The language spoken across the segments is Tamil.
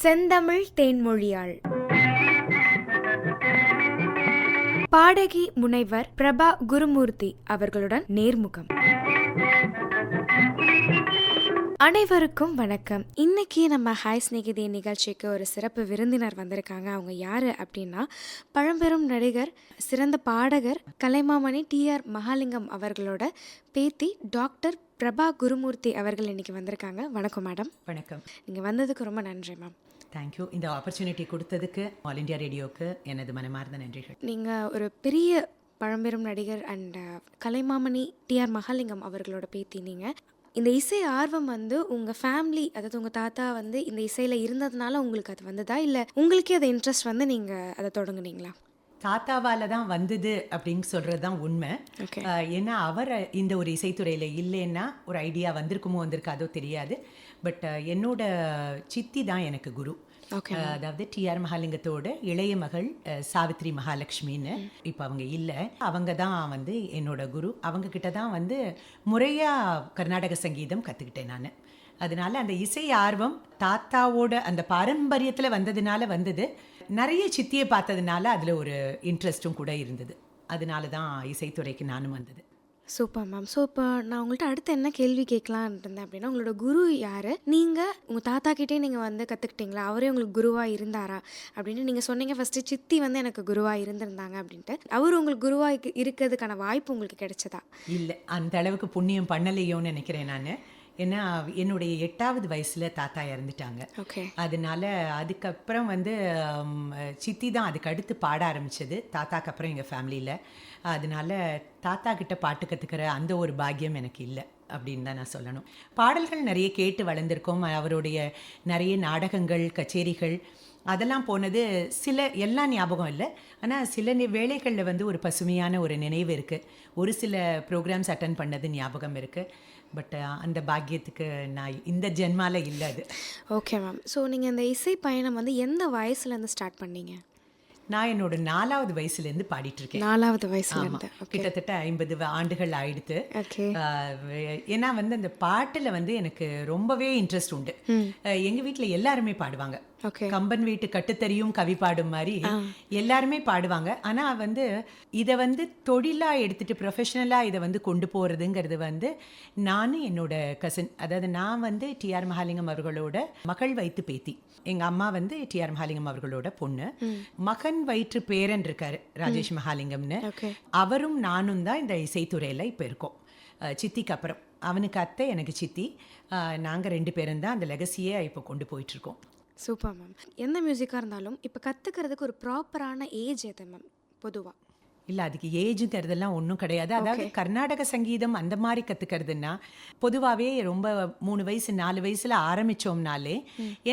செந்தமிழ் தேன்மொழியாள். பாடகி முனைவர் பிரபா குருமூர்த்தி அவர்களுடன் நேர்முகம். அனைவருக்கும் வணக்கம். இன்னைக்கு நம்ம ஹாய் ஸ்நேகிதி நிகழ்ச்சிக்கு ஒரு சிறப்பு விருந்தினர் வந்திருக்காங்க. அவங்க யாரு அப்படின்னா, பழம்பெரும் நடிகர், சிறந்த பாடகர், கலைமாமணி TR மகாலிங்கம் அவர்களோட பேத்தி டாக்டர் பிரபா குருமூர்த்தி அவர்கள் இன்னைக்கு வந்திருக்காங்க. வணக்கம் மேடம். வணக்கம். நீங்கள் வந்ததுக்கு ரொம்ப நன்றி மேம். தேங்க்யூ. இந்த ஆப்பர்ச்சுனிட்டி கொடுத்ததுக்கு ஆல் இண்டியா ரேடியோவுக்கு எனது மனமார்ந்த நன்றிகள். நீங்கள் ஒரு பெரிய பழம்பெரும் நடிகர் அண்ட் கலைமாமணி TR மகாலிங்கம் அவர்களோட பேத்தி. நீங்கள் இந்த இசை ஆர்வம் உங்கள் ஃபேமிலி, அதாவது உங்கள் தாத்தா இந்த இசையில் இருந்ததுனால உங்களுக்கு அது வந்ததா, இல்லை உங்களுக்கே அது இன்ட்ரெஸ்ட் நீங்கள் அதை தொடங்குனீங்களா? தாத்தாவால் தான் வந்தது அப்படின்னு சொல்கிறது தான் உண்மை. ஏன்னா அவர் இந்த ஒரு இசைத்துறையில் இல்லைன்னா ஒரு ஐடியா வந்திருக்காதோ தெரியாது. பட் என்னோட சித்தி தான் எனக்கு குரு. அதாவது TR மகாலிங்கத்தோட இளைய மகள் சாவித்ரி மகாலட்சுமின்னு இப்போ அவங்க இல்லை. அவங்க தான் என்னோட குரு. அவங்க கிட்ட தான் முறையாக கர்நாடக சங்கீதம் கற்றுக்கிட்டேன் நான். அதனால அந்த இசை ஆர்வம் தாத்தாவோட அந்த பாரம்பரியத்தில் வந்தது. நிறைய சித்தியை பார்த்ததுனால அதில் ஒரு இன்ட்ரெஸ்ட்டும் கூட இருந்தது. அதனால தான் இசைத்துறைக்கு நானும் வந்தது. Super ma'am. ஸோ இப்போ நான் உங்கள்கிட்ட அடுத்து என்ன கேள்வி கேட்கலான் இருந்தேன் அப்படின்னா, உங்களோட குரு யார்? நீங்கள் உங்கள் தாத்தா கிட்டே நீங்கள் கற்றுக்கிட்டீங்களா? அவரே உங்களுக்கு குருவாக இருந்தாரா அப்படின்னு நீங்கள் சொன்னீங்க. ஃபஸ்ட்டு சித்தி எனக்கு குருவாக இருந்திருந்தாங்க அப்படின்ட்டு. அவர் உங்களுக்கு குருவாக இருக்கிறதுக்கான வாய்ப்பு உங்களுக்கு கிடைச்சதா? இல்லை, அந்த அளவுக்கு புண்ணியம் பண்ணலையோன்னு நினைக்கிறேன் நான். ஏன்னா என்னுடைய 8வது வயசில் தாத்தா இறந்துட்டாங்க. அதனால அதுக்கப்புறம் சித்தி தான் அதுக்கு அடுத்து பாட ஆரம்பித்தது, தாத்தாக்கு அப்புறம் எங்கள் ஃபேமிலியில். அதனால தாத்தா கிட்ட பாட்டு கற்றுக்கிற அந்த ஒரு பாக்கியம் எனக்கு இல்லை அப்படின்னு தான் நான் சொல்லணும். பாடல்கள் நிறைய கேட்டு வளர்ந்துருக்கோம். அவருடைய நிறைய நாடகங்கள், கச்சேரிகள் அதெல்லாம் போனது எல்லாம் ஞாபகம் இல்லை. ஆனால் சில வேளைகளில் ஒரு பசுமையான ஒரு நினைவு இருக்குது. ஒரு சில ப்ரோக்ராம்ஸ் அட்டன் பண்ணது ஞாபகம் இருக்குது. பட் அந்த பாக்கியத்துக்கு நான் இந்த ஜென்மால இல்லை அது. Okay ma'am. ஸோ நீங்கள் இந்த இசை பயணம் எந்த வயசுலேருந்து ஸ்டார்ட் பண்ணீங்க? நான் என்னோட 4வது வயசுலேருந்து பாடிட்டு இருக்கேன். 4வது வயசுலேருந்து கிட்டத்தட்ட 50 ஆண்டுகள் ஆயிடுத்து. ஏன்னா அந்த பாட்டில் எனக்கு ரொம்பவே இன்ட்ரெஸ்ட் உண்டு. எங்கள் வீட்டில் எல்லாருமே பாடுவாங்க. கம்பன் வீட்டு கட்டுத்தறியும் கவி பாடும் மாதிரி எல்லாருமே பாடுவாங்க. ஆனால் இதை தொழிலாக எடுத்துட்டு ப்ரொஃபஷனலாக இதை கொண்டு போகிறதுங்கிறது நானும் என்னோட கசின், அதாவது நான் TR மகாலிங்கம் அவர்களோட மகள் வயிற்று பேத்தி. எங்கள் அம்மா TR மகாலிங்கம் அவர்களோட பொண்ணு. மகன் வயிற்று பேரன் இருக்காரு ராஜேஷ் மகாலிங்கம்னு. அவரும் நானும் தான் இந்த இசைத்துறையில் இப்போ இருக்கோம். சித்திக்கு அப்புறம் அவனுக்கு அத்தை, எனக்கு சித்தி. நாங்கள் 2 பேரும் தான் அந்த லெகசியை இப்போ கொண்டு போயிட்டுருக்கோம். Super ma'am. எந்த மியூசிக்காக இருந்தாலும் இப்போ கற்றுக்கிறதுக்கு ஒரு ப்ராப்பரான ஏஜ் எது மேம் பொதுவாக? இல்லை, அதுக்கு ஏஜுங்கிறதெல்லாம் ஒன்றும் கிடையாது. அதாவது கர்நாடக சங்கீதம் அந்த மாதிரி கற்றுக்கிறதுனா பொதுவாகவே ரொம்ப 3 வயசு 4 வயசில் ஆரம்பித்தோம்னாலே,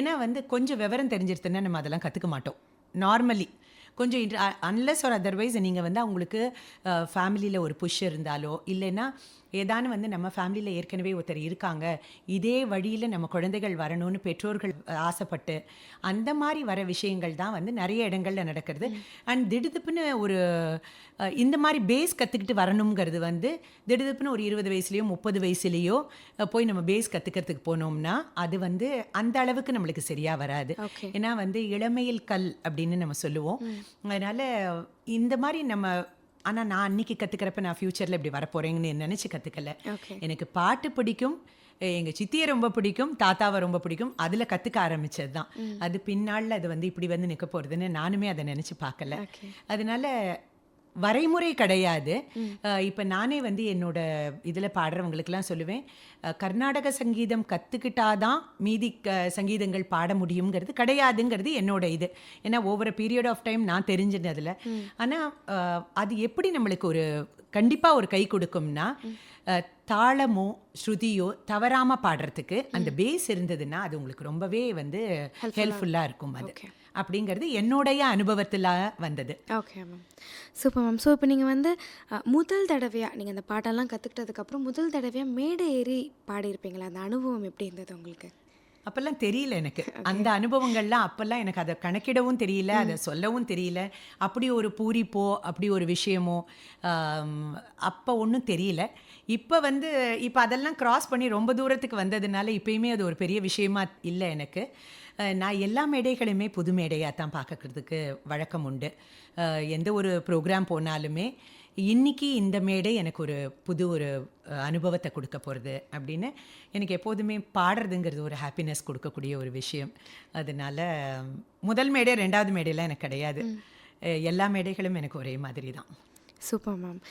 ஏன்னா கொஞ்சம் விவரம் தெரிஞ்சிருதுன்னா நம்ம அதெல்லாம் கற்றுக்க மாட்டோம் நார்மலி. கொஞ்சம் அன்லெஸ் ஒரு அதர்வைஸ் நீங்கள் அவங்களுக்கு ஃபேமிலியில் ஒரு புஷ் இருந்தாலோ, இல்லைன்னா ஏதானு நம்ம ஃபேமிலியில் ஏற்கனவே ஒருத்தர் இருக்காங்க, இதே வழியில் நம்ம குழந்தைகள் வரணும்னு பெற்றோர்கள் ஆசைப்பட்டு அந்த மாதிரி வர விஷயங்கள் தான் நிறைய இடங்களில் நடக்கிறது. அண்ட் திடுதுப்புன்னு ஒரு இந்த மாதிரி பேஸ் கற்றுக்கிட்டு வரணுங்கிறது திடுதுப்புன்னு ஒரு 20 வயசுலேயோ 30 வயசுலேயோ போய் நம்ம பேஸ் கற்றுக்கிறதுக்கு போனோம்னா அது அந்த அளவுக்கு நம்மளுக்கு சரியாக வராது. ஏன்னா இளமையில் கல் அப்படின்னு நம்ம சொல்லுவோம். அதனால் இந்த மாதிரி நம்ம, ஆனால் நான் அன்றைக்கி கற்றுக்கிறப்ப நான் ஃப்யூச்சரில் இப்படி வரப்போகிறேங்கன்னு நினச்சி கற்றுக்கல. எனக்கு பாட்டு பிடிக்கும், எங்கள் சித்தியை ரொம்ப பிடிக்கும், தாத்தாவை ரொம்ப பிடிக்கும். அதில் கற்றுக்க ஆரம்பித்தது தான். அது பின்னாளில் அது இப்படி நிற்க போகிறதுன்னு நானுமே அதை நினச்சி பார்க்கல. அதனால வரைமுறை கிடையாது. இப்போ நானே என்னோட இதில் பாடுறவங்களுக்கெல்லாம் சொல்லுவேன், கர்நாடக சங்கீதம் கற்றுக்கிட்டாதான் மீதி சங்கீதங்கள் பாட முடியுங்கிறது கிடையாதுங்கிறது என்னோட இது. ஏன்னா ஓவர பீரியட் ஆஃப் டைம் நான் தெரிஞ்சுது அதில். ஆனால் அது எப்படி நம்மளுக்கு ஒரு கண்டிப்பாக ஒரு கை கொடுக்கும்னா, தாளமோ ஸ்ருதியோ தவறாமல் பாடுறதுக்கு அந்த பேஸ் இருந்ததுன்னா அது உங்களுக்கு ரொம்பவே ஹெல்ப்ஃபுல்லாக இருக்கும். அது அப்படிங்கிறது என்னுடைய அனுபவத்தில் வந்தது. Okay ma'am, super ma'am. So இப்போ நீங்கள் முதல் தடவையாக நீங்கள் அந்த பாட்டெல்லாம் கற்றுக்கிட்டதுக்கப்புறம் முதல் தடவையாக மேடை ஏறி பாடியிருப்பீங்களா? அந்த அனுபவம் எப்படி இருந்தது உங்களுக்கு? அப்போல்லாம் தெரியல எனக்கு. அந்த அனுபவங்கள்லாம் அப்போல்லாம் எனக்கு அதை கணக்கிடவும் தெரியல, அதை சொல்லவும் தெரியல. அப்படி ஒரு பூரிப்போ அப்படி ஒரு விஷயமோ அப்போ ஒன்றும் தெரியல. இப்போ இப்போ அதெல்லாம் கிராஸ் பண்ணி ரொம்ப தூரத்துக்கு வந்ததுனால இப்பயுமே அது ஒரு பெரிய விஷயமா இல்லை எனக்கு. நான் எல்லா மேடைகளுமே புது மேடையாக தான் பார்க்கறதுக்கு வழக்கம் உண்டு. எந்த ஒரு ப்ரோக்ராம் போனாலுமே இன்னைக்கு இந்த மேடை எனக்கு ஒரு அனுபவத்தை கொடுக்க போகிறது அப்படின்னு எனக்கு எப்போதுமே பாடுறதுங்கிறது ஒரு ஹாப்பினஸ் கொடுக்கக்கூடிய ஒரு விஷயம். அதனால முதல் மேடை ரெண்டாவது மேடையெல்லாம் எனக்கு கிடையாது. எல்லா மேடைகளும் எனக்கு ஒரே மாதிரி தான். Super ma'am.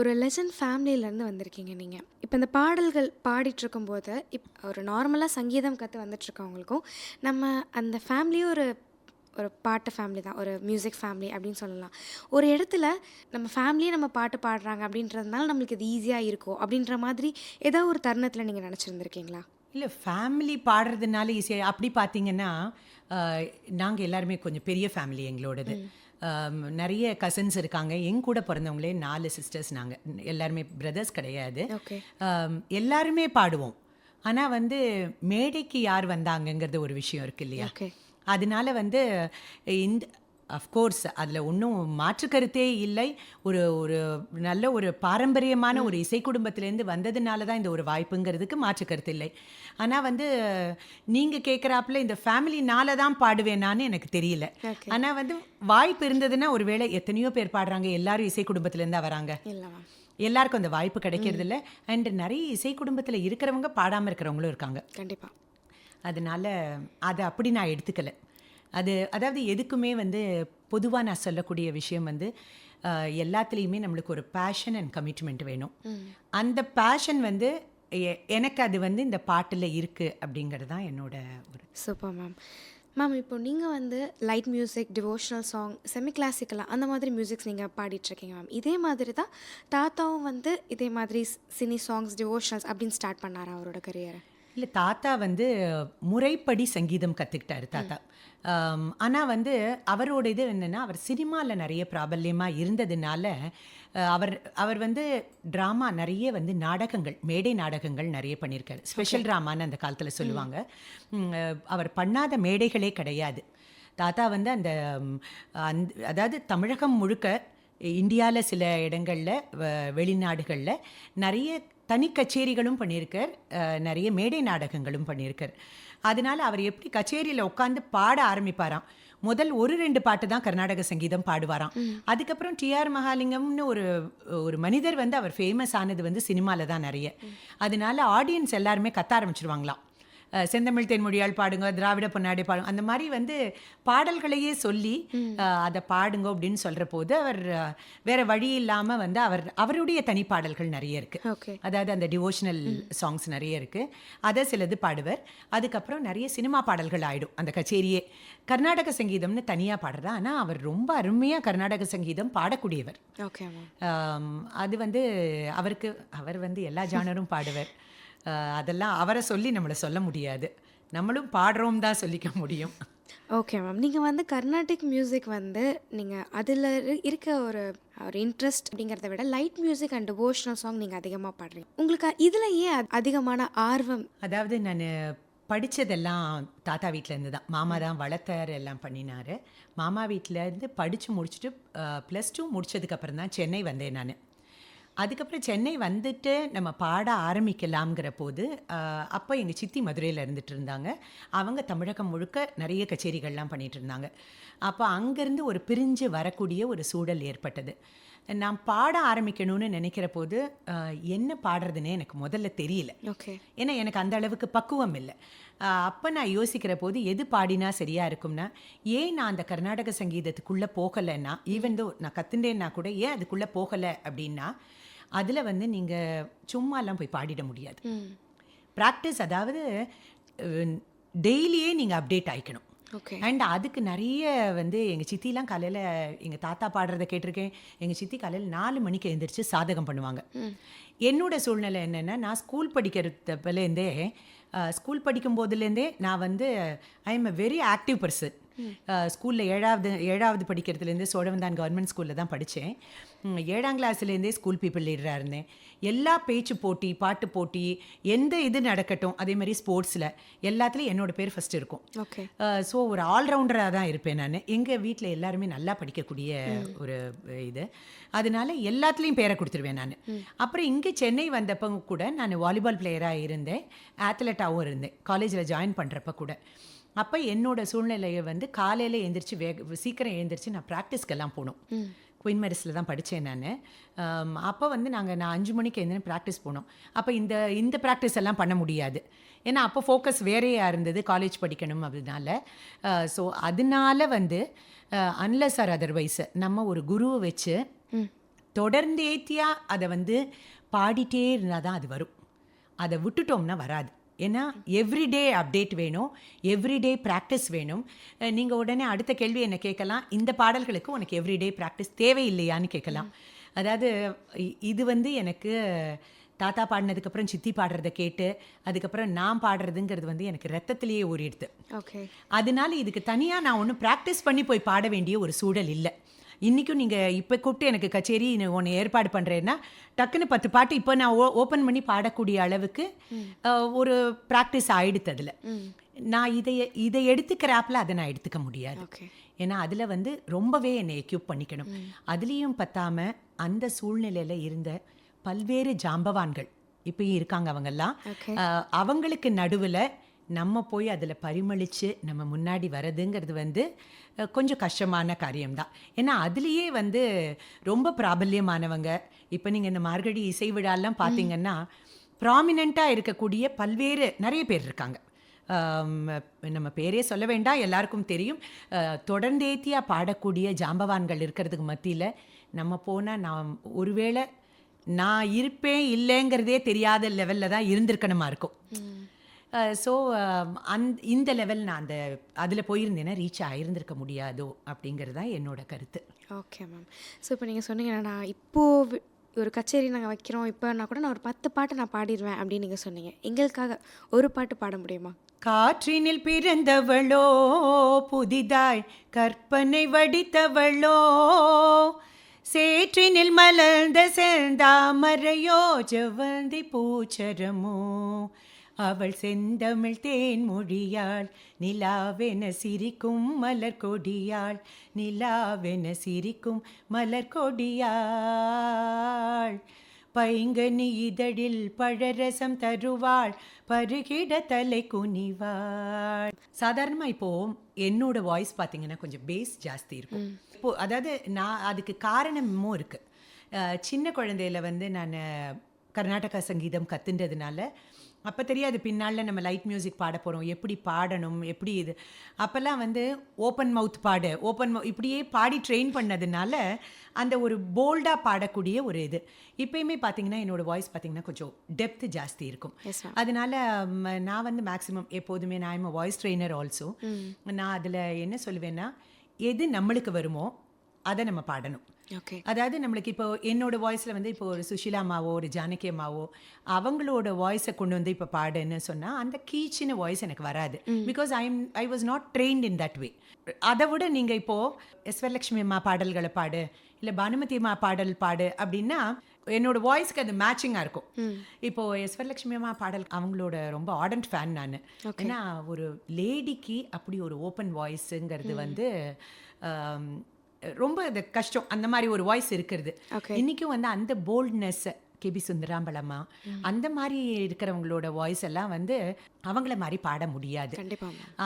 ஒரு லெஜண்ட் ஃபேமிலியிலேருந்து வந்திருக்கீங்க நீங்கள். இப்போ இந்த பாடல்கள் பாடிட்டுருக்கும்போது ஒரு நார்மலாக சங்கீதம் கற்று வந்துட்டுருக்கவங்களுக்கும் நம்ம அந்த ஃபேமிலியும் ஒரு பாட்டு ஃபேமிலி தான், ஒரு மியூசிக் ஃபேமிலி அப்படின்னு சொல்லலாம். ஒரு இடத்துல நம்ம ஃபேமிலியே நம்ம பாட்டு பாடுறாங்க அப்படின்றதுனால நம்மளுக்கு இது ஈஸியாக இருக்கும் அப்படின்ற மாதிரி ஏதோ ஒரு தருணத்தில் நீங்கள் நினச்சிருந்துருக்கீங்களா? இல்லை, ஃபேமிலி பாடுறதுனால ஈஸியாக அப்படி பார்த்தீங்கன்னா நாங்கள் எல்லாருமே கொஞ்சம் பெரிய ஃபேமிலி எங்களோடது. நிறைய கசின்ஸ் இருக்காங்க. எங்க கூட பிறந்தவங்களே 4 சிஸ்டர்ஸ். நாங்கள் எல்லாருமே பிரதர்ஸ் கிடையாது. எல்லாருமே பாடுவோம். ஆனால் மேடைக்கு யார் வந்தாங்கங்கிறது ஒரு விஷயம் இருக்கு இல்லையா? அதனால இந்த அஃப்கோர்ஸ் அதில் ஒன்றும் மாற்று கருத்தே இல்லை. ஒரு நல்ல ஒரு பாரம்பரியமான ஒரு இசை குடும்பத்திலேருந்து வந்ததுனால தான் இந்த ஒரு வாய்ப்புங்கிறதுக்கு மாற்று கருத்து இல்லை. ஆனால் நீங்கள் கேட்குறாப்புல இந்த ஃபேமிலினால தான் பாடுவேனான்னு எனக்கு தெரியல. ஆனால் வாய்ப்பு இருந்ததுன்னா ஒருவேளை எத்தனையோ பேர் பாடுறாங்க, எல்லாரும் இசை குடும்பத்திலேருந்து வராங்க, எல்லாருக்கும் அந்த வாய்ப்பு கிடைக்கிறது இல்லை. அண்ட் நிறைய இசை குடும்பத்தில் இருக்கிறவங்க பாடாமல் இருக்கிறவங்களும் இருக்காங்க. கண்டிப்பாக. அதனால அதை அப்படி நான் எடுத்துக்கலை. அதாவது எதுக்குமே பொதுவாக நான் சொல்லக்கூடிய விஷயம் எல்லாத்துலேயுமே நம்மளுக்கு ஒரு பேஷன் அண்ட் கமிட்மெண்ட் வேணும். அந்த பேஷன் எனக்கு அது இந்த பாட்டில் இருக்குது அப்படிங்கிறது தான் என்னோட ஒரு. Super ma'am. மேம், இப்போ நீங்கள் light music, devotional song, semi கிளாசிக்கலாக அந்த மாதிரி மியூசிக்ஸ் நீங்கள் பாடிட்டுருக்கீங்க மேம். இதே மாதிரி தான் தாத்தாவும் இதே மாதிரி சினி சாங்ஸ், டிவோஷனல்ஸ் அப்படின்னு ஸ்டார்ட் பண்ணாரா அவரோட கரியரை? இல்லை, தாத்தா முறைப்படி சங்கீதம் கற்றுக்கிட்டாரு தாத்தா. ஆனால் அவரோட இது என்னென்னா, அவர் சினிமாவில் நிறைய பிராபல்யமாக இருந்ததுனால அவர் ட்ராமா நிறைய நாடகங்கள், மேடை நாடகங்கள் நிறைய பண்ணியிருக்காரு. ஸ்பெஷல் ட்ராமான்னு அந்த காலத்தில் சொல்லுவாங்க. அவர் பண்ணாத மேடைகளே கிடையாது. தாத்தா அந்த அதாவது தமிழகம் முழுக்க, இந்தியாவில் சில இடங்களில், வெளிநாடுகளில் நிறைய தனி கச்சேரிகளும் பண்ணியிருக்கார், நிறைய மேடை நாடகங்களும் பண்ணியிருக்கார். அதனால அவர் எப்படி கச்சேரியில் உட்காந்து பாட ஆரம்பிப்பாராம், முதல் 1-2 பாட்டு தான் கர்நாடக சங்கீதம் பாடுவாராம். அதுக்கப்புறம் டிஆர் மகாலிங்கம்னு ஒரு மனிதர் அவர் ஃபேமஸ் ஆனது சினிமாவில் தான் நிறைய. அதனால ஆடியன்ஸ் எல்லாருமே கத்த ஆரம்பிச்சிருவாங்களாம், செந்தமிழ் தென்மொழியால் பாடுங்க, திராவிட பொன்னாடை பாடுங்க, அந்த மாதிரி பாடல்களையே சொல்லி அதை பாடுங்க அப்படின்னு சொல்கிற போது அவர் வேற வழி இல்லாமல் அவருடைய தனி பாடல்கள் நிறைய இருக்குது. அதாவது அந்த டிவோஷனல் சாங்ஸ் நிறைய இருக்குது, அதை சிலது பாடுவர். அதுக்கப்புறம் நிறைய சினிமா பாடல்கள் ஆகிடும் அந்த கச்சேரியே. கர்நாடக சங்கீதம்னு தனியாக பாடுறா, ஆனால் அவர் ரொம்ப அருமையாக கர்நாடக சங்கீதம் பாடக்கூடியவர். அது அவர் எல்லா ஜானரும் பாடுவர். அதெல்லாம் அவரை சொல்லி நம்மளை சொல்ல முடியாது, நம்மளும் பாடுறோம் தான் சொல்லிக்க முடியும். Okay ma'am. நீங்கள் கர்நாடிக் மியூசிக் நீங்கள் அதில் இருக்க ஒரு இன்ட்ரெஸ்ட் அப்படிங்கிறத விட light music and devotional song நீங்கள் அதிகமாக பாடுறீங்க. உங்களுக்கு இதில் ஏன் அதிகமான ஆர்வம்? அதாவது நான் படித்ததெல்லாம் தாத்தா வீட்டிலேருந்து தான். மாமா தான் வளர்த்தார், எல்லாம் பண்ணினார். மாமா வீட்டிலேருந்து படித்து முடிச்சுட்டு +2 முடித்ததுக்கப்புறம் தான் சென்னை வந்தேன் நான். அதுக்கப்புறம் சென்னை நம்ம பாட ஆரம்பிக்கலாம்ங்கிற போது அப்போ எங்கள் சித்தி மதுரையில் இருந்துட்டு இருந்தாங்க. அவங்க தமிழகம் முழுக்க நிறைய கச்சேரிகள்லாம் பண்ணிகிட்டு இருந்தாங்க. அப்போ அங்கேருந்து ஒரு பிரிஞ்சு வரக்கூடிய ஒரு சூழல் ஏற்பட்டது. நான் பாட ஆரம்பிக்கணும்னு நினைக்கிற போது என்ன பாடுறதுன்னே எனக்கு முதல்ல தெரியல. ஏன்னா எனக்கு அந்த அளவுக்கு பக்குவம் இல்லை. அப்போ நான் யோசிக்கிற போது எது பாடினா சரியாக இருக்கும்னா, ஏன் நான் அந்த கர்நாடக சங்கீதத்துக்குள்ளே போகலைன்னா, ஈவன் தோ நான் கற்றுண்டேன்னா கூட ஏன் அதுக்குள்ளே போகலை அப்படின்னா, அதில் நீங்கள் சும்மாலாம் போய் பாடிட முடியாது. ப்ராக்டிஸ், அதாவது டெய்லியே நீங்கள் அப்டேட் ஆகிக்கணும். அண்ட் அதுக்கு நிறைய எங்கள் சித்திலாம் காலையில் எங்கள் தாத்தா பாடுறதை கேட்டிருக்கேன். எங்கள் சித்தி காலையில் 4 மணிக்கு எழுந்திரிச்சு சாதகம் பண்ணுவாங்க. என்னோட சூழ்நிலை என்னென்னா, நான் ஸ்கூல் படிக்கிறதுலேருந்தே, ஸ்கூல் படிக்கும் போதுலேருந்தே நான் I am a very active person. ஸ்கூலில் ஏழாவது படிக்கிறதுலேருந்து சோழவந்தான் கவர்மெண்ட் ஸ்கூலில் தான் படித்தேன். 7ஆம் கிளாஸ்லேருந்தே ஸ்கூல் பீப்புள் லீடராக இருந்தேன். எல்லா பேச்சு போட்டி, பாட்டு போட்டி, எந்த இது நடக்கட்டும், அதே மாதிரி ஸ்போர்ட்ஸில் எல்லாத்துலேயும் என்னோட பேர் ஃபஸ்ட் இருக்கும். ஓகே. ஸோ ஒரு ஆல்ரவுண்டராக தான் இருப்பேன் நான். எங்கள் வீட்டில் எல்லாருமே நல்லா படிக்கக்கூடிய ஒரு இது, அதனால எல்லாத்துலேயும் பேரை கொடுத்துருவேன் நான். அப்புறம் இங்கே சென்னை வந்தப்போ கூட நான் வாலிபால் பிளேயராக இருந்தேன், ஆத்லெட்டாகவும் இருந்தேன் காலேஜில் ஜாயின் பண்ணுறப்ப கூட. அப்போ என்னோட சூழ்நிலையை வந்து காலையில் எழுந்திரிச்சு சீக்கிரம் எழுந்திரிச்சு நான் ப்ராக்டிஸ்க்கெல்லாம் போகணும். குயின் மேரிஸில் தான் படித்தேன் நான். அப்போ வந்து நான் 5 மணிக்கு எழுந்திரி ப்ராக்டிஸ் போனோம். அப்போ இந்த ப்ராக்டிஸ் எல்லாம் பண்ண முடியாது, ஏன்னா அப்போ ஃபோக்கஸ் வேறையாக இருந்தது, காலேஜ் படிக்கணும் அப்படினால. ஸோ அதனால வந்து அன்லெஸ் ஆர் அதர்வைஸ் நம்ம ஒரு குருவை வச்சு தொடர்ந்தேத்தியாக அதை வந்து பாடிட்டே இருந்தால் தான் அது வரும். அதை விட்டுட்டோம்னா வராது. ஏன்னா எவ்ரிடே அப்டேட் வேணும், எவ்ரிடே ப்ராக்டிஸ் வேணும். நீங்கள் உடனே அடுத்த கேள்வி என்ன கேட்கலாம், இந்த பாடல்களுக்கு உனக்கு எவ்ரிடே ப்ராக்டிஸ் தேவையில்லையான்னு கேட்கலாம். அதாவது இது வந்து எனக்கு தாத்தா பாடினதுக்கப்புறம் சித்தி பாடுறதை கேட்டு அதுக்கப்புறம் நான் பாடுறதுங்கிறது வந்து எனக்கு ரத்தத்திலேயே ஊறிடுது. ஓகே. அதனால இதுக்கு தனியாக நான் ஒன்றும் ப்ராக்டிஸ் பண்ணி போய் பாட வேண்டிய ஒரு சூழல் இல்லை. இன்றைக்கும் நீங்கள் இப்போ கூப்பிட்டு எனக்கு கச்சேரி ஒன்று ஏற்பாடு பண்ணுறேன்னா டக்குன்னு 10 பாட்டு இப்போ நான் ஓப்பன் பண்ணி பாடக்கூடிய அளவுக்கு ஒரு ப்ராக்டிஸ் ஆகிடுது. அதில் நான் இதை எடுத்துக்கிறாப்பில் அதை நான் எடுத்துக்க முடியாது. ஏன்னா அதில் வந்து ரொம்பவே என்னை எக்யூப் பண்ணிக்கணும். அதுலேயும் பத்தாமல் அந்த சூழ்நிலையில் இருந்த பல்வேறு ஜாம்பவான்கள் இப்பயும் இருக்காங்க. அவங்கெல்லாம் அவங்களுக்கு நடுவில் நம்ம போய் அதில் பரிமளித்து நம்ம முன்னாடி வரதுங்கிறது வந்து கொஞ்சம் கஷ்டமான காரியம்தான். ஏன்னா அதுலேயே வந்து ரொம்ப பிராபல்யமானவங்க. இப்போ நீங்கள் இந்த மார்கழி இசை விழாலாம் பார்த்தீங்கன்னா ப்ராமினெண்ட்டாக இருக்கக்கூடிய பல்வேறு நிறைய பேர் இருக்காங்க. நம்ம பேரே சொல்ல வேண்டாம், எல்லாருக்கும் தெரியும். தொடர்ந்தேத்தியாக பாடக்கூடிய ஜாம்பவான்கள் இருக்கிறதுக்கு மத்தியில் நம்ம போனால் நான் ஒருவேளை நான் இருப்பேன் இல்லைங்கிறதே தெரியாத லெவலில் தான் இருந்திருக்கணுமா இருக்கும். ஸோ இந்த லெவல் நான் அதில் போயிருந்தேன்னா ரீச் ஆகிருந்திருக்க முடியாதோ அப்படிங்கிறது தான் என்னோட கருத்து. Okay ma'am. ஸோ இப்போ நீங்கள் சொன்னீங்கன்னா நான் இப்போது ஒரு கச்சேரி நாங்கள் வைக்கிறோம் இப்போனா கூட நான் ஒரு 10 பாட்டு நான் பாடிடுவேன் அப்படின்னு நீங்கள் சொன்னீங்க. எங்களுக்காக ஒரு பாட்டு பாட முடியுமா? காற்றினில் பிறந்தவளோ புதிதாய் கற்பனை வடித்தவளோ, சேற்றினில் மலர்ந்த செந்தாமரையோ ஜவந்தி பூச்சரமோ, அவள் செந்தமிழ் தேன் மொழியாள் நிலாவென சிரிக்கும் மலர் கொடியாள், நிலாவென சிரிக்கும் மலர் கொடியாள், பைங்கனி இதழில் பழரசம் தருவாள் பருகிட தலை குனிவாள். சாதாரணமாக இப்போது என்னோட வாய்ஸ் பார்த்தீங்கன்னா கொஞ்சம் பேஸ் ஜாஸ்தி இருக்கும். இப்போது அதாவது நான் அதுக்கு காரணமும் இருக்குது. சின்ன குழந்தையில் வந்து நான் கர்நாடகா சங்கீதம் கற்றுன்றதுனால அப்போ தெரியாது பின்னால் நம்ம லைட் மியூசிக் பாட போகிறோம், எப்படி பாடணும், எப்படி இது. அப்போல்லாம் வந்து ஓப்பன் மவுத் பாடு, இப்படியே பாடி ட்ரெயின் பண்ணதுனால அந்த ஒரு போல்டாக பாடக்கூடிய ஒரு இது. இப்போயுமே பார்த்தீங்கன்னா என்னோடய வாய்ஸ் பார்த்தீங்கன்னா கொஞ்சம் டெப்த் ஜாஸ்தி இருக்கும். அதனால நான் வந்து மேக்ஸிமம் எப்போதுமே நான் எம் வாய்ஸ் ட்ரெயினர் ஆல்சோ. நான் அதில் என்ன சொல்லுவேன்னா, எது நம்மளுக்கு வருமோ அதை நம்ம பாடணும். அதாவது நம்மளுக்கு இப்போ என்னோட வாய்ஸில் வந்து இப்போ ஒரு சுஷீலா அம்மாவோ ஒரு ஜானகி அம்மாவோ அவங்களோட வாய்ஸை கொண்டு வந்து இப்போ பாடுன்னு சொன்னால் அந்த கீச்சின வாய்ஸ் எனக்கு வராது. Because I was not trained in that way. அதை விட நீங்கள் இப்போது எஸ்வரலட்சுமி அம்மா பாடல்களை பாடு, இல்லை பானுமதி அம்மா பாடல் பாடு அப்படின்னா என்னோட வாய்ஸ்க்கு அது மேட்சிங்காக இருக்கும். இப்போது எஸ்வரலட்சுமி அம்மா பாடல் அவங்களோட ரொம்ப ஆர்டன்ட் ஃபேன் நான். ஏன்னா ஒரு லேடிக்கு அப்படி ஒரு ஓப்பன் வாய்ஸுங்கிறது வந்து ரொம்ப அது கஷ்டம். அந்த மாதிரி ஒரு வாய்ஸ் இருக்கிறது இன்றைக்கும் வந்து அந்த போல்ட்னஸ் கேபி சுந்தராம்பலம்மா அந்த மாதிரி இருக்கிறவங்களோட வாய்ஸ் எல்லாம் வந்து அவங்கள மாதிரி பாட முடியாது.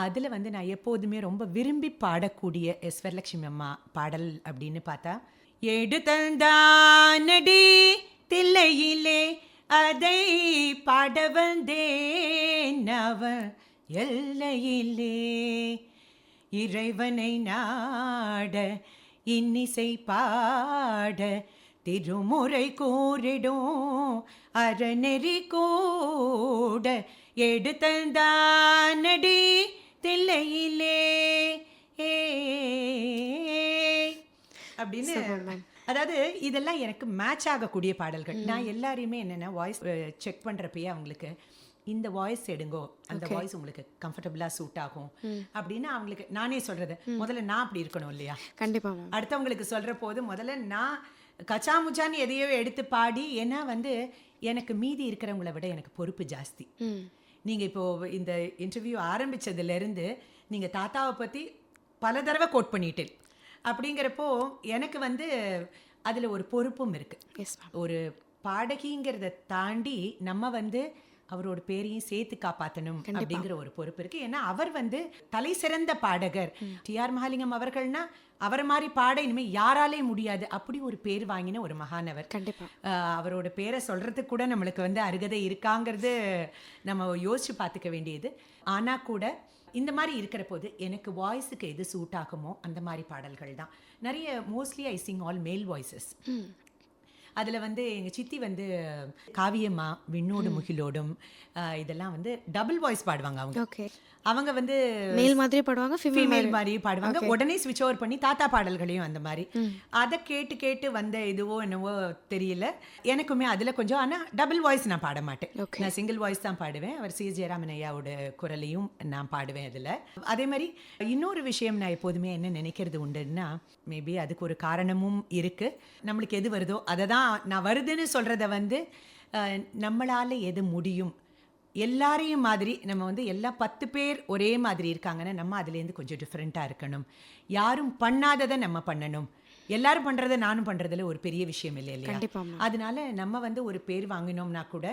அதில் வந்து நான் எப்போதுமே ரொம்ப விரும்பி பாடக்கூடிய எஸ்வரலட்சுமி அம்மா பாடல் அப்படின்னு பார்த்தா, எடு தந்தானடி தில்லையிலே அதை பாட வந்தேன் அவன் எல்லையிலே, இறைவனை நாட இன்னிசை பாட திருமுறை கூறிடும் அறநெறி கூட, எடுத்தந்தானடி தில்லையிலே அப்படின்னு. அதாவது இதெல்லாம் எனக்கு மேட்ச் ஆகக்கூடிய பாடல்கள். நான் எல்லாரையுமே என்னென்னா வாய்ஸ் செக் பண்ணுறப்பயே அவங்களுக்கு இந்த வாய்ஸ் எடுங்கோ, அந்த வாய்ஸ் உங்களுக்கு கம்ஃபர்டபுளா சூட் ஆகும் அப்படின்னு அவங்களுக்கு நானே சொல்றது. முதல்ல நான் அப்படி இருக்கணும் இல்லையா? கண்டிப்பா மேம். அடுத்தவங்களுக்கு சொல்ற போது முதல்ல நான் கச்சாமுச்சான்னு எதையோ எடுத்து பாடி, ஏன்னா வந்து எனக்கு மீதி இருக்கிறவங்கள விட எனக்கு பொறுப்பு ஜாஸ்தி. நீங்க இப்போ இந்த இன்டர்வியூ ஆரம்பிச்சதுல இருந்து நீங்க தாத்தாவை பத்தி பல தடவை கோட் பண்ணிட்டு அப்படிங்கிறப்போ எனக்கு வந்து அதுல ஒரு பொறுப்பும் இருக்கு. Yes ma'am. ஒரு பாடகிங்கிறத தாண்டி நம்ம வந்து அவரோட பேரையும் சேர்த்து காப்பாற்றணும் அப்படிங்கிற ஒரு பொறுப்பு இருக்கு. ஏன்னா அவர் வந்து தலை சிறந்த பாடகர். டி.ஆர். மகாலிங்கம் அவர்கள்னா அவரை மாதிரி பாட இனிமே யாராலே முடியாது, அப்படி ஒரு பேர் வாங்கின ஒரு மகானவர். கண்டிப்பா. அவரோட பேரை சொல்றதுக்கு கூட நம்மளுக்கு வந்து அருகதை இருக்காங்கிறது நம்ம யோசிச்சு பார்த்துக்க வேண்டியது. ஆனா கூட இந்த மாதிரி இருக்கிற போது எனக்கு வாய்ஸுக்கு எது சூட் ஆகுமோ அந்த மாதிரி பாடல்கள் தான் நிறைய. மோஸ்ட்லி ஐ சிங் ஆல் மேல் வாய்ஸஸ். அதில் வந்து எங்கள் சித்தி வந்து காவியம்மா, விண்ணோடு முகிலோடும், இதெல்லாம் வந்து டபுள் வாய்ஸ் பாடுவாங்க. அவங்க வந்து மேல் மாதிரி பாடுவாங்க, ஃபீமேல் மாதிரி பாடுவாங்க. உடனே ஸ்விட்ச் ஓவர் பண்ணி தாத்தா பாடல்களையும் அந்த மாதிரி. அதை கேட்டு கேட்டு வந்த இதுவோ என்னவோ தெரியல, எனக்குமே அதில் கொஞ்சம். ஆனால் டபுள் வாய்ஸ் நான் பாட மாட்டேன், நான் சிங்கிள் வாய்ஸ் தான் பாடுவேன். அவர் சி. ஜெயராமன் ஐயாவோட குரலையும் நான் பாடுவேன் அதில். அதே மாதிரி இன்னொரு விஷயம் நான் எப்போதுமே என்ன நினைக்கிறது உண்டுன்னா, மேபி அதுக்கு ஒரு காரணமும் இருக்கு. நம்மளுக்கு எது வருதோ அதை தான் நான் வருதுன்னு சொல்றத வந்து நம்மளால எது முடியும், எல்லாரையும் மாதிரி நம்ம வந்து எல்லா 10 பேர் ஒரே மாதிரி இருக்காங்கன்னா நம்ம அதுலேருந்து கொஞ்சம் டிஃப்ரெண்ட்டாக இருக்கணும். யாரும் பண்ணாததை நம்ம பண்ணணும். எல்லாரும் பண்ணுறதை நானும் பண்ணுறதுல ஒரு பெரிய விஷயம் இல்லை இல்லையா? அதனால நம்ம வந்து ஒரு பேர் வாங்கினோம்னா கூட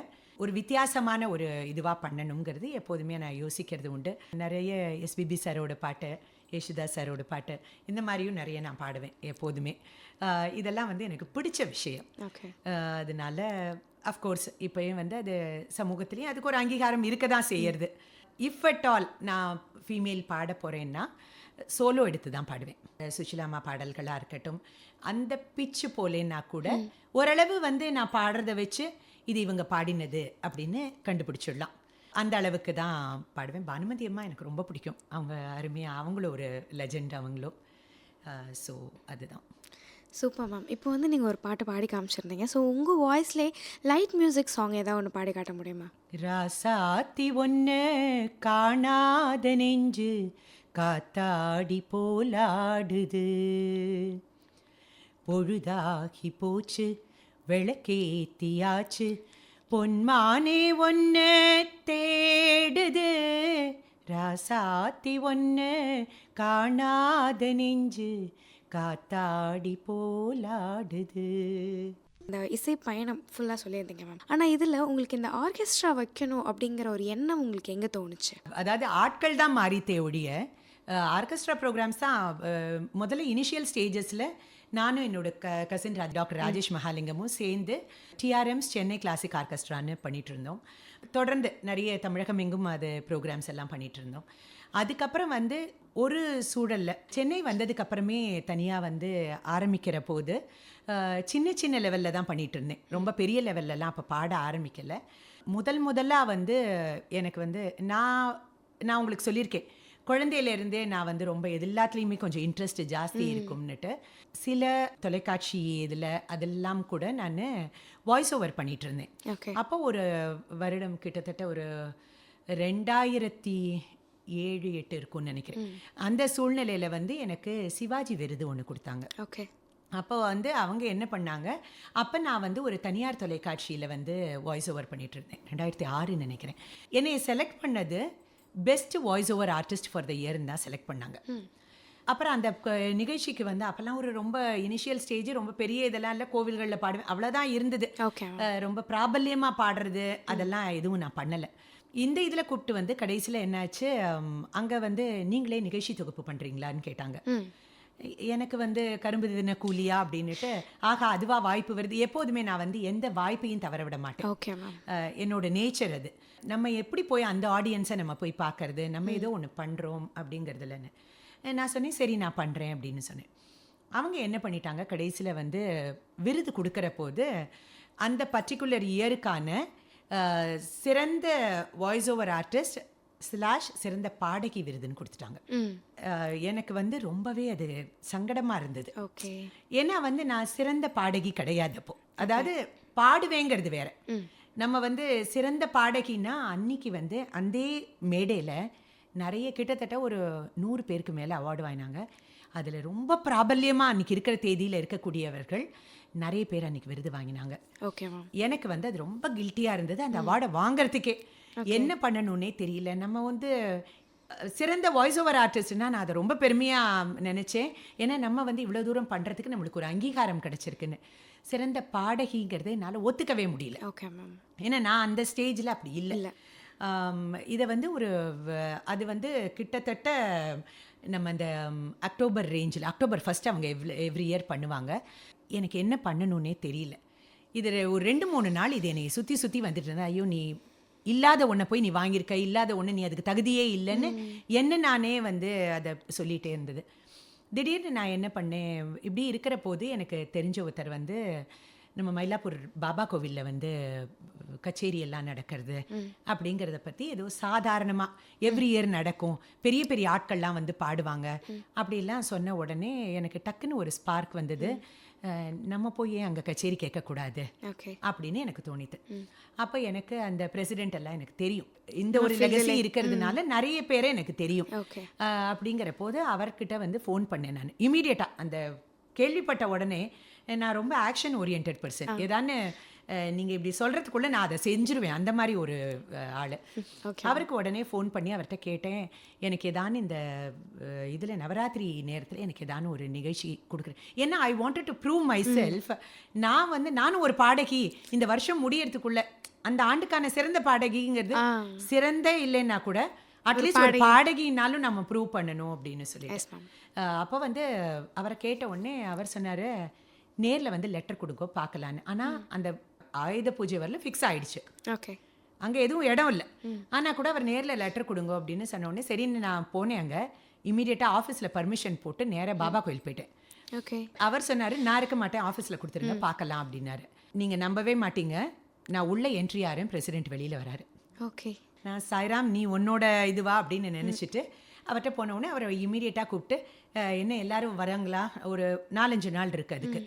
ஒரு வித்தியாசமான ஒரு இதுவாக பண்ணணுங்கிறது எப்போதுமே நான் யோசிக்கிறது உண்டு. நிறைய எஸ்பிபி சாரோட பாட்டு, யேசுதாஸ் சாரோட பாட்டு, இந்த மாதிரியும் நிறைய நான் பாடுவேன் எப்போதுமே. இதெல்லாம் வந்து எனக்கு பிடிச்ச விஷயம். அதனால அஃப்கோர்ஸ் இப்போயும் வந்து அது சமூகத்துலேயும் அதுக்கு ஒரு அங்கீகாரம் இருக்க தான் செய்யறது. இஃப் அட் ஆல் நான் ஃபீமேல் பாட போகிறேன்னா சோலோ எடுத்து தான் பாடுவேன். சுஷிலாமா பாடல்களாக இருக்கட்டும், அந்த பிச்சு போலேன்னா கூட ஓரளவு வந்து நான் பாடுறத வச்சு இது இவங்க பாடினது அப்படின்னு கண்டுபிடிச்சிடலாம். அந்த அளவுக்கு தான் பாடுவேன். பானுமதி அம்மா எனக்கு ரொம்ப பிடிக்கும், அவங்க அருமையாக, அவங்களும் ஒரு லெஜெண்ட் அவங்களும். ஸோ அதுதான். Super ma'am. இப்போ வந்து நீங்கள் ஒரு பாட்டு பாடி காமிச்சிருந்தீங்க. ஸோ உங்கள் வாய்ஸ்லேயே லைட் மியூசிக் சாங் ஏதாவது ஒன்று பாடி காட்ட முடியுமா? ராசாத்தி ஒன்று காணாத நெஞ்சு காத்தாடி போலாடுது, பொழுதாகி போச்சு விளக்கேத்தியாச்சு, பொன்மானே ஒன்று தேடுது, ராசாத்தி ஒன்று காணாத நெஞ்சு காத்தாடி போலாடுது. இந்த இசை பயணம் ஃபுல்லாக சொல்லியிருந்தீங்க மேம். ஆனால் இதில் உங்களுக்கு இந்த ஆர்கெஸ்ட்ரா வைக்கணும் அப்படிங்கிற ஒரு எண்ணம் உங்களுக்கு எங்கே தோணுச்சு? அதாவது ஆட்கள் தான் மாறித்தே ஒழிய ஆர்கெஸ்ட்ரா ப்ரோக்ராம்ஸ் தான் முதல்ல இனிஷியல் ஸ்டேஜஸில் நானும் என்னோட கசின் டாக்டர் ராஜேஷ் மகாலிங்கமும் சேர்ந்து டிஆர்எம்ஸ் சென்னை கிளாசிக் ஆர்கெஸ்ட்ரான்னு பண்ணிகிட்டு இருந்தோம். தொடர்ந்து நிறைய தமிழகம் எங்கும் அது ப்ரோக்ராம்ஸ் எல்லாம் பண்ணிகிட்டு இருந்தோம். அதுக்கப்புறம் வந்து ஒரு சூழலில் சென்னை வந்ததுக்கு அப்புறமே தனியாக வந்து ஆரம்பிக்கிற போது சின்ன சின்ன லெவலில் தான் பண்ணிகிட்டு இருந்தேன். ரொம்ப பெரிய லெவல்லலாம் அப்போ பாட ஆரம்பிக்கலை. முதலாக வந்து எனக்கு வந்து நான் உங்களுக்கு சொல்லியிருக்கேன், குழந்தையிலேருந்தே நான் வந்து ரொம்ப எல்லாத்துலேயுமே கொஞ்சம் இன்ட்ரெஸ்ட் ஜாஸ்தி இருக்கும்னுட்டு. சில தொலைக்காட்சி இதில் அதெல்லாம் கூட நான் வாய்ஸ் ஓவர் பண்ணிகிட்டு இருந்தேன். அப்போ ஒரு வருடம் கிட்டத்தட்ட ஒரு 2007-8 இருக்கும்னு நினைக்கிறேன். அந்த சூழ்நிலையில் வந்து எனக்கு சிவாஜி விருது ஒன்று கொடுத்தாங்க. அப்போ வந்து அவங்க என்ன பண்ணாங்க, அப்போ நான் வந்து ஒரு தனியார் தொலைக்காட்சியில் வந்து வாய்ஸ் ஓவர் பண்ணிகிட்டு இருந்தேன். 2006 நினைக்கிறேன். என்னை செலக்ட் பண்ணது best voice over artist for the இயர்னு தான் செலக்ட் பண்ணாங்க. அப்புறம் அந்த நிகழ்ச்சிக்கு வந்து அப்போல்லாம் ஒரு ரொம்ப இனிஷியல் ஸ்டேஜ், ரொம்ப பெரிய இதெல்லாம் இல்லை, கோவில்களில் பாடுவேன், அவ்வளோதான் இருந்தது. ரொம்ப பிராபல்யமாக பாடுறது அதெல்லாம் எதுவும் நான் பண்ணலை. இந்த இதில் கூப்பிட்டு வந்து கடைசியில் என்னாச்சு, அங்கே வந்து நீங்களே நிகழ்ச்சி தொகுப்பு பண்ணுறீங்களான்னு கேட்டாங்க. எனக்கு வந்து கரும்பு தின கூலியா அப்படின்னுட்டு, ஆகா அதுவா வாய்ப்பு வருது. எப்போதுமே நான் வந்து எந்த வாய்ப்பையும் தவற விட மாட்டேன். என்னோட நேச்சர் அது. நம்ம எப்படி போய் அந்த ஆடியன்ஸை நம்ம போய் பார்க்கறது, நம்ம ஏதோ ஒன்று பண்ணுறோம் அப்படிங்கிறதுலன்னு நான் சொன்னேன், சரி நான் பண்ணுறேன் அப்படின்னு சொன்னேன். அவங்க என்ன பண்ணிட்டாங்க, கடைசியில் வந்து விருது கொடுக்குற போது அந்த பர்டிகுலர் இயருக்கான சிறந்த வாய்ஸ் ஓவர் ஆர்டிஸ்ட் / சிறந்த பாடகி விருதுன்னு கொடுத்துட்டாங்க. எனக்கு வந்து ரொம்பவே அது சங்கடமாக இருந்தது. ஏன்னா வந்து நான் சிறந்த பாடகி கிடையாது அப்போ. அதாவது பாடுவேங்கிறது வேற, நம்ம வந்து சிறந்த பாடகின்னா அன்னைக்கு வந்து அந்த மேடையில் நிறைய கிட்டத்தட்ட ஒரு 100 பேருக்கு மேலே அவார்டு வாங்கினாங்க. அதில் ரொம்ப பிராபல்யமாக அன்றைக்கி இருக்கிற தேதியில் இருக்கக்கூடியவர்கள் நிறைய பேர் அன்றைக்கி விருது வாங்கினாங்க. Okay ma'am. எனக்கு வந்து அது ரொம்ப கில்ட்டியாக இருந்தது அந்த அவார்டை வாங்குறதுக்கே. என்ன பண்ணணுன்னே தெரியல. நம்ம வந்து சிறந்த வாய்ஸ் ஓவர் ஆர்டிஸ்ட்னா நான் அதை ரொம்ப பெருமையாக நினச்சேன். ஏன்னா நம்ம வந்து இவ்வளோ தூரம் பண்ணுறதுக்கு நம்மளுக்கு ஒரு அங்கீகாரம் கிடச்சிருக்குன்னு. சிறந்த பாடகிங்கிறத என்னால் ஒத்துக்கவே முடியல. Okay ma'am. ஏன்னா நான் அந்த ஸ்டேஜில் அப்படி இல்லை. இதை வந்து அது வந்து கிட்டத்தட்ட நம்ம அந்த அக்டோபர் ரேஞ்சில் அக்டோபர் 1 அவங்க எவ்ரி இயர் பண்ணுவாங்க. எனக்கு என்ன பண்ணணுன்னே தெரியல. இது ஒரு 2-3 நாள் இது என்னை சுற்றி வந்துட்டு இருந்தேன். ஐயோ நீ இல்லாத ஒன்றை போய் நீ வாங்கியிருக்க, இல்லாத ஒன்று நீ அதுக்கு தகுதியே இல்லைன்னு என்ன நானே வந்து அதை சொல்லிகிட்டே இருந்தது. திடீர்னு நான் என்ன பண்ணேன், இப்படி இருக்கிற போது எனக்கு தெரிஞ்ச ஒருத்தர் வந்து நம்ம மயிலாப்பூர் பாபா கோவிலில் வந்து கச்சேரி எல்லாம் நடக்கிறது அப்படிங்கிறத பற்றி ஏதோ சாதாரணமாக எவ்ரி இயர் நடக்கும், பெரிய பெரிய ஆட்கள்லாம் வந்து பாடுவாங்க அப்படிலாம் சொன்ன உடனே எனக்கு டக்குன்னு ஒரு ஸ்பார்க் வந்தது. நம்ம போய் அங்கே கச்சேரி கேட்கக்கூடாது அப்படின்னு எனக்கு தோணிது. அப்போ எனக்கு அந்த பிரசிடென்ட் எல்லாம் எனக்கு தெரியும், இந்த ஒரு லெகசி இருக்கிறதுனால நிறைய பேரை எனக்கு தெரியும். அப்படிங்கிற போது அவர்கிட்ட வந்து ஃபோன் பண்ணேன் நான் இமீடியட்டாக. அந்த கேள்விப்பட்ட உடனே நான் ரொம்ப ஆக்ஷன் ஓரியன்ட் பர்சன். ஏதானு நீங்கள் இப்படி சொல்கிறதுக்குள்ளே நான் அதை செஞ்சுருவேன், அந்த மாதிரி ஒரு ஆள். அவருக்கு உடனே ஃபோன் பண்ணி அவர்கிட்ட கேட்டேன், எனக்கு ஏதானு இந்த இதில் நவராத்திரி நேரத்தில் எனக்கு ஏதானு ஒரு நிகழ்ச்சி கொடுக்குறேன். ஏன்னா I wanted to prove my self. நானும் ஒரு பாடகி இந்த வருஷம் முடியறதுக்குள்ளே அந்த ஆண்டுக்கான சிறந்த பாடகிங்கிறது சிறந்த இல்லைன்னா கூட அட்லீஸ்ட் ஒரு பாடகினாலும் நம்ம ப்ரூவ் பண்ணணும் அப்படின்னு சொல்லிட்டு. அப்போ வந்து அவரை கேட்ட உடனே அவர் சொன்னார், நேரில் வந்து லெட்டர் கொடுங்க பார்க்கலான்னு. ஆனால் அந்த ஆயுத பூஜை வரல ஃபிக்ஸ் ஆகிடுச்சு. ஓகே. அங்கே எதுவும் இடம் இல்லை. ஆனால் கூட அவர் நேரில் லெட்டர் கொடுங்க அப்படின்னு சொன்ன உடனே சரின்னு நான் போனேன். அங்கே இமீடியட்டாக ஆஃபீஸில் பர்மிஷன் போட்டு நேராக பாபா கோயில் போயிட்டேன். ஓகே. அவர் சொன்னார், நான் இருக்க மாட்டேன், ஆஃபீஸில் கொடுத்துருங்க பார்க்கலாம் அப்படின்னாரு. நீங்கள் நம்பவே மாட்டீங்க, நான் உள்ளே என்ட்ரி ஆகிறேன், பிரசிடென்ட் வெளியில் வராரு. ஓகே. நான் சாய்ராம் நீ உன்னோட இதுவா அப்படின்னு நினச்சிட்டு அவர்கிட்ட போனவுடனே அவரை இமீடியட்டாக கூப்பிட்டு, என்ன எல்லாரும் வராங்களா, ஒரு 4-5 நாள் இருக்குது அதுக்கு,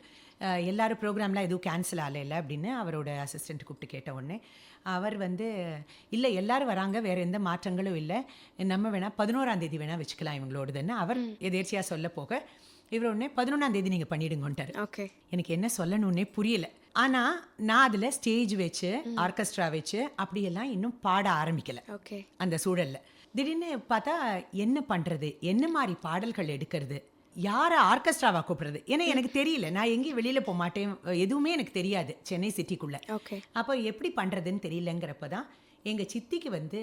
எல்லாரும் ப்ரோக்ராம்லாம் எதுவும் கேன்சல் ஆகலை அப்படின்னு அவரோட அசிஸ்டண்ட் கூப்பிட்டு கேட்ட உடனே அவர் வந்து இல்லை எல்லாரும் வராங்க, வேறு எந்த மாற்றங்களும் இல்லை, நம்ம வேணால் 11ஆம் தேதி வேணால் வச்சுக்கலாம் இவங்களோடதுன்னு அவர் எதேர்ச்சியாக சொல்ல போக இவர் உடனே 11ஆம் தேதி நீங்கள் பண்ணிடுங்கன்ட்டார். ஓகே. எனக்கு என்ன சொல்லணுன்னே புரியல. ஆனால் நான் அதில் ஸ்டேஜ் வச்சு ஆர்கெஸ்ட்ரா வச்சு அப்படியெல்லாம் இன்னும் பாட ஆரம்பிக்கலை. ஓகே. அந்த சூழலில் திடீர்னு பார்த்தா என்ன பண்ணுறது, என்ன மாதிரி பாடல்கள் எடுக்கிறது, யாரை ஆர்கெஸ்ட்ராவா கூப்பிடுறது, ஏன்னா எனக்கு தெரியல, நான் எங்கேயும் வெளியில் போக மாட்டேன், எதுவுமே எனக்கு தெரியாது சென்னை சிட்டிக்குள்ளே. ஓகே. அப்போ எப்படி பண்ணுறதுன்னு தெரியலங்கிறப்ப தான் எங்கள் சித்திக்கு வந்து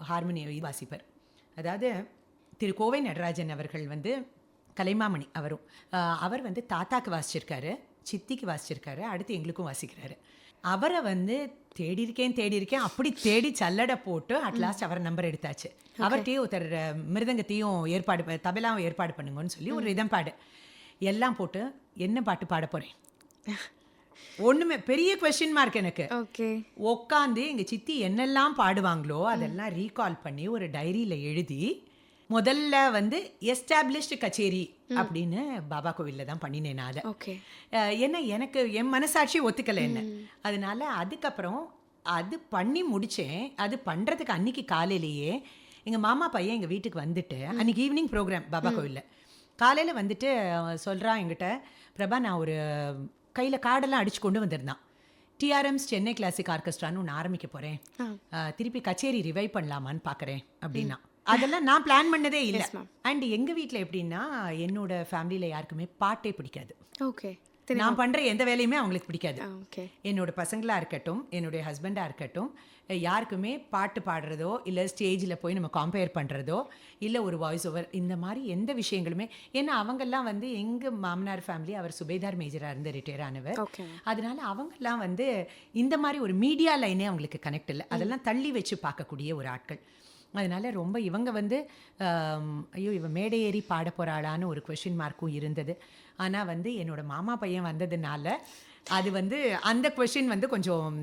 ஹார்மோனியம் வாசிப்பார். அதாவது திரு கோவை நடராஜன் அவர்கள் வந்து கலைமாமணி அவரும், அவர் வந்து தாத்தாக்கு வாசிச்சிருக்காரு, சித்திக்கு வாசிச்சிருக்காரு, அடுத்து எங்களுக்கும் வாசிக்கிறாரு. அவரை வந்து தேடி இருக்கேன் அப்படி தேடி சல்லடை போட்டு அட்லாஸ்ட் அவர் நம்பர் எடுத்தாச்சு. அவர்கிட்டயே ஒருத்தர் மிருதங்கத்தையும் தபலாவும் ஏற்பாடு பண்ணுங்கன்னு சொல்லி ஒரு ரிதம் பாடு எல்லாம் போட்டு என்ன பாட்டு பாட போகிறேன் ஒன்றுமே பெரிய கொஸ்டின் மார்க் எனக்கு. ஓகே. உட்காந்து எங்கள் சித்தி என்னெல்லாம் பாடுவாங்களோ அதெல்லாம் ரீகால் பண்ணி ஒரு டைரியில் எழுதி முதல்ல வந்து எஸ்டாப்ளிஷ்டு கச்சேரி அப்படின்னு பாபா கோவிலில் தான் பண்ணினேன் நான் அதை. ஓகே. ஏன்னா எனக்கு என் மனசாட்சி ஒத்துக்கலை என்ன, அதனால அதுக்கப்புறம் அது பண்ணி முடித்தேன். அது பண்ணுறதுக்கு அன்றைக்கி காலையிலேயே எங்கள் மாமா பையன் எங்கள் வீட்டுக்கு வந்துட்டு, அன்றைக்கி ஈவினிங் ப்ரோக்ராம் பாபா கோவிலில், காலையில் வந்துட்டு சொல்கிறான் என்கிட்ட, பிரபா நான் ஒரு கையில் கார்டெல்லாம் அடித்து கொண்டு வந்திருந்தான், டிஆர்எம்ஸ் சென்னை கிளாசிக் ஆர்கெஸ்ட்ரான்னு ஒன்று ஆரம்பிக்க போகிறேன், திருப்பி கச்சேரி ரிவைவ் பண்ணலாமான்னு பார்க்குறேன் அப்படின்னா. அதெல்லாம் நான் பிளான் பண்ணதே இல்லை. அண்ட் எங்கள் வீட்டில் எப்படின்னா என்னோட ஃபேமிலியில் யாருக்குமே பாட்டே பிடிக்காது. ஓகே. நான் பண்ணுற எந்த வேலையுமே அவங்களுக்கு பிடிக்காது. என்னோட பசங்களாக இருக்கட்டும், என்னுடைய ஹஸ்பண்டாக இருக்கட்டும், யாருக்குமே பாட்டு பாடுறதோ இல்லை ஸ்டேஜில் போய் நம்ம கம்பேர் பண்ணுறதோ இல்லை ஒரு வாய்ஸ் ஓவர் இந்த மாதிரி எந்த விஷயங்களுமே, ஏன்னா அவங்கெல்லாம் வந்து எங்கள் மாமனார் ஃபேமிலி அவர் சுபேதார் மேஜராக இருந்து ரிட்டையர் ஆனவர், அதனால அவங்கெல்லாம் வந்து இந்த மாதிரி ஒரு மீடியா லைனே அவங்களுக்கு கனெக்ட் இல்லை, அதெல்லாம் தள்ளி வச்சு பார்க்கக்கூடிய ஒரு ஆட்கள். அதனால ரொம்ப இவங்க வந்து ஐயோ இவன் மேடை ஏறி பாட போகிறாளான்னு ஒரு கொஷின் மார்க்கும் இருந்தது. ஆனால் வந்து என்னோடய மாமா பையன் வந்ததுனால அது வந்து அந்த கொஷின் வந்து கொஞ்சம்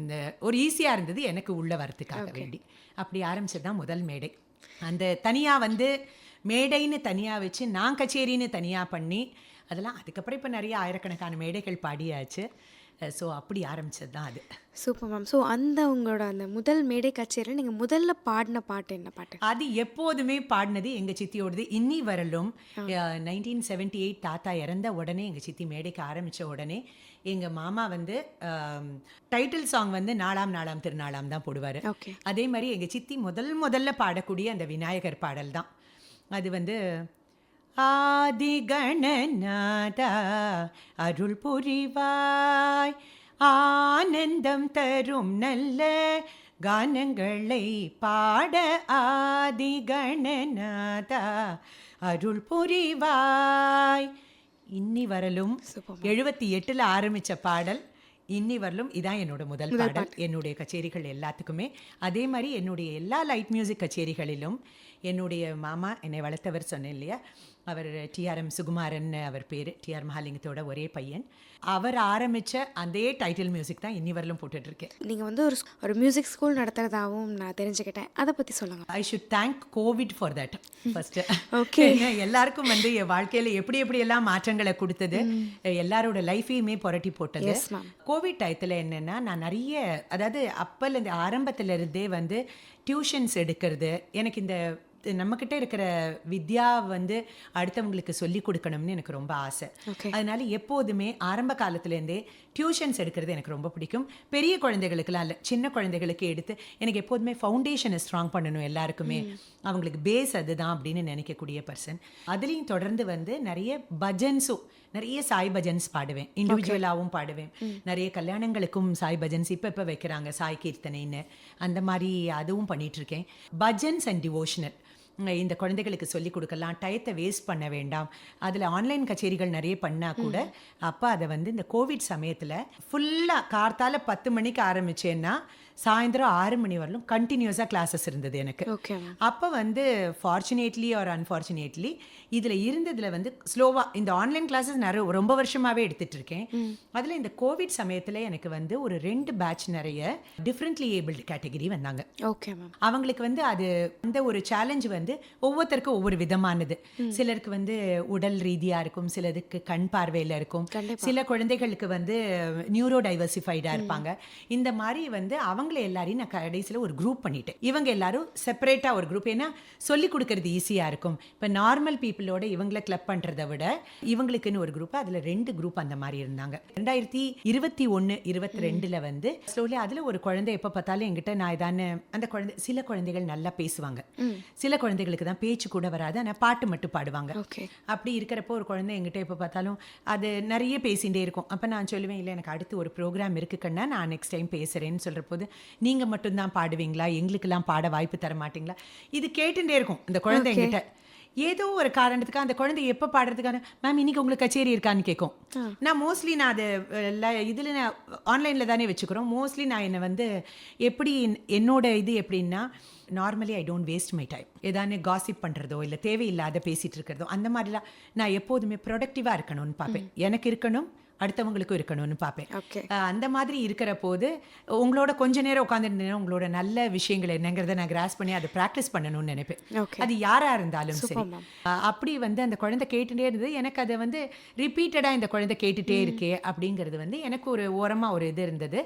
ஒரு ஈஸியாக இருந்தது எனக்கு உள்ளே வரத்துக்காக வேண்டி. அப்படி ஆரம்பிச்சது தான் முதல் மேடை. அந்த தனியாக வந்து மேடைன்னு தனியாக வச்சு நான் கச்சேரின்னு தனியாக பண்ணி அதெல்லாம் அதுக்கப்புறம் இப்போ நிறைய ஆயிரக்கணக்கான மேடைகள் பாடியாச்சு. ஸோ அப்படி ஆரம்பிச்சது தான் அது. Super ma'am. ஸோ அந்த உங்களோட அந்த முதல் மேடை கச்சேரியில் நீங்கள் முதல்ல பாடின பாட்டு என்ன பாட்டு? அது எப்போதுமே பாடினது எங்கள் சித்தியோடது. இன்னி வரலும் 1978 தாத்தா இறந்த உடனே எங்கள் சித்தி மேடைக்கு ஆரம்பித்த உடனே எங்கள் மாமா வந்து டைட்டில் சாங் வந்து நாளாம் நாளாம் திருநாளாம் தான் போடுவார். ஓகே. அதே மாதிரி எங்கள் சித்தி முதல்ல பாடக்கூடிய அந்த விநாயகர் பாடல் தான். அது வந்து ஆதி கணநாதா அருள் புரிவாய், ஆனந்தம் தரும் நல்ல கானங்களை பாட ஆதி கணநாதா அருள் புரிவாய். இன்னி வரலும் 78ல் ஆரம்பித்த பாடல் இன்னி வரலும் இதான் என்னோட முதல் பாடல் என்னுடைய கச்சேரிகள் எல்லாத்துக்குமே. அதே மாதிரி என்னுடைய எல்லா லைட் மியூசிக் கச்சேரிகளிலும் என்னுடைய மாமா என்னை வளர்த்தவர் சொன்னேன் இல்லையா, அவர் டிஆர்எம் சுகுமாரன் அவர் பேர், டிஆர் மகாலிங்கத்தோட ஒரே பையன். அவர் ஆரம்பித்த அதே டைட்டில் மியூசிக் தான் இன்னி வரலும் போட்டுட்ருக்கேன். நீங்கள் வந்து ஒரு மியூசிக் ஸ்கூல் நடத்துகிறதாகவும் நான் தெரிஞ்சுக்கிட்டேன். அதை பற்றி சொல்லுங்கள். I should thank Covid for that first. Okay. எல்லாருக்கும் வந்து என் வாழ்க்கையில் எப்படியெல்லாம் மாற்றங்களை கொடுத்தது, எல்லாரோட லைஃபையுமே புரட்டி போட்டது. கோவிட் டயத்தில் என்னென்னா நான் நிறைய, அதாவது அப்போலேருந்து ஆரம்பத்திலிருந்தே வந்து டியூஷன்ஸ் எடுக்கிறது, எனக்கு இந்த நம்மக்கிட்ட இருக்கிற வித்யா வந்து அடுத்தவங்களுக்கு சொல்லி கொடுக்கணும்னு எனக்கு ரொம்ப ஆசை. அதனால எப்போதுமே ஆரம்ப காலத்துலேருந்தே டியூஷன்ஸ் எடுக்கிறது எனக்கு ரொம்ப பிடிக்கும். பெரிய குழந்தைகளுக்குலாம் இல்லை, சின்ன குழந்தைகளுக்கு எடுத்து எனக்கு எப்போதுமே ஃபவுண்டேஷனை ஸ்ட்ராங் பண்ணணும் எல்லாருக்குமே, அவங்களுக்கு பேஸ் அதுதான் அப்படின்னு நினைக்கக்கூடிய பர்சன். அதுலேயும் தொடர்ந்து வந்து நிறைய பஜன்ஸும், நிறைய சாய் பஜன்ஸ் பாடுவேன், இண்டிவிஜுவலாகவும் பாடுவேன். நிறைய கல்யாணங்களுக்கும் சாய் பஜன்ஸ் இப்போ வைக்கிறாங்க, சாய் கீர்த்தனைன்னு, அந்த மாதிரி அதுவும் பண்ணிகிட்ருக்கேன். பஜன்ஸ் அண்ட் டிவோஷனல் இந்த குழந்தைகளுக்கு சொல்லிக் கொடுக்கலாம், டயத்தை வேஸ்ட் பண்ண வேண்டாம். அதில் ஆன்லைன் கச்சேரிகள் நிறைய பண்ணால் கூட அப்போ அதை வந்து இந்த கோவிட் சமயத்தில் ஃபுல்லாக கார்த்தால 10 மணிக்கு ஆரம்பித்தேன்னா சாயந்தரம் 6 மணி வரலும் கண்டினியூஸாக கிளாஸஸ் இருந்தது எனக்கு. அப்போ வந்து ஃபார்ச்சுனேட்லி ஆர் அன்ஃபார்ச்சுனேட்லி இதில் இருந்ததில் வந்து ஸ்லோவாக இந்த ஆன்லைன் கிளாஸஸ் ரொம்ப வருஷமாகவே எடுத்துகிட்டு இருக்கேன். அதில் இந்த கோவிட் சமயத்தில் எனக்கு வந்து ஒரு 2 பேட்ச் நிறைய டிஃப்ரெண்ட்லி ஏபிள்டு கேட்டகரி வந்தாங்க. Okay ma'am. அவங்களுக்கு வந்து அது அந்த ஒரு சேலஞ்சு வந்து ஒவ்வொருத்தருக்கும் ஒவ்வொரு விதமானது. சிலருக்கு வந்து உடல் ரீதியாக இருக்கும், சிலருக்கு கண் பார்வையில் இருக்கும், சில குழந்தைகளுக்கு வந்து நியூரோ டைவர்சிஃபைடாக இருப்பாங்க. இந்த மாதிரி வந்து அவங்களை எல்லாரையும் நான் கடைசியில் ஒரு குரூப் பண்ணிட்டேன். இவங்க எல்லாரும் செப்பரேட்டாக ஒரு குரூப், ஏன்னா சொல்லிக் கொடுக்கறது ஈஸியாக இருக்கும். இப்போ நார்மல் பீப்புளோட இவங்களை கிளப் பண்ணுறதை விட இவங்களுக்குன்னு ஒரு குரூப், அதில் 2 குரூப் அந்த மாதிரி இருந்தாங்க. 2021-22 வந்து ஸ்லோலி அதில் ஒரு குழந்தை எப்போ பார்த்தாலும் என்கிட்ட நான் இதான அந்த குழந்தை, சில குழந்தைகள் நல்லா பேசுவாங்க, சில குழந்தைகளுக்கு தான் பேச்சு கூட வராது, ஆனால் பாட்டு மட்டும் பாடுவாங்க. அப்படி இருக்கிறப்போ ஒரு குழந்தை என்கிட்ட எப்போ பார்த்தாலும் அது நிறைய பேசிகிட்டே இருக்கும். அப்போ நான் சொல்லுவேன், இல்லை எனக்கு அடுத்து ஒரு ப்ரோக்ராம் இருக்குன்னா நான் நெக்ஸ்ட் டைம் பேசுகிறேன்னு சொல்கிற போது, நீங்கள் மட்டும்தான் பாடுவீங்களா, எங்களுக்கெல்லாம் பாட வாய்ப்பு தர மாட்டீங்களா, இது கேட்டுட்டே இருக்கும் இந்த குழந்தை என்கிட்ட. ஏதோ ஒரு காரணத்துக்கு அந்த குழந்தை எப்போ பாடுறதுக்கான, மேம் இன்னைக்கு உங்களுக்கு கச்சேரி இருக்கான்னு கேட்கும். நான் மோஸ்ட்லி நான் அது இதில் நான் ஆன்லைனில் தானே வச்சுக்கிறோம். மோஸ்ட்லி நான் என்னை வந்து எப்படி என்னோட இது எப்படின்னா, normally I don't waste my time. ஏதானே காசிப் பண்ணுறதோ இல்லை தேவையில்லாத பேசிகிட்டு இருக்கிறதோ அந்த மாதிரிலாம் நான் எப்போதுமே ப்ரொடக்டிவாக இருக்கணும்னு பார்ப்பேன். எனக்கு இருக்கணும், அடுத்தவங்களுக்கும் இருக்கணும்னு பார்ப்பேன். அந்த மாதிரி இருக்கிற போது உங்களோட கொஞ்ச நேரம் உட்காந்துருந்தேன்னா உங்களோட நல்ல விஷயங்கள் என்னங்கிறத நான் கிராஸ் பண்ணி அதை ப்ராக்டிஸ் பண்ணணும்னு நினைப்பேன். அது யாராக இருந்தாலும் சரி. அப்படி வந்து அந்த குழந்தை கேட்டுகிட்டே இருந்தது. எனக்கு அதை வந்து ரிப்பீட்டடாக இந்த குழந்தை கேட்டுகிட்டே இருக்கே அப்படிங்கிறது வந்து எனக்கு ஒரு ஓரமாக ஒரு இது இருந்தது.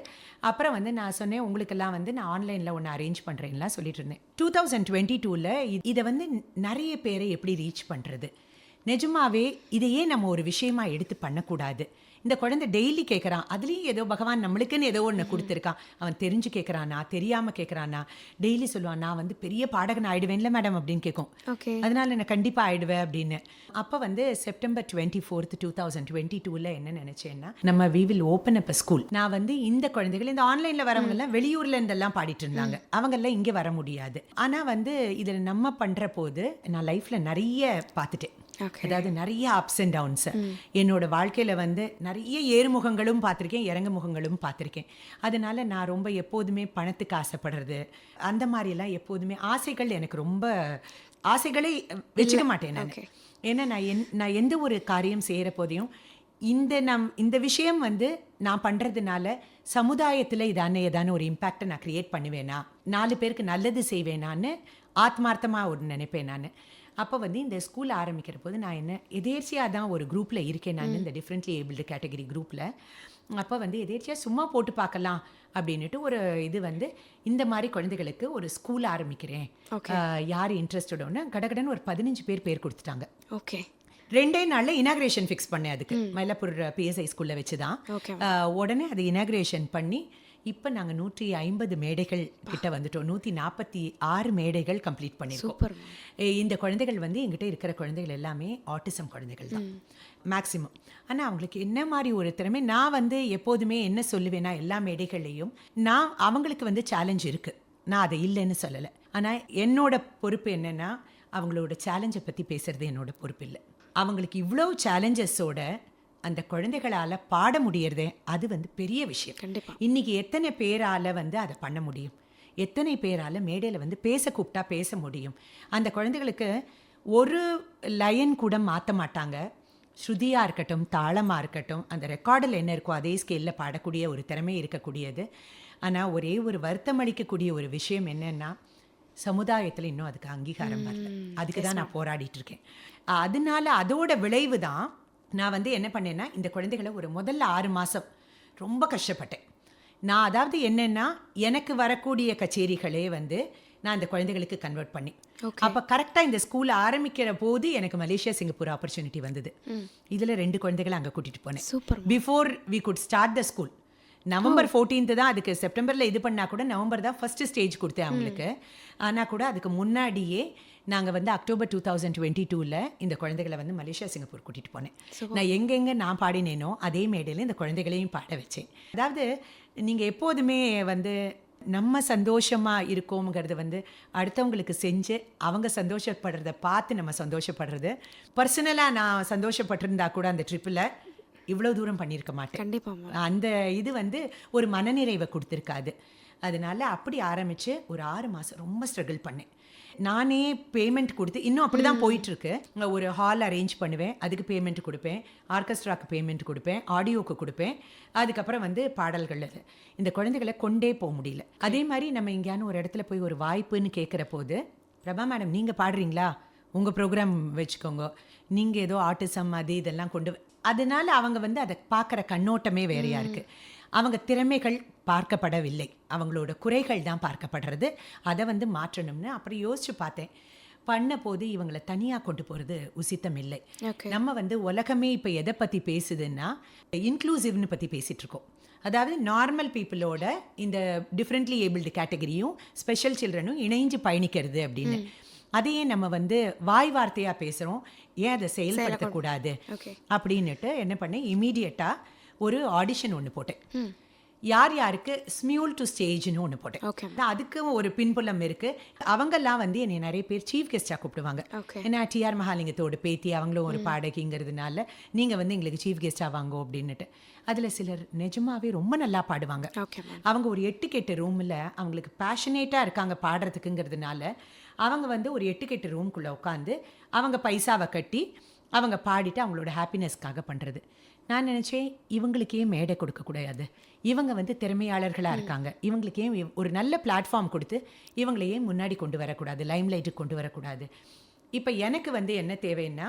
அப்புறம் வந்து நான் சொன்னேன், உங்களுக்கெல்லாம் வந்து நான் ஆன்லைனில் ஒன்று அரேஞ்ச் பண்ணுறேன்லாம் சொல்லிட்டு இருந்தேன். 2022 இதை வந்து நிறைய பேரை எப்படி ரீச் பண்ணுறது, நிஜமாவே இதையே நம்ம ஒரு விஷயமா எடுத்து பண்ணக்கூடாது. இந்த குழந்தை டெய்லி கேட்குறான், அதுலேயும் ஏதோ பகவான் நம்மளுக்குன்னு ஏதோ ஒன்று கொடுத்துருக்கான். அவன் தெரிஞ்சு கேட்குறானா, தெரியாமல் கேட்குறானா, டெய்லி சொல்லுவான் நான் வந்து பெரிய பாடகன் ஆயிடுவேன்ல மேடம் அப்படின்னு கேட்கும். அதனால நான் கண்டிப்பாக ஆயிடுவேன் அப்படின்னு. அப்போ வந்து செப்டம்பர் 24, 2022 என்ன நினச்சேன்னா, நம்ம we will open up a school. நான் வந்து இந்த குழந்தைகள், இந்த ஆன்லைனில் வரவங்கெல்லாம் வெளியூர்ல இருந்தெல்லாம் பாடிட்டு இருந்தாங்க, அவங்கெல்லாம் இங்கே வர முடியாது. ஆனால் வந்து இதில் நம்ம பண்ணுற போது நான் லைஃப்பில் நிறைய பார்த்துட்டேன். அதாவது நிறைய அப்ஸ் அண்ட் டவுன்ஸ் என்னோட வாழ்க்கையில் வந்து நிறைய ஏறுமுகங்களும் பார்த்துருக்கேன், இறங்கு முகங்களும் பார்த்துருக்கேன். அதனால நான் ரொம்ப எப்போதுமே பணத்துக்கு ஆசைப்படுறது அந்த மாதிரிலாம் எப்போதுமே ஆசைகள், எனக்கு ரொம்ப ஆசைகளை வச்சுக்க மாட்டேன் நான். ஏன்னா நான் எந்த ஒரு காரியம் செய்கிற போதையும் இந்த விஷயம் வந்து நான் பண்ணுறதுனால சமுதாயத்தில் ஏதான ஒரு இம்பேக்டை நான் க்ரியேட் பண்ணுவேனா, 4 பேருக்கு நல்லது செய்வேனான்னு ஆத்மார்த்தமாக ஒரு நினைப்பேன் நான். அப்போ வந்து இந்த ஸ்கூல் ஆரம்பிக்கிற போது நான் என்ன எதேர்ச்சியாக தான் ஒரு குரூப்பில் இருக்கேன் நான், இந்த டிஃப்ரெண்ட்லி ஏபிள்டு கேட்டகரி குரூப்பில். அப்போ வந்து எதேர்ச்சியாக சும்மா போட்டு பார்க்கலாம் அப்படின்ட்டு ஒரு இது வந்து இந்த மாதிரி குழந்தைகளுக்கு ஒரு ஸ்கூல் ஆரம்பிக்கிறேன், யார் இன்ட்ரெஸ்டடோன்னு கடகடன்னு ஒரு 15 பேர் கொடுத்துட்டாங்க. ஓகே. 2 நாளில் இனாக்ரேஷன் ஃபிக்ஸ் பண்ணேன். அதுக்கு மயிலாப்பூர் பிஎஸ்ஐ ஸ்கூலில் வச்சு தான். உடனே அது இனாக்ரேஷன் பண்ணி இப்போ நாங்கள் 150 மேடைகள் கிட்ட வந்துட்டோம். 146 மேடைகள் கம்ப்ளீட் பண்ணியிருக்கோம். இந்த குழந்தைகள் வந்து எங்கிட்ட இருக்கிற குழந்தைகள் எல்லாமே ஆட்டிசம் குழந்தைகள் தான் மேக்ஸிமம். ஆனால் அவங்களுக்கு என்ன மாதிரி ஒரு திறமை, நான் வந்து எப்போதுமே என்ன சொல்லுவேன்னா எல்லா மேடைகள்லையும் நான் அவங்களுக்கு வந்து சேலஞ்ச் இருக்குது, நான் அதை இல்லைன்னு சொல்லலை. ஆனால் என்னோட பொறுப்பு என்னென்னா அவங்களோட சேலஞ்சை பற்றி பேசுறது என்னோட பொறுப்பு இல்லை. அவங்களுக்கு இவ்வளோ சேலஞ்சஸோட அந்த குழந்தைகளால் பாட முடியறதே அது வந்து பெரிய விஷயம். கண்டிப்பாக. இன்றைக்கி எத்தனை பேரால் வந்து அதை பண்ண முடியும், எத்தனை பேரால் மேடையில் வந்து பேச கூப்பிட்டா பேச முடியும். அந்த குழந்தைகளுக்கு ஒரு லைன் கூட மாற்ற மாட்டாங்க. ஸ்ருதியாக இருக்கட்டும், தாளமாக இருக்கட்டும், அந்த ரெக்கார்டில் என்ன இருக்கோ அதே ஸ்கேலில் பாடக்கூடிய ஒரு திறமை இருக்கக்கூடியது. ஆனால் ஒரே ஒரு வருத்தம் அளிக்கக்கூடிய ஒரு விஷயம் என்னென்னா சமுதாயத்தில் இன்னும் அதுக்கு அங்கீகாரம் வரல. அதுக்கு தான் நான் போராடிட்டு இருக்கேன். அதனால அதோட விளைவு தான் நான் வந்து என்ன பண்ணேன்னா இந்த குழந்தைகளை ஒரு முதல்ல 6 மாதம் ரொம்ப கஷ்டப்பட்டேன் நான். அதாவது என்னென்னா எனக்கு வரக்கூடிய கச்சேரிகளே வந்து நான் இந்த குழந்தைகளுக்கு கன்வெர்ட் பண்ணி, அப்போ கரெக்டாக இந்த ஸ்கூல் ஆரம்பிக்கிற போது எனக்கு மலேசியா சிங்கப்பூர் ஆப்பர்ச்சுனிட்டி வந்தது. இதில் 2 குழந்தைகளை அங்கே கூட்டிகிட்டு போனேன். Super. Before we could start the school. November 14th தான், அதுக்கு செப்டம்பரில் இது பண்ணால் கூட நவம்பர் தான் ஃபஸ்ட்டு ஸ்டேஜ் கொடுத்தேன் அவங்களுக்கு. ஆனால் கூட அதுக்கு முன்னாடியே நாங்கள் வந்து அக்டோபர் 2022 இந்த குழந்தைகளை வந்து மலேசியா சிங்கப்பூர் கூட்டிகிட்டு போனேன். நான் எங்கெங்கே நான் பாடினேனோ அதே மேடையில் இந்த குழந்தைகளையும் பாட வச்சேன். அதாவது நீங்கள் எப்போதுமே வந்து நம்ம சந்தோஷமாக இருக்கோங்கிறது வந்து அடுத்தவங்களுக்கு செஞ்சு அவங்க சந்தோஷப்படுறத பார்த்து நம்ம சந்தோஷப்படுறது. பர்சனலாக நான் சந்தோஷப்பட்டிருந்தா கூட அந்த ட்ரிப்பில் இவ்வளோ தூரம் பண்ணியிருக்க மாட்டேன். கண்டிப்பாக. அந்த இது வந்து ஒரு மனநிறைவை கொடுத்துருக்காது. அதனால அப்படி ஆரம்பித்து ஒரு 6 மாதம் ரொம்ப ஸ்ட்ரகிள் பண்ணேன். நானே பேமெண்ட் கொடுத்து இன்னும் அப்படி தான் போயிட்டுருக்கு. ஒரு ஹால் அரேஞ்ச் பண்ணுவேன், அதுக்கு பேமெண்ட் கொடுப்பேன், ஆர்கெஸ்ட்ராக்கு பேமெண்ட் கொடுப்பேன், ஆடியோக்கு கொடுப்பேன். அதுக்கப்புறம் வந்து பாடல்கள். இந்த குழந்தைகளை கொண்டே போக முடியல. அதே மாதிரி நம்ம எங்கேயானு ஒரு இடத்துல போய் ஒரு வாய்ப்புன்னு கேட்குற போது, பிரபா மேடம் நீங்கள் பாடுறீங்களா, உங்கள் ப்ரோக்ராம் வச்சுக்கோங்க, நீங்கள் ஏதோ ஆட்டிசம் அது இதெல்லாம் கொண்டு, அதனால அவங்க வந்து அதை பார்க்குற கண்ணோட்டமே வேறையாக இருக்குது. அவங்க திறமைகள் பார்க்கப்படவில்லை, அவங்களோட குறைகள் தான் பார்க்கப்படுறது. அதை வந்து மாற்றணும்னு அப்புறம் யோசிச்சு பார்த்தேன். பண்ண போது இவங்களை தனியாக கொண்டு போகிறது உசித்தம் இல்லை. நம்ம வந்து உலகமே இப்போ எதை பற்றி பேசுதுன்னா இன்க்ளூசிவ்னு பற்றி பேசிகிட்டு இருக்கோம். அதாவது நார்மல் பீப்புளோட இந்த டிஃப்ரெண்ட்லி ஏபிள்டு கேட்டகரியும் ஸ்பெஷல் சில்ட்ரனும் இணைஞ்சு பயணிக்கிறது அப்படின்னு. அதையே நம்ம வந்து வாய் வார்த்தையாக பேசுகிறோம், ஏன் அதை செயல்படுத்தக்கூடாது அப்படின்னுட்டு என்ன பண்ணேன், இமீடியட்டாக ஒரு ஆடிஷன் ஒன்று போட்டேன். யார் யாருக்கு ஸ்மியூல் டு ஸ்டேஜ்னு ஒன்று போட்டேன். அதுக்கு ஒரு பின்புலம் இருக்குது. அவங்கெல்லாம் வந்து என்னை நிறைய பேர் சீஃப் கெஸ்டாக கூப்பிடுவாங்க. ஏன்னா டிஆர் மகாலிங்கத்தோட பேத்தி, அவங்களும் ஒரு பாடகிங்கிறதுனால நீங்கள் வந்து எங்களுக்கு சீஃப் கெஸ்டாக வாங்கோ அப்படின்னுட்டு. அதில் சிலர் நிஜமாவே ரொம்ப நல்லா பாடுவாங்க. அவங்க ஒரு 8-8 ரூமில் அவங்களுக்கு பேஷனேட்டாக இருக்காங்க பாடுறதுக்குங்கிறதுனால அவங்க வந்து ஒரு 8-8 ரூம்குள்ளே உட்காந்து அவங்க பைசாவை கட்டி அவங்க பாடிட்டு அவங்களோட ஹாப்பினஸ்க்காக பண்ணுறது. நான் நினச்சேன் இவங்களுக்கே மேடை கொடுக்கக்கூடாது, இவங்க வந்து திறமையாளர்களாக இருக்காங்க, இவங்களுக்கே ஒரு நல்ல பிளாட்ஃபார்ம் கொடுத்து இவங்களையே முன்னாடி கொண்டு வரக்கூடாது, லைம்லைட்டுக்கு கொண்டு வரக்கூடாது. இப்போ எனக்கு வந்து என்ன தேவைன்னா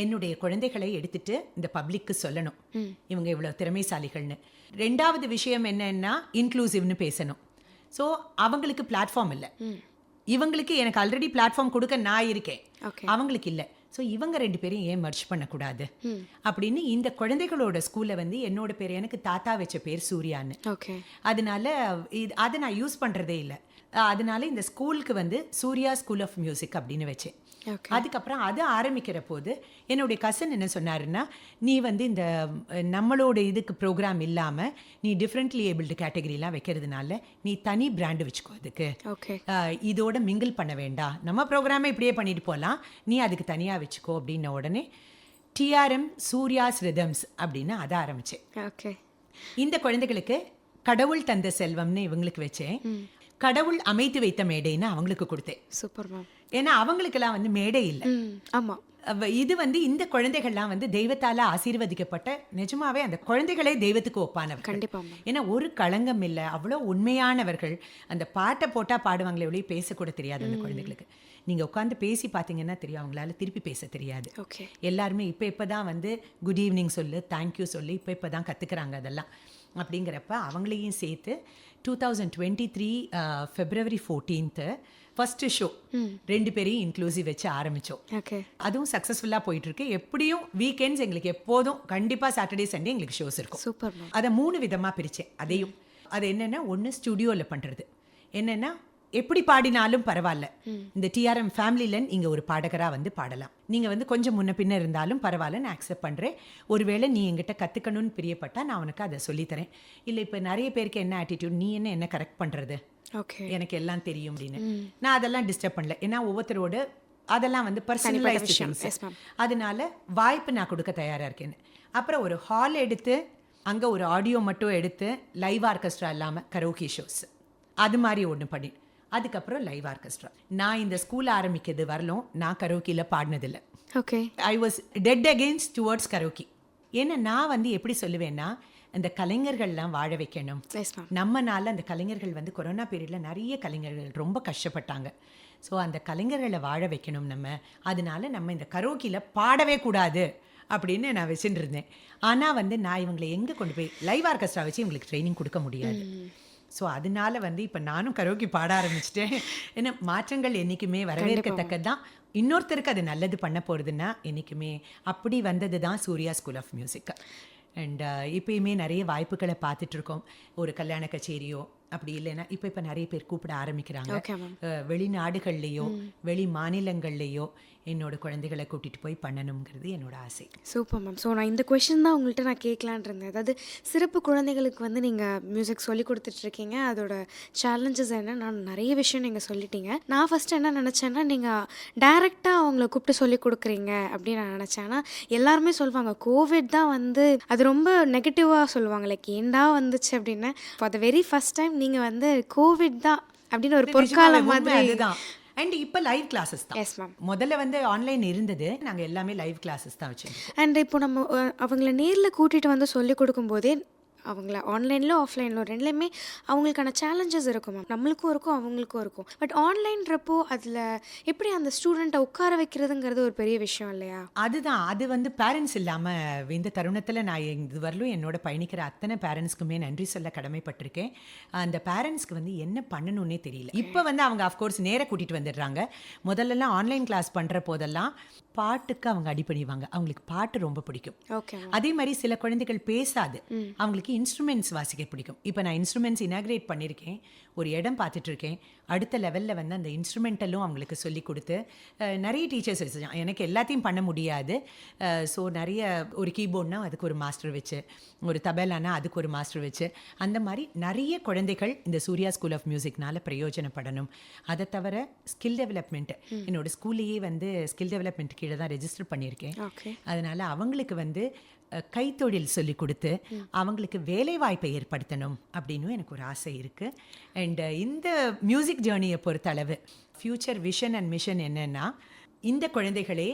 என்னுடைய குழந்தைகளை எடுத்துட்டு இந்த பப்ளிக்கு சொல்லணும் இவங்க இவ்வளோ திறமைசாலிகள்னு. 2வது விஷயம் என்னன்னா இன்க்ளூசிவ்னு பேசணும். ஸோ அவங்களுக்கு பிளாட்ஃபார்ம் இல்லை, இவங்களுக்கு எனக்கு ஆல்ரெடி பிளாட்ஃபார்ம் கொடுக்க நான் இருக்கேன், அவங்களுக்கு இல்லை. ஸோ இவங்க 2 பேரையும் ஏன் மர்ஜ் பண்ணக்கூடாது அப்படின்னு இந்த குழந்தைகளோட ஸ்கூலில் வந்து என்னோட பேர், எனக்கு தாத்தா வச்ச பேர் சூர்யான்னு, அதனால அதை நான் யூஸ் பண்ணுறதே இல்லை. அதனால இந்த ஸ்கூலுக்கு வந்து சூர்யா ஸ்கூல் ஆஃப் மியூசிக் அப்படின்னு வச்சேன். அதுக்கப்புறம் அது ஆரம்பிக்கிற போது என்னுடைய கசன் என்ன சொன்னாருன்னா, நீ வந்து இந்த நம்மளோட இதுக்கு ப்ரோக்ராம் இல்லாமல் நீ டிஃப்ரெண்ட்லி ஏபிள்டு கேட்டகரிலாம் வைக்கிறதுனால நீ தனி பிராண்டு வச்சுக்கோ, அதுக்கு இதோட மிங்கிள் பண்ண வேண்டாம், நம்ம ப்ரோக்ராமே இப்படியே பண்ணிட்டு போகலாம், நீ அதுக்கு தனியாக வச்சுக்கோ அப்படின்ன உடனே டிஆர்எம் சூர்யாஸ் ரிதம்ஸ் அப்படின்னு அதை ஆரம்பித்தேன். இந்த குழந்தைகளுக்கு கடவுள் தந்த செல்வம்னு இவங்களுக்கு வச்சேன், கடவுள் அமைத்து வைத்த மேடைன்னு அவங்களுக்கு கொடுத்தேன். Super ma'am. ஏன்னா அவங்களுக்கெல்லாம் வந்து மேடை இல்லை. ஆமாம். இது வந்து இந்த குழந்தைகள்லாம் வந்து தெய்வத்தால் ஆசீர்வதிக்கப்பட்ட, நிஜமாவே அந்த குழந்தைகளே தெய்வத்துக்கு ஒப்பானவர். கண்டிப்பாக. ஏன்னா ஒரு களங்கம் இல்லை, அவ்வளோ உண்மையானவர்கள். அந்த பாட்டை போட்டால் பாடுவாங்களே ஒழிய பேசக்கூட தெரியாது அந்த குழந்தைகளுக்கு. நீங்கள் உட்காந்து பேசி பார்த்தீங்கன்னா தெரியும் அவங்களால திருப்பி பேச தெரியாது. ஓகே. எல்லாருமே இப்போ தான் வந்து குட் ஈவினிங் சொல்லு, தேங்க்யூ சொல்லி இப்போ தான் கற்றுக்குறாங்க அதெல்லாம். அப்படிங்கிறப்ப அவங்களையும் சேர்த்து 2023 February 14th ஃபஸ்ட்டு ஷோ 2 பேரையும் இன்க்ளூசிவ் வச்சு ஆரம்பித்தோம். ஓகே. அதுவும் சக்ஸஸ்ஃபுல்லாக போயிட்டுருக்கு. எப்படியும் வீக்கெண்ட்ஸ் எங்களுக்கு எப்போதும் கண்டிப்பாக சாட்டர்டே சண்டே எங்களுக்கு ஷோஸ் இருக்கும். Super ma'am. அதை 3 விதமாக பிரித்தேன். அதையும் அது என்னென்னா, ஒன்று ஸ்டுடியோவில் பண்ணுறது, என்னென்னா எப்படி பாடினாலும் பரவாயில்ல, இந்த டிஆர்எம் ஃபேமிலியில் இங்கே ஒரு பாடகராக வந்து பாடலாம், நீங்கள் வந்து கொஞ்சம் முன்ன பின்ன இருந்தாலும் பரவாயில்ல, நான் அக்செப்ட் பண்ணுறேன். ஒருவேளை நீ எங்கிட்ட கற்றுக்கணும்னு பிரியப்பட்டா நான் உனக்கு அதை சொல்லித்தரேன். இல்லை இப்போ நிறைய பேருக்கு என்ன ஆட்டிடியூட், நீ என்ன கரெக்ட் பண்ணுறது, ஓகே, எனக்கு எனக்கு எல்லாம் தெரியும் அப்படின்னு. நான் அதெல்லாம் டிஸ்டர்ப் பண்ணல. ஏன்னா ஒவ்வொருத்தரோட அதெல்லாம் வந்து பர்சனலைஸ்ட் திங்ஸ். அதனால வாய்ப்பு நான் கொடுக்க தயாராக இருக்கேன்னு. அப்புறம் ஒரு ஹால் எடுத்து அங்கே ஒரு ஆடியோ மட்டும் எடுத்து லைவ் ஆர்கெஸ்ட்ரா இல்லாமல் கரோக்கி ஷோஸ் அது மாதிரி ஒன்று பண்ணி, அதுக்கப்புறம் லைவ் ஆர்கெஸ்ட்ரா. நான் இந்த ஸ்கூல் ஆரம்பிக்கிறது வரலும் நான் கரோக்கியில் பாடினதில்லை. Okay. I was dead against towards karaoke. ஏன்னா நான் வந்து எப்படி சொல்லுவேன்னா, அந்த கலைஞர்கள்லாம் வாழ வைக்கணும். நம்மனால அந்த கலைஞர்கள் வந்து கொரோனா பீரியடில் நிறைய கலைஞர்கள் ரொம்ப கஷ்டப்பட்டாங்க. ஸோ அந்த கலைஞர்களை வாழ வைக்கணும் நம்ம. அதனால நம்ம இந்த கரோக்கியில் பாடவே கூடாது அப்படின்னு நான் வச்சுட்டு இருந்தேன். ஆனால் வந்து நான் இவங்களை எங்கே கொண்டு போய் லைவ் ஆர்கெஸ்ட்ரா வச்சு இவங்களுக்கு ட்ரைனிங் கொடுக்க முடியாது. ஸோ அதனால வந்து இப்போ நானும் கரோக்கி பாட ஆரம்பிச்சிட்டேன். ஏன்னா மாற்றங்கள் என்றைக்குமே வரவேற்கத்தக்கது தான். இன்னொருத்தருக்கு அது நல்லது பண்ண போகிறதுன்னா என்றைக்குமே அப்படி வந்தது தான் Surya school of music. And இப்போயுமே நிறைய வாய்ப்புகளை பார்த்துட்ருக்கோம். ஒரு கல்யாண கச்சேரியோ அப்படி இல்லைன்னா இப்போ நிறைய பேர் கூப்பிட ஆரம்பிக்கிறாங்க. வெளிநாடுகள்லேயோ வெளி மாநிலங்கள்லேயோ என்னோட குழந்தைகளை கூட்டிகிட்டு போய் பண்ணணுங்கிறது என்னோட ஆசை. Super ma'am. ஸோ நான் இந்த கொஷின் தான் உங்கள்கிட்ட நான் கேட்கலான் இருந்தேன். அதாவது சிறப்பு குழந்தைகளுக்கு வந்து நீங்கள் மியூசிக் சொல்லி கொடுத்துட்ருக்கீங்க, அதோட சேலஞ்சஸ் என்ன, நான் நிறைய விஷயம் நீங்கள் சொல்லிட்டீங்க. நான் ஃபஸ்ட்டு என்ன நினச்சேன்னா, நீங்கள் டைரெக்டாக அவங்கள கூப்பிட்டு சொல்லி கொடுக்குறீங்க அப்படின்னு நான் நினச்சேன். ஆனால் எல்லாருமே சொல்லுவாங்க கோவிட் தான் வந்து அது ரொம்ப நெகட்டிவாக சொல்லுவாங்க, லைக் ஏண்டா வந்துச்சு அப்படின்னு. For the very first time நீங்கள் வந்து கோவிட் தான் அப்படின்னு ஒரு பொற்காலம் மாதிரி. அதுதான். அண்ட் இப்போ லைவ் கிளாஸஸ் தான். Yes ma'am. முதல்ல வந்து ஆன்லைன் இருந்தது, நாங்கள் எல்லாமே லைவ் கிளாஸஸ் தான் வச்சுருக்கோம். அண்ட் இப்போ நம்ம அவங்கள நேரில் கூட்டிகிட்டு வந்து சொல்லி கொடுக்கும்போதே அவங்கள ஆன்லைனில் ஆஃப்லைனில் ரெண்டுலேயுமே அவங்களுக்கான சேலஞ்சஸ் இருக்கும் மேம். நம்மளுக்கும் இருக்கும் அவங்களுக்கும் இருக்கும். பட் ஆன்லைன்றப்போ அதில் எப்படி அந்த ஸ்டூடெண்ட்டை உட்கார வைக்கிறதுங்கிறது ஒரு பெரிய விஷயம் இல்லையா? அதுதான். அது வந்து பேரண்ட்ஸ் இல்லாமல் இந்த தருணத்தில் நான் இது வரலும் என்னோட பயணிக்கிற அத்தனை பேரண்ட்ஸ்க்குமே நன்றி சொல்ல கடமைப்பட்டிருக்கேன். அந்த பேரண்ட்ஸ்க்கு வந்து என்ன பண்ணணுன்னே தெரியல. இப்போ வந்து அவங்க அஃப்கோர்ஸ் நேராக கூட்டிகிட்டு வந்துடுறாங்க. முதல்லலாம் ஆன்லைன் கிளாஸ் பண்ணுற போதெல்லாம் பாட்டுக்கு அவங்க அடிப்பணிவாங்க. அவங்களுக்கு பாட்டு ரொம்ப பிடிக்கும். ஓகே. அதே மாதிரி சில குழந்தைகள் பேசாது, அவங்களுக்கு இன்ஸ்ட்ருமெண்ட்ஸ் வாசிக்க பிடிக்கும். இப்போ நான் இன்ஸ்ட்ருமெண்ட்ஸ் இனாக்ரேட் பண்ணியிருக்கேன், ஒரு இடம் பார்த்துட்ருக்கேன். அடுத்த லெவலில் வந்து அந்த இன்ஸ்ட்ருமெண்டலும் அவங்களுக்கு சொல்லி கொடுத்து நிறைய டீச்சர்ஸ் வச்சு, எனக்கு எல்லாத்தையும் பண்ண முடியாது. ஸோ நிறைய ஒரு கீபோர்ட்னா அதுக்கு ஒரு மாஸ்டர் வச்சு, ஒரு தபேலானா அதுக்கு ஒரு மாஸ்டர் வச்சு, அந்த மாதிரி நிறைய குழந்தைகள் இந்த சூர்யா ஸ்கூல் ஆஃப் மியூசிக்னால பிரயோஜனப்படணும். அதை தவிர ஸ்கில் டெவலப்மெண்ட், என்னோட ஸ்கூல்லையே வந்து ஸ்கில் டெவலப்மெண்ட் கீழே தான் ரெஜிஸ்டர் பண்ணியிருக்கேன். அதனால் அவங்களுக்கு வந்து கைத்தொழில் சொல்லி கொடுத்து அவங்களுக்கு வேலை வாய்ப்பை ஏற்படுத்தணும் அப்படின்னு எனக்கு ஒரு ஆசை இருக்குது. அண்ட் இந்த மியூசிக் ஜேர்னியை பொறுத்தளவு ஃப்யூச்சர் விஷன் அண்ட் மிஷன் என்னன்னா, இந்த குழந்தைகளே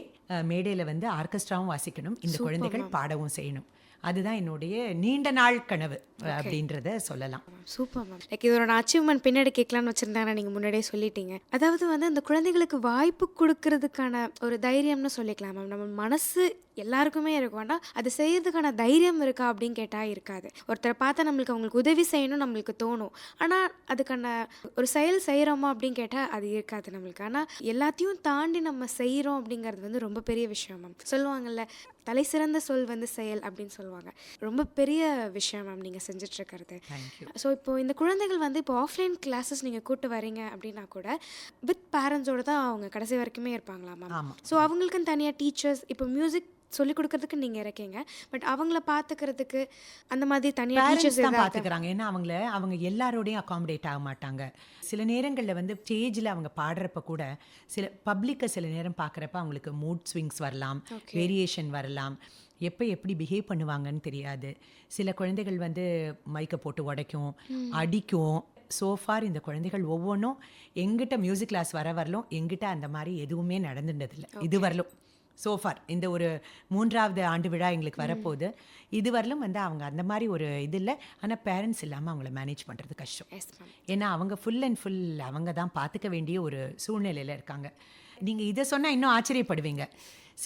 மேடையில் வந்து ஆர்கெஸ்ட்ராவும் வாசிக்கணும், இந்த குழந்தைகள் பாடவும் செய்யணும். அதுதான் என்னுடைய நீண்ட நாள் கனவு அப்படின்றத சொல்லலாம். Super ma'am. லைக் இதோட நான் அச்சீவ்மெண்ட் பின்னாடி கேட்கலான்னு வச்சுருந்தேன், நீங்கள் முன்னாடியே சொல்லிட்டீங்க. அதாவது வந்து அந்த குழந்தைகளுக்கு வாய்ப்பு கொடுக்கறதுக்கான ஒரு தைரியம்னு சொல்லிக்கலாம் மேம். நம்ம மனசு எல்லாருக்குமே இருக்கும், வேண்டாம் அது செய்யறதுக்கான தைரியம் இருக்கா அப்படின்னு கேட்டால் இருக்காது. ஒருத்தரை பார்த்தா நம்மளுக்கு அவங்களுக்கு உதவி செய்யணும் நம்மளுக்கு தோணும், ஆனால் அதுக்கான ஒரு செயல் செய்கிறோமா அப்படின்னு கேட்டால் அது இருக்காது நம்மளுக்கு. ஆனால் எல்லாத்தையும் தாண்டி நம்ம செய்கிறோம் அப்படிங்கிறது வந்து ரொம்ப பெரிய விஷயம் மேம். சொல்லுவாங்கல்ல, தலை சிறந்த சொல் வந்து செயல் அப்படின்னு சொல்லுவாங்க. ரொம்ப பெரிய விஷயம் மேம் நீங்கள் செஞ்சிட்ருக்கிறது. ஸோ இப்போ இந்த குழந்தைகள் வந்து இப்போ ஆஃப்லைன் கிளாஸஸ் நீங்கள் கூட்டு வரீங்க அப்படின்னா கூட வித் பேரண்ட்ஸோடு தான் அவங்க கடைசி வரைக்குமே இருப்பாங்களா மேம்? ஸோ அவங்களுக்குன்னு தனியாக டீச்சர்ஸ் இப்போ மியூசிக் சொல்லிக் கொடுக்கறதுக்கு நீங்கள் இருக்கீங்க, பட் அவங்கள பார்த்துக்கிறதுக்கு அந்த மாதிரி தனியாக டீச்சர்ஸ் தான் பார்த்துக்கிறாங்க. ஏன்னா அவங்க எல்லாரோடையும் அகாமடேட் ஆக மாட்டாங்க. சில நேரங்களில் வந்து ஸ்டேஜில் அவங்க பாடுறப்ப கூட சில பப்ளிக்கை சில நேரம் பார்க்குறப்ப அவங்களுக்கு மூட் ஸ்விங்ஸ் வரலாம், வேரியேஷன் வரலாம், எப்போ எப்படி பிஹேவ் பண்ணுவாங்கன்னு தெரியாது. சில குழந்தைகள் வந்து மைக்கை போட்டு உடைக்கும், அடிக்கும். சோஃபார் இந்த குழந்தைகள் ஒவ்வொன்றும் எங்கிட்ட மியூசிக் கிளாஸ் வரலும் எங்கிட்ட அந்த மாதிரி எதுவுமே நடந்துட்டதில்லை இது வரலும். சோஃபார் இந்த ஒரு 3வது ஆண்டு விழா எங்களுக்கு வரப்போகுது. இது வரலும் வந்து அவங்க அந்த மாதிரி ஒரு இது இல்லை. ஆனால் பேரண்ட்ஸ் இல்லாமல் அவங்கள மேனேஜ் பண்ணுறது கஷ்டம். ஏன்னா அவங்க ஃபுல் அண்ட் ஃபுல் அவங்க தான் பார்த்துக்க வேண்டிய ஒரு சூழ்நிலையில் இருக்காங்க. நீங்கள் இதை சொன்னால் இன்னும் ஆச்சரியப்படுவீங்க.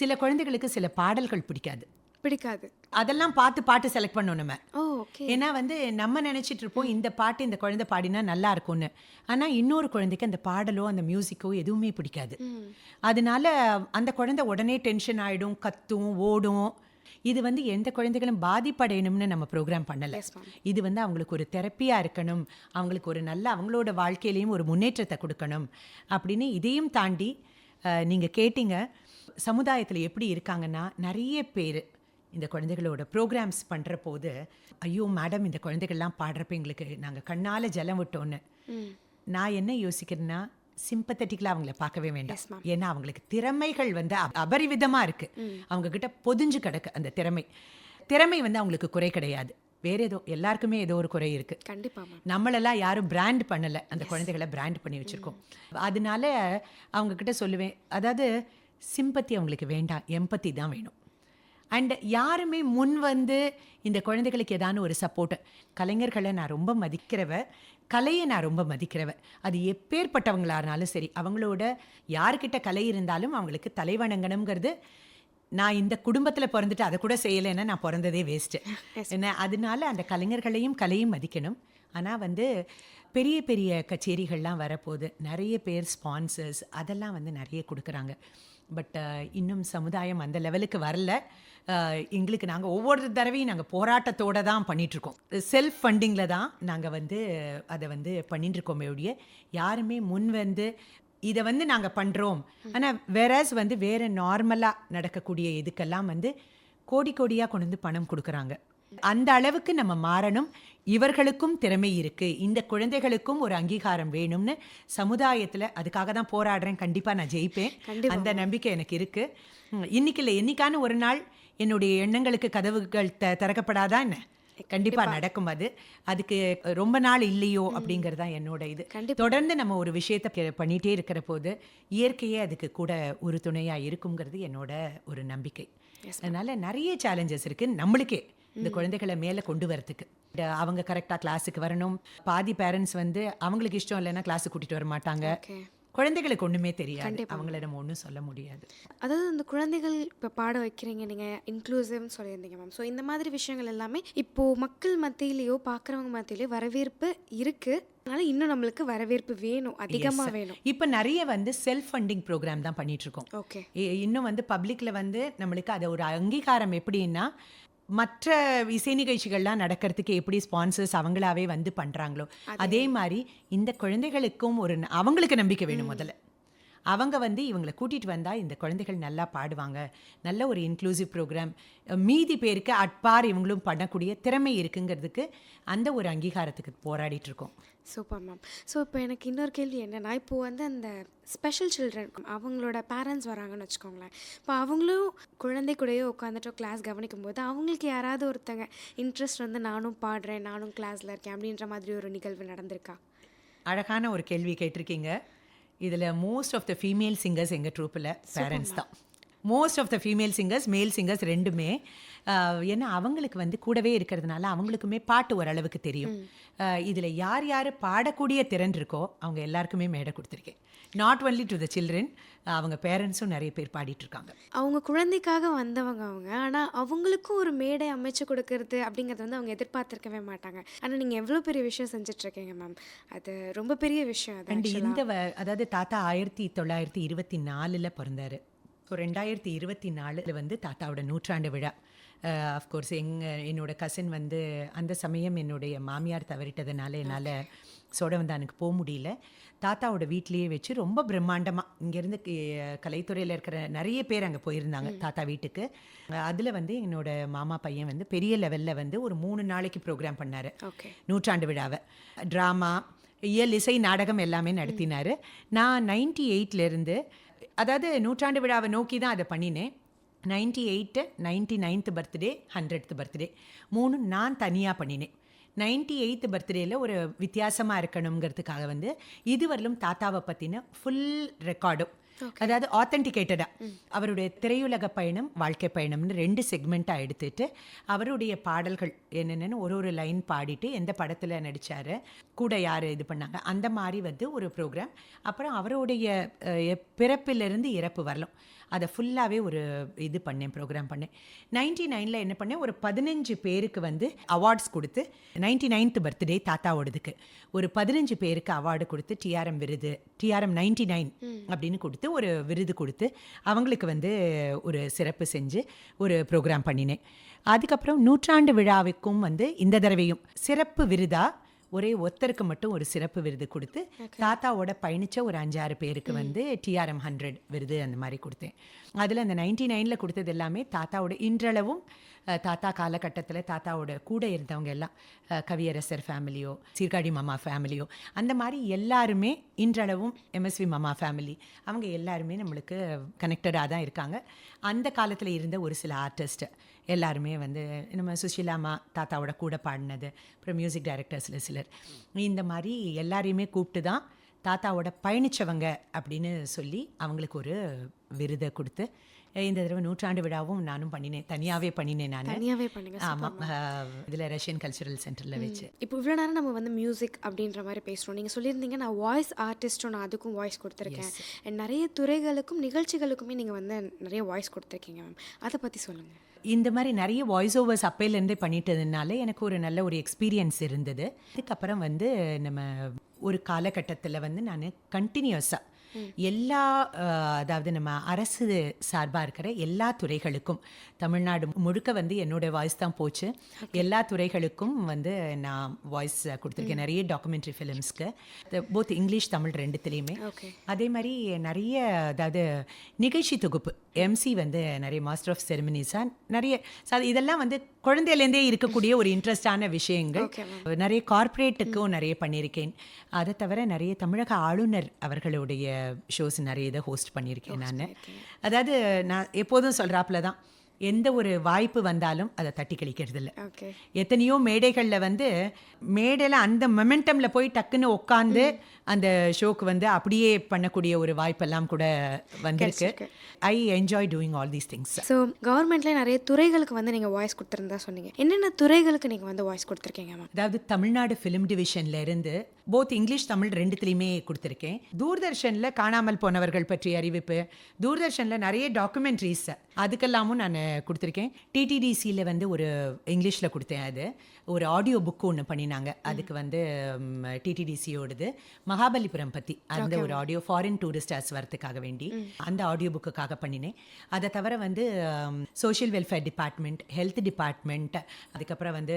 சில குழந்தைகளுக்கு சில பாடல்கள் பிடிக்காது. அதெல்லாம் பாட்டு செலக்ட் பண்ணோம் நம்ம. ஏன்னா வந்து நம்ம நினைச்சிட்டு இருப்போம் இந்த பாட்டு இந்த குழந்தை பாடினா நல்லா இருக்கும்னு. ஆனா இன்னொரு குழந்தைக்கு அந்த பாடலோ அந்த மியூசிக்கோ எதுவுமே பிடிக்காது. அதனால அந்த குழந்தை உடனே டென்ஷன் ஆயிடும், கத்தும், ஓடும். இது வந்து எந்த குழந்தைகளும் பாதிப்படையணும்னு நம்ம ப்ரோக்ராம் பண்ணல. இது வந்து அவங்களுக்கு ஒரு தெரப்பியா இருக்கணும், அவங்களுக்கு ஒரு நல்ல அவங்களோட வாழ்க்கையிலையும் ஒரு முன்னேற்றத்தை கொடுக்கணும் அப்படின்னு. இதையும் தாண்டி நீங்க கேட்டீங்க சமுதாயத்தில் எப்படி இருக்காங்கன்னா, நிறைய பேர் இந்த குழந்தைகளோட ப்ரோக்ராம்ஸ் பண்ணுற போது, ஐயோ மேடம் இந்த குழந்தைகள்லாம் பாடுறப்ப எங்களுக்கு நாங்கள் கண்ணால் ஜலம் விட்டோன்னு. நான் என்ன யோசிக்கிறேன்னா, சிம்பத்தட்டிக்கலாக அவங்கள பார்க்கவே வேண்டாம். ஏன்னா அவங்களுக்கு திறமைகள் வந்து அபரிவிதமாக இருக்குது. அவங்கக்கிட்ட பொதிஞ்சு கிடக்கு அந்த திறமை வந்து அவங்களுக்கு குறை கிடையாது. வேற ஏதோ எல்லாருக்குமே ஏதோ ஒரு குறை இருக்குது. கண்டிப்பாக நம்மளெல்லாம் யாரும் பிராண்ட் பண்ணலை, அந்த குழந்தைகளை பிராண்ட் பண்ணி வச்சுருக்கோம். அதனால அவங்கக்கிட்ட சொல்லுவேன், அதாவது சிம்பத்தி அவங்களுக்கு வேண்டாம், எம்பத்தி தான் வேணும். அண்ட் யாருமே முன் வந்து இந்த குழந்தைகளுக்கு ஏதான ஒரு சப்போர்ட். கலைஞர்களை நான் ரொம்ப கலையை நான் ரொம்ப மதிக்கிறவ. அது எப்பேற்பட்டவங்களானாலும் சரி, அவங்களோட யார்கிட்ட கலை இருந்தாலும் அவங்களுக்கு தலைவணங்கணுங்கிறது. நான் இந்த குடும்பத்தில் பிறந்துட்டு அதை கூட செய்யலைன்னா நான் பிறந்ததே வேஸ்ட்டு என்ன. அதனால அந்த கலைஞர்களையும் கலையும் மதிக்கணும். ஆனால் வந்து பெரிய பெரிய கச்சேரிகள்லாம் வரப்போகுது, நிறைய பேர் ஸ்பான்சர்ஸ் அதெல்லாம் வந்து நிறைய கொடுக்குறாங்க. பட் இன்னும் சமுதாயம் அந்த லெவலுக்கு வரல. எங்களுக்கு நாங்கள் ஒவ்வொரு தடவையும் நாங்கள் போராட்டத்தோடு தான் பண்ணிகிட்ருக்கோம். செல்ஃப் ஃபண்டிங்கில் தான் நாங்கள் வந்து அதை வந்து பண்ணிட்டுருக்கோமே ஒழிய யாருமே முன் வந்து இதை வந்து நாங்கள் பண்ணுறோம். ஆனால் வேறஸ் வந்து வேறு நார்மலாக நடக்கக்கூடிய இதுக்கெல்லாம் வந்து கோடியாக கொண்டு வந்து பணம் கொடுக்குறாங்க. அந்த அளவுக்கு நம்ம மாறணும். இவர்களுக்கும் திறமை இருக்குது, இந்த குழந்தைகளுக்கும் ஒரு அங்கீகாரம் வேணும்னு சமுதாயத்தில் அதுக்காக தான் போராடுறேன். கண்டிப்பாக நான் ஜெயிப்பேன், அந்த நம்பிக்கை எனக்கு இருக்குது. இன்னைக்கு இல்லை, என்னைக்கான ஒரு நாள் என்னுடைய எண்ணங்களுக்கு கதவுகள் திறக்கப்படாதான் என்ன, கண்டிப்பாக நடக்கும். அதுக்கு ரொம்ப நாள் இல்லையோ அப்படிங்கிறது தான் என்னோட இது. தொடர்ந்து நம்ம ஒரு விஷயத்தை பண்ணிகிட்டே இருக்கிற போது இயற்கையே அதுக்கு கூட ஒரு துணையாக இருக்குங்கிறது என்னோட ஒரு நம்பிக்கை. அதனால நிறைய சேலஞ்சஸ் இருக்குது நம்மளுக்கே இந்த குழந்தைகளை மேலே கொண்டு வரதுக்கு. அவங்க கரெக்டாக கிளாஸுக்கு வரணும். பாதி பேரண்ட்ஸ் வந்து அவங்களுக்கு இஷ்டம் இல்லைன்னா கிளாஸுக்கு கூட்டிகிட்டு வர மாட்டாங்க. குழந்தைகளுக்கு ஒன்றுமே தெரியாது, அவங்கள நம்ம ஒன்றும் சொல்ல முடியாது. அதாவது இந்த குழந்தைகள் இப்போ பாட வைக்கிறீங்க, நீங்கள் இன்க்ளூசிவ்னு சொல்லியிருந்தீங்க மேம். ஸோ இந்த மாதிரி விஷயங்கள் எல்லாமே இப்போது மக்கள் மத்தியிலையோ பார்க்குறவங்க மத்தியிலையோ வரவேற்பு இருக்குது. அதனால இன்னும் நம்மளுக்கு வரவேற்பு வேணும், அதிகமாக வேணும். இப்போ நிறைய வந்து செல்ஃப் ஃபண்டிங் ப்ரோக்ராம் தான் பண்ணிகிட்ருக்கோம். ஓகே, இன்னும் வந்து பப்ளிக்கில் வந்து நம்மளுக்கு அதை ஒரு அங்கீகாரம் எப்படின்னா, மற்ற இசை நிகழ்ச்சிகள்லாம் நடக்கிறதுக்கு எப்படி ஸ்பான்சர்ஸ் அவங்களாவே வந்து பண்ணுறாங்களோ அதே மாதிரி இந்த குழந்தைகளுக்கும் ஒரு அவங்களுக்கு நம்பிக்கை வேணும். முதல்ல அவங்க வந்து இவங்களை கூட்டிகிட்டு வந்தால் இந்த குழந்தைகள் நல்லா பாடுவாங்க, நல்ல ஒரு இன்க்ளூசிவ் ப்ரோக்ராம், மீதி பேருக்கு அட்பார் இவங்களும் பண்ணக்கூடிய திறமை இருக்குங்கிறதுக்கு அந்த ஒரு அங்கீகாரத்துக்கு போராடிட்டு இருக்கோம். Super ma'am. ஸோ இப்போ எனக்கு இன்னொரு கேள்வி என்னென்னா, இப்போது வந்து அந்த ஸ்பெஷல் சில்ட்ரன் அவங்களோட பேரண்ட்ஸ் வராங்கன்னு வச்சுக்கோங்களேன். இப்போ அவங்களும் குழந்தை கூடயே உட்காந்துட்டு கிளாஸ் கவனிக்கும் போது அவங்களுக்கு யாராவது ஒருத்தங்க இன்ட்ரெஸ்ட் வந்து நானும் பாடுறேன், நானும் கிளாஸில் இருக்கேன் அப்படின்ற மாதிரி ஒரு நிகழ்வு நடந்திருக்கா? அழகான ஒரு கேள்வி கேட்டிருக்கீங்க. இதில் most of the female singers எங்கள் ட்ரூப்பில் பேரண்ட்ஸ் தான். Most of the female singers, male singers ரெண்டுமே. ஏன்னா அவங்களுக்கு வந்து கூடவே இருக்கிறதுனால அவங்களுக்குமே பாட்டு ஓரளவுக்கு தெரியும். இதில் யார் யார் பாடக்கூடிய திறன் இருக்கோ அவங்க எல்லாருக்குமே மேடை கொடுத்துருக்கேன். Not only to the children, அவங்க பேரண்ட்ஸும் நிறைய பேர் பாடிட்டுருக்காங்க. அவங்க குழந்தைக்காக வந்தவங்க அவங்க, ஆனால் அவங்களுக்கும் ஒரு மேடை அமைச்சு கொடுக்கறது அப்படிங்கிறது வந்து அவங்க எதிர்பார்த்துருக்கவே மாட்டாங்க. ஆனால் நீங்கள் எவ்வளோ பெரிய விஷயம் செஞ்சிட்ருக்கீங்க மேம், அது ரொம்ப பெரிய விஷயம். அதாவது தாத்தா 1924 பிறந்தார். ஸோ 2024 வந்து தாத்தாவோட 100ஆண்டு விழா. அஃப்கோர்ஸ் என்னோட கசின் வந்து அந்த சமயம் என்னுடைய மாமியார் தவறிட்டதுனால என்னால் சோடவந்தானுக்கு போக முடியல. தாத்தாவோட வீட்லேயே வச்சு ரொம்ப பிரம்மாண்டமாக இங்கேருந்து கலைத்துறையில் இருக்கிற நிறைய பேர் அங்கே போயிருந்தாங்க தாத்தா வீட்டுக்கு. அதில் வந்து என்னோட மாமா பையன் வந்து பெரிய லெவலில் வந்து ஒரு 3 நாளைக்கு ப்ரோக்ராம் பண்ணார். 100ஆண்டு விழாவை ட்ராமா, இசை, நாடகம் எல்லாமே நடத்தினார். நான் 98லேருந்து, அதாவது 100ஆண்டு விழாவை நோக்கி தான் அதை பண்ணினேன். 98, 99th பர்த்டே, 100th பர்த்டே 3 நான் தனியாக பண்ணினேன். 98th பர்த்டேயில் ஒரு வித்தியாசமாக இருக்கணுங்கிறதுக்காக வந்து இதுவரையிலும் தாத்தாவை பற்றின ஃபுல் ரெக்கார்டும் அதாவது ஆத்தென்டிகேட்டடாக அவருடைய திரையுலக பயணம் வாழ்க்கை பயணம்னு 2 செக்மெண்ட்டாக எடுத்துட்டு அவருடைய பாடல்கள் என்னென்னு ஒரு லைன் பாடிட்டு எந்த படத்தில் நடித்தார், கூட யார் இது பண்ணாங்க, அந்த மாதிரி வந்து ஒரு ப்ரோக்ராம். அப்புறம் அவருடைய பிறப்பிலிருந்து இறப்பு வரலாம் அதை ஃபுல்லாகவே ஒரு இது பண்ணேன், ப்ரோக்ராம் பண்ணேன். 99 என்ன பண்ணேன், ஒரு 15 பேருக்கு வந்து அவார்ட்ஸ் கொடுத்து 99th பர்த்டே தாத்தாவோடதுக்கு ஒரு 15 பேருக்கு அவார்டு கொடுத்து டிஆர்எம் விருது, டிஆர்எம் 99 அப்படின்னு கொடுத்து ஒரு விருது கொடுத்து அவங்களுக்கு வந்து ஒரு சிறப்பு செஞ்சு ஒரு ப்ரோக்ராம் பண்ணினேன். அதுக்கப்புறம் 100ஆண்டு விழாவுக்கும் வந்து இந்த தடவையும் சிறப்பு விருதா ஒரே ஒருத்தருக்கு மட்டும் ஒரு சிறப்பு விருது கொடுத்து தாத்தாவோட பயணிச்ச ஒரு 5-6 பேருக்கு வந்து டிஆர்எம் 100 விருது அந்த மாதிரி கொடுத்தேன். அதில் அந்த 99 கொடுத்தது எல்லாமே தாத்தாவோட இன்றளவும் தாத்தா காலகட்டத்தில் தாத்தாவோட கூட இருந்தவங்க எல்லாம் கவியரசர் ஃபேமிலியோ சீர்காழி மாமா ஃபேமிலியோ அந்த மாதிரி எல்லாருமே இன்றளவும் எம்எஸ்வி மாமா ஃபேமிலி அவங்க எல்லாருமே நம்மளுக்கு கனெக்டடாக தான் இருக்காங்க. அந்த காலத்தில் இருந்த ஒரு சில ஆர்டிஸ்ட் எல்லாருமே வந்து நம்ம சுஷீலாமா தாத்தாவோட கூட பாடினது, அப்புறம் மியூசிக் டைரக்டர்ஸில் சிலர், இந்த மாதிரி எல்லாரையுமே கூப்பிட்டு தான் தாத்தாவோட பயணித்தவங்க அப்படின்னு சொல்லி அவங்களுக்கு ஒரு விருதை கொடுத்து இந்த தடவை 100ஆண்டு விழாவும் நானும் பண்ணினேன், தனியாகவே பண்ணினேன் நான். தனியாகவே பண்ணுங்க. ஆமாம், இதில் ரஷ்யன் கல்ச்சுரல் சென்டரில் வச்சு. இப்போ இவ்வளோ நேரம் நம்ம வந்து மியூசிக் அப்படின்ற மாதிரி பேசுகிறோம். நீங்கள் சொல்லியிருந்தீங்க நான் வாய்ஸ் ஆர்டிஸ்ட்டும் நான் அதுக்கும் வாய்ஸ் கொடுத்துருக்கேன், நிறைய துறைகளுக்கும் நிகழ்ச்சிகளுக்குமே நீங்கள் வந்து நிறைய வாய்ஸ் கொடுத்துருக்கீங்க மேம், அதை பற்றி சொல்லுங்கள். இந்த மாதிரி நிறைய வாய்ஸ் ஓவர்ஸ் அப்பையிலேருந்தே பண்ணிட்டதுனால எனக்கு ஒரு நல்ல ஒரு எக்ஸ்பீரியன்ஸ் இருந்தது. அதுக்கப்புறம் வந்து நம்ம ஒரு காலகட்டத்தில் வந்து நான் கண்டினியூஸாக எல்லா அதாவது நம்ம அரசு சார்பாக இருக்கிற எல்லா துறைகளுக்கும் தமிழ்நாடு முழுக்க வந்து என்னோட வாய்ஸ் தான் போச்சு. எல்லா துறைகளுக்கும் வந்து நான் வாய்ஸ் கொடுத்துருக்கேன், நிறைய டாக்குமெண்ட்ரி ஃபிலிம்ஸ்க்கு, போத் இங்கிலீஷ் தமிழ் ரெண்டுத்துலேயுமே. அதே மாதிரி நிறைய அதாவது நிகழ்ச்சி தொகுப்பு எம்சி வந்து நிறைய மாஸ்டர் ஆஃப் செரமனிஸாக நிறைய இதெல்லாம் வந்து குழந்தையிலேருந்தே இருக்கக்கூடிய ஒரு இன்ட்ரெஸ்டான விஷயங்கள். நிறைய கார்ப்பரேட்டுக்கும் நிறைய பண்ணியிருக்கேன். அதை தவிர நிறைய தமிழக ஆளுநர் அவர்களுடைய ஷோஸ் நிறைய இதை ஹோஸ்ட் பண்ணியிருக்கேன் நான். அதாவது நான் எப்போதும் சொல்கிறாப்புல தான், எந்த ஒரு வாய்ப்பு வந்தாலும் அதை தட்டி கழிக்கிறது இல்லை. எத்தனையோ மேடைகளில் வந்து மேடையில் அந்த மொமெண்டமில் போய் டக்குன்னு உட்காந்து அந்த ஷோக்கு வந்து அப்படியே பண்ணக்கூடிய ஒரு வாய்ப்பெல்லாம் கூட வந்திருக்கு. I enjoy doing all these things. So கவர்மெண்ட்ல நிறைய துறைகளுக்கு வந்து நீங்கள் வாய்ஸ் கொடுத்துருந்தா சொன்னீங்க, என்னென்ன துறைகளுக்கு நீங்கள் வந்து வாய்ஸ் கொடுத்துருக்கீங்க மேம்? அதாவது தமிழ்நாடு ஃபிலிம் டிவிஷன்ல இருந்து போத் இங்கிலீஷ் தமிழ் ரெண்டுத்துலேயுமே கொடுத்துருக்கேன். தூர்தர்ஷனில் காணாமல் போனவர்கள் பற்றிய அறிவிப்பு, தூர்தர்ஷனில் நிறைய டாக்குமெண்ட்ரிஸ் அதுக்கெல்லாமும் நான் கொடுத்துருக்கேன். டிடிடிசியில் வந்து ஒரு இங்கிலீஷில் கொடுத்தேன், அது ஒரு ஆடியோ புக்கு ஒன்று பண்ணினாங்க, அதுக்கு வந்து டிடிடிசியோடது மகாபலிபுரம் பற்றி அந்த ஒரு ஆடியோ ஃபாரின் டூரிஸ்டர்ஸ் வரத்துக்காக வேண்டி அந்த ஆடியோ புக்குக்காக பண்ணினேன். அதை தவிர வந்து social welfare department, health department, அதுக்கப்புறம் வந்து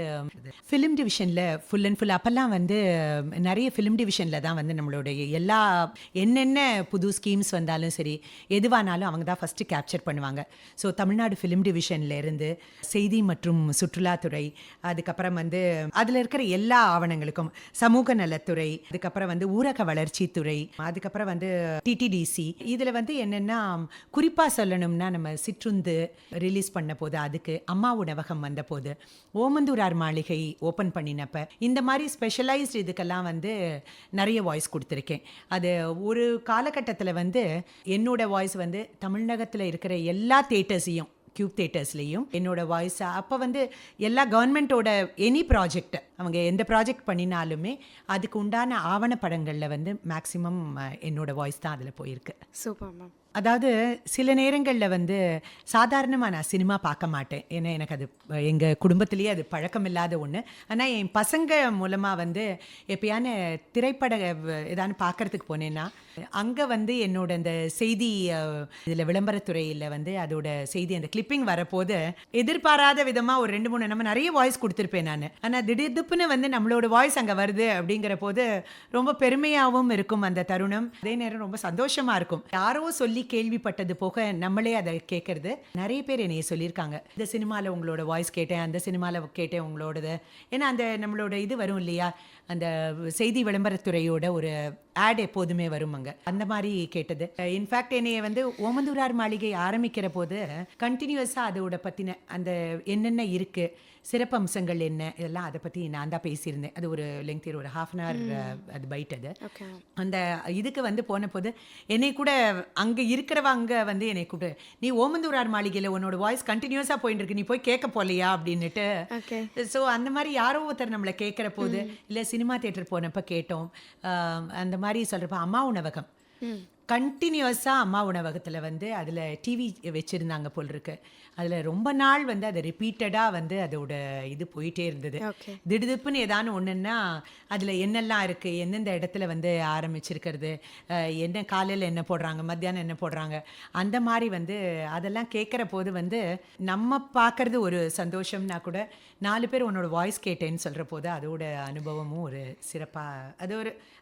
ஃபிலிம் டிவிஷனில் ஃபுல் அண்ட் ஃபுல் அப்போல்லாம் வந்து நிறைய ஃபிலிம் டிவிஷனில் தான் வந்து நம்மளுடைய எல்லா என்னென்ன புது ஸ்கீம்ஸ் வந்தாலும் சரி எதுவானாலும் அவங்க தான் ஃபஸ்ட்டு கேப்சர் பண்ணுவாங்க. ஸோ தமிழ்நாடு ஃபிலிம் டிவிஷன்ல இருந்து செய்தி மற்றும் சுற்றுலாத்துறை, அதுக்கப்புறம் வந்து அதில் இருக்கிற எல்லா ஆவணங்களுக்கும் சமூக நலத்துறை, அதுக்கப்புறம் வந்து ஊரக வளர்ச்சித்துறை, அதுக்கப்புறம் வந்து டிடிடிசி. இதில் வந்து என்னென்னா குறிப்பாக சொல்லணும்னா நம்ம சிற்றுந்து ரிலீஸ் பண்ண போது, அதுக்கு அம்மா உணவகம் வந்த போது, ஓமந்தூரார் மாளிகை ஓப்பன் பண்ணினப்ப, இந்த மாதிரி ஸ்பெஷலைஸ்டு இதுக்கெல்லாம் வந்து நிறைய வாய்ஸ் கொடுத்துருக்கேன். அது ஒரு காலகட்டத்தில் வந்து என்னோட வாய்ஸ் வந்து தமிழகத்தில் இருக்கிற எல்லா தியேட்டர்ஸையும், கியூப் தியேட்டர்ஸ்லேயும் என்னோட வாய்ஸ் அப்போ வந்து எல்லா கவர்மெண்ட்டோட எனி ப்ராஜெக்ட் அவங்க எந்த ப்ராஜெக்ட் பண்ணினாலுமே அதுக்கு உண்டான ஆவணப்படங்களில் வந்து மேக்ஸிமம் என்னோட வாய்ஸ் தான் அதில் போயிருக்கு. Super ma'am. அதாவது சில நேரங்களில் வந்து சாதாரணமாக நான் சினிமா பார்க்க மாட்டேன், ஏன்னா எனக்கு அது எங்கள் குடும்பத்திலேயே அது பழக்கம் இல்லாத ஒன்று. ஆனால் என் பசங்க மூலமாக வந்து எப்பயான திரைப்பட ஏதானு பார்க்குறதுக்கு போனேன்னா அங்கே வந்து என்னோட அந்த செய்தி இதில் விளம்பரத்துறையில் வந்து அதோட செய்தி அந்த கிளிப்பிங் வரப்போது எதிர்பாராத விதமாக ஒரு 2-3 நம்ம நிறைய வாய்ஸ் கொடுத்துருப்பேன் நான். ஆனால் திடீர்னு வந்து நம்மளோட வாய்ஸ் அங்கே வருது அப்படிங்கிற போது ரொம்ப பெருமையாகவும் இருக்கும் அந்த தருணம். அதே நேரம் ரொம்ப சந்தோஷமாக இருக்கும். யாரோ சொல்லி கேள்விப்பட்டது போக நம்மளே அதை கேட்கறது. நிறைய பேர் என்னைய சொல்லியிருக்காங்க, இந்த சினிமாவில் உங்களோட வாய்ஸ் கேட்டேன், அந்த சினிமாவில் கேட்டேன் உங்களோடது. ஏன்னா அந்த நம்மளோட இது வரும் இல்லையா, அந்த செய்தி விளம்பரத்துறையோட ஒரு ஆட் எப்போதுமே வரும் அங்க. அந்த மாதிரி கேட்டது. இன்ஃபேக்ட் என்னைய வந்து ஓமந்தூரார் மாளிகை ஆரம்பிக்கிற போது கண்டினியூஸா அதோட பத்தின அந்த என்னென்ன இருக்கு, சிறப்பம்சங்கள் என்ன, இதெல்லாம் அதை பத்தி நான் தான் பேசியிருந்தேன். அது ஒரு லெங்க்தி, ஒரு ஹாஃப் அன் ஹவர் அது பைட். அது ஓகே. அந்த இதுக்கு வந்து போன போது என்னை கூட அங்க இருக்கிறவங்க வந்து என்னை கூப்பிட்டு, நீ ஓமந்தூரார் மாளிகையில உன்னோட வாய்ஸ் கண்டினியூஸா போயிட்டு இருக்கு, நீ போய் கேட்க போலியா அப்படின்னுட்டு. ஓகே. ஸோ அந்த மாதிரி யாரோ ஒருத்தர் நம்மளை கேட்குற போது, இல்லை சினிமா தியேட்டர் போனப்ப கேட்டோம். அந்த மாதிரி சொல்றப்ப அம்மா உணவகம் கண்டினியூஸாக அம்மா உணவகத்தில் வந்து அதில் டிவி வச்சுருந்தாங்க போல் இருக்கு. அதில் ரொம்ப நாள் வந்து அதை ரிப்பீட்டடாக வந்து அதோட இது போயிட்டே இருந்தது. ஓகே. திடுதிப்புன்னு ஏதானு ஒன்றுன்னா அதில் என்னெல்லாம் இருக்குது, எந்தெந்த இடத்துல வந்து ஆரம்பிச்சிருக்கிறது, என்ன காலையில் என்ன போடுறாங்க, மத்தியானம் என்ன போடுறாங்க, அந்த மாதிரி வந்து அதெல்லாம் கேட்குற போது வந்து நம்ம பார்க்குறது ஒரு சந்தோஷம்னா கூட 4 பேர் உன்னோட வாய்ஸ் கேட்டேன்னு சொல்கிற போது அதோட அனுபவமும் ஒரு சிறப்பாக,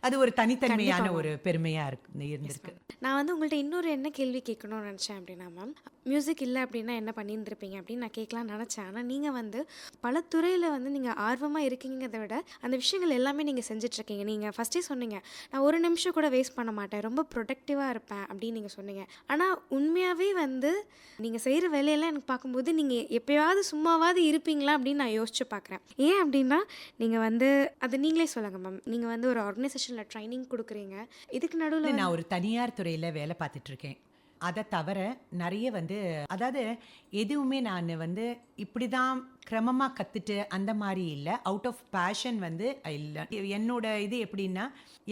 அது ஒரு தனித்தன்மையான ஒரு பெருமையாக இருந்திருக்கு. நான் வந்து உங்கள்கிட்ட இன்னொரு என்ன கேள்வி கேட்கணும்னு நினச்சேன் அப்படின்னா மேம், மியூசிக் இல்லை அப்படின்னா என்ன பண்ணியிருந்திருப்பீங்க அப்படின்னு நான் கேட்கலான்னு நினச்சேன். ஆனால் நீங்கள் வந்து பல துறையில் வந்து நீங்கள் ஆர்வமாக இருக்கீங்கிறத விட அந்த விஷயங்கள் எல்லாமே நீங்கள் செஞ்சிட்ருக்கீங்க. நீங்கள் ஃபஸ்ட்டே சொன்னீங்க, நான் ஒரு நிமிஷம் கூட வேஸ்ட் பண்ண மாட்டேன், ரொம்ப ப்ரொடக்டிவாக இருப்பேன் அப்படின்னு நீங்கள் சொன்னீங்க. ஆனால் உண்மையாகவே வந்து நீங்கள் செய்கிற வேலையெல்லாம் எனக்கு பார்க்கும்போது நீங்கள் எப்போயாவது சும்மாவாவது இருப்பீங்களா அப்படின்னு நான் யோசிச்சு பார்க்குறேன். ஏன் அப்படின்னா நீங்கள் வந்து அது நீங்களே சொல்லுங்கள் மேம், நீங்கள் வந்து ஒரு ஆர்கனைசேஷனில் ட்ரைனிங் கொடுக்குறீங்க, இதுக்கு நடுவில் நான் ஒரு தனியார் துறையில் வேலை பார்த்துட்டு இருக்கேன். அதை தவிர நிறைய வந்து, அதாவது எதுவுமே நான் வந்து இப்படி தான் கிரமமாக கற்றுட்டு அந்த மாதிரி இல்லை, அவுட் ஆஃப் பேஷன் வந்து இல்லை. என்னோட இது எப்படின்னா,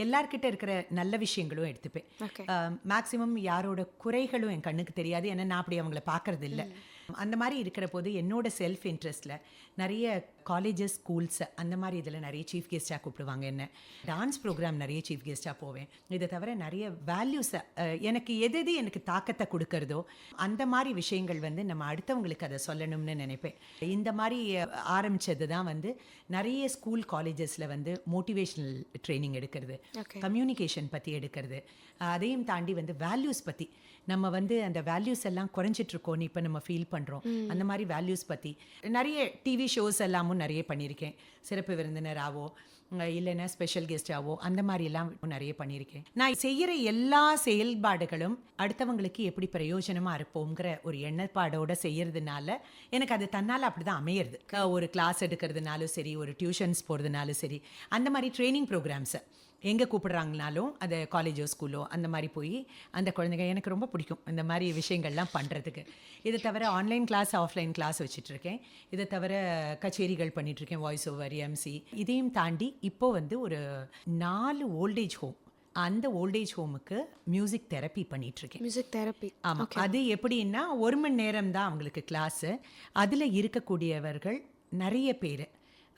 எல்லார்கிட்ட இருக்கிற நல்ல விஷயங்களும் எடுத்துப்பேன். ஓகே. மேக்ஸிமம் யாரோட குறைகளும் என் கண்ணுக்கு தெரியாது, ஏன்னா நான் அப்படி அவங்கள பார்க்கறது இல்லை. அந்த மாதிரி இருக்கிற போது என்னோட செல்ஃப் இன்ட்ரெஸ்டில் நிறைய காலேஜஸ், ஸ்கூல்ஸ் அந்த மாதிரி இதில் நிறைய சீஃப் கெஸ்ட்டாக கூப்பிடுவாங்க என்ன. டான்ஸ் ப்ரோக்ராம் நிறைய சீஃப் கெஸ்ட்டாக போவேன். இதை தவிர நிறைய வேல்யூஸை, எனக்கு எது எனக்கு தாக்கத்தை கொடுக்கறதோ அந்த மாதிரி விஷயங்கள் வந்து நம்ம அடுத்தவங்களுக்கு அதை சொல்லணும்னு நினைப்பேன். இந்த மாதிரி ஆரம்பித்தது தான் வந்து நிறைய ஸ்கூல் காலேஜஸில் வந்து மோட்டிவேஷ்னல் ட்ரைனிங் எடுக்கிறது, கம்யூனிகேஷன் பற்றி எடுக்கிறது, அதையும் தாண்டி வந்து வேல்யூஸ் பற்றி, நம்ம வந்து அந்த வேல்யூஸ் எல்லாம் குறைஞ்சிட்ருக்கோன்னு இப்போ நம்ம ஃபீல் பண்ணுறோம். அந்த மாதிரி வேல்யூஸ் பற்றி நிறைய டிவி ஷோஸ் எல்லாமும் நிறைய பண்ணியிருக்கேன். சிறப்பு விருந்தினராகவோ இல்லைன்னா ஸ்பெஷல் கெஸ்டாவோ அந்த மாதிரிலாம் நிறைய பண்ணியிருக்கேன். நான் செய்கிற எல்லா செயல்பாடுகளும் அடுத்தவங்களுக்கு எப்படி பிரயோஜனமாக இருப்போங்கிற ஒரு எண்ணப்பாடோடு செய்யறதுனால எனக்கு அது தன்னால் அப்படி தான் அமையிறது. ஒரு கிளாஸ் எடுக்கிறதுனாலும் சரி, ஒரு டியூஷன்ஸ் போகிறதுனாலும் சரி, அந்த மாதிரி ட்ரைனிங் ப்ரோக்ராம்ஸை எங்கே கூப்பிடுறாங்கனாலும் அது காலேஜோ ஸ்கூலோ அந்த மாதிரி போய் அந்த குழந்தைங்க, எனக்கு ரொம்ப பிடிக்கும் இந்த மாதிரி விஷயங்கள்லாம் பண்ணுறதுக்கு. இதை தவிர ஆன்லைன் கிளாஸ், ஆஃப்லைன் கிளாஸ் வச்சிட்ருக்கேன். இதை தவிர கச்சேரிகள் பண்ணிகிட்ருக்கேன், வாய்ஸ் ஓவர், எம்சி. இதையும் தாண்டி இப்போ வந்து ஒரு 4 ஓல்டேஜ் ஹோம், அந்த ஓல்டேஜ் ஹோமுக்கு மியூசிக் தெரப்பி பண்ணிகிட்ருக்கேன். Music therapy. ஆமாம். அது எப்படின்னா 1 மணி நேரம் தான் அவங்களுக்கு கிளாஸு. அதில் இருக்கக்கூடியவர்கள் நிறைய பேர்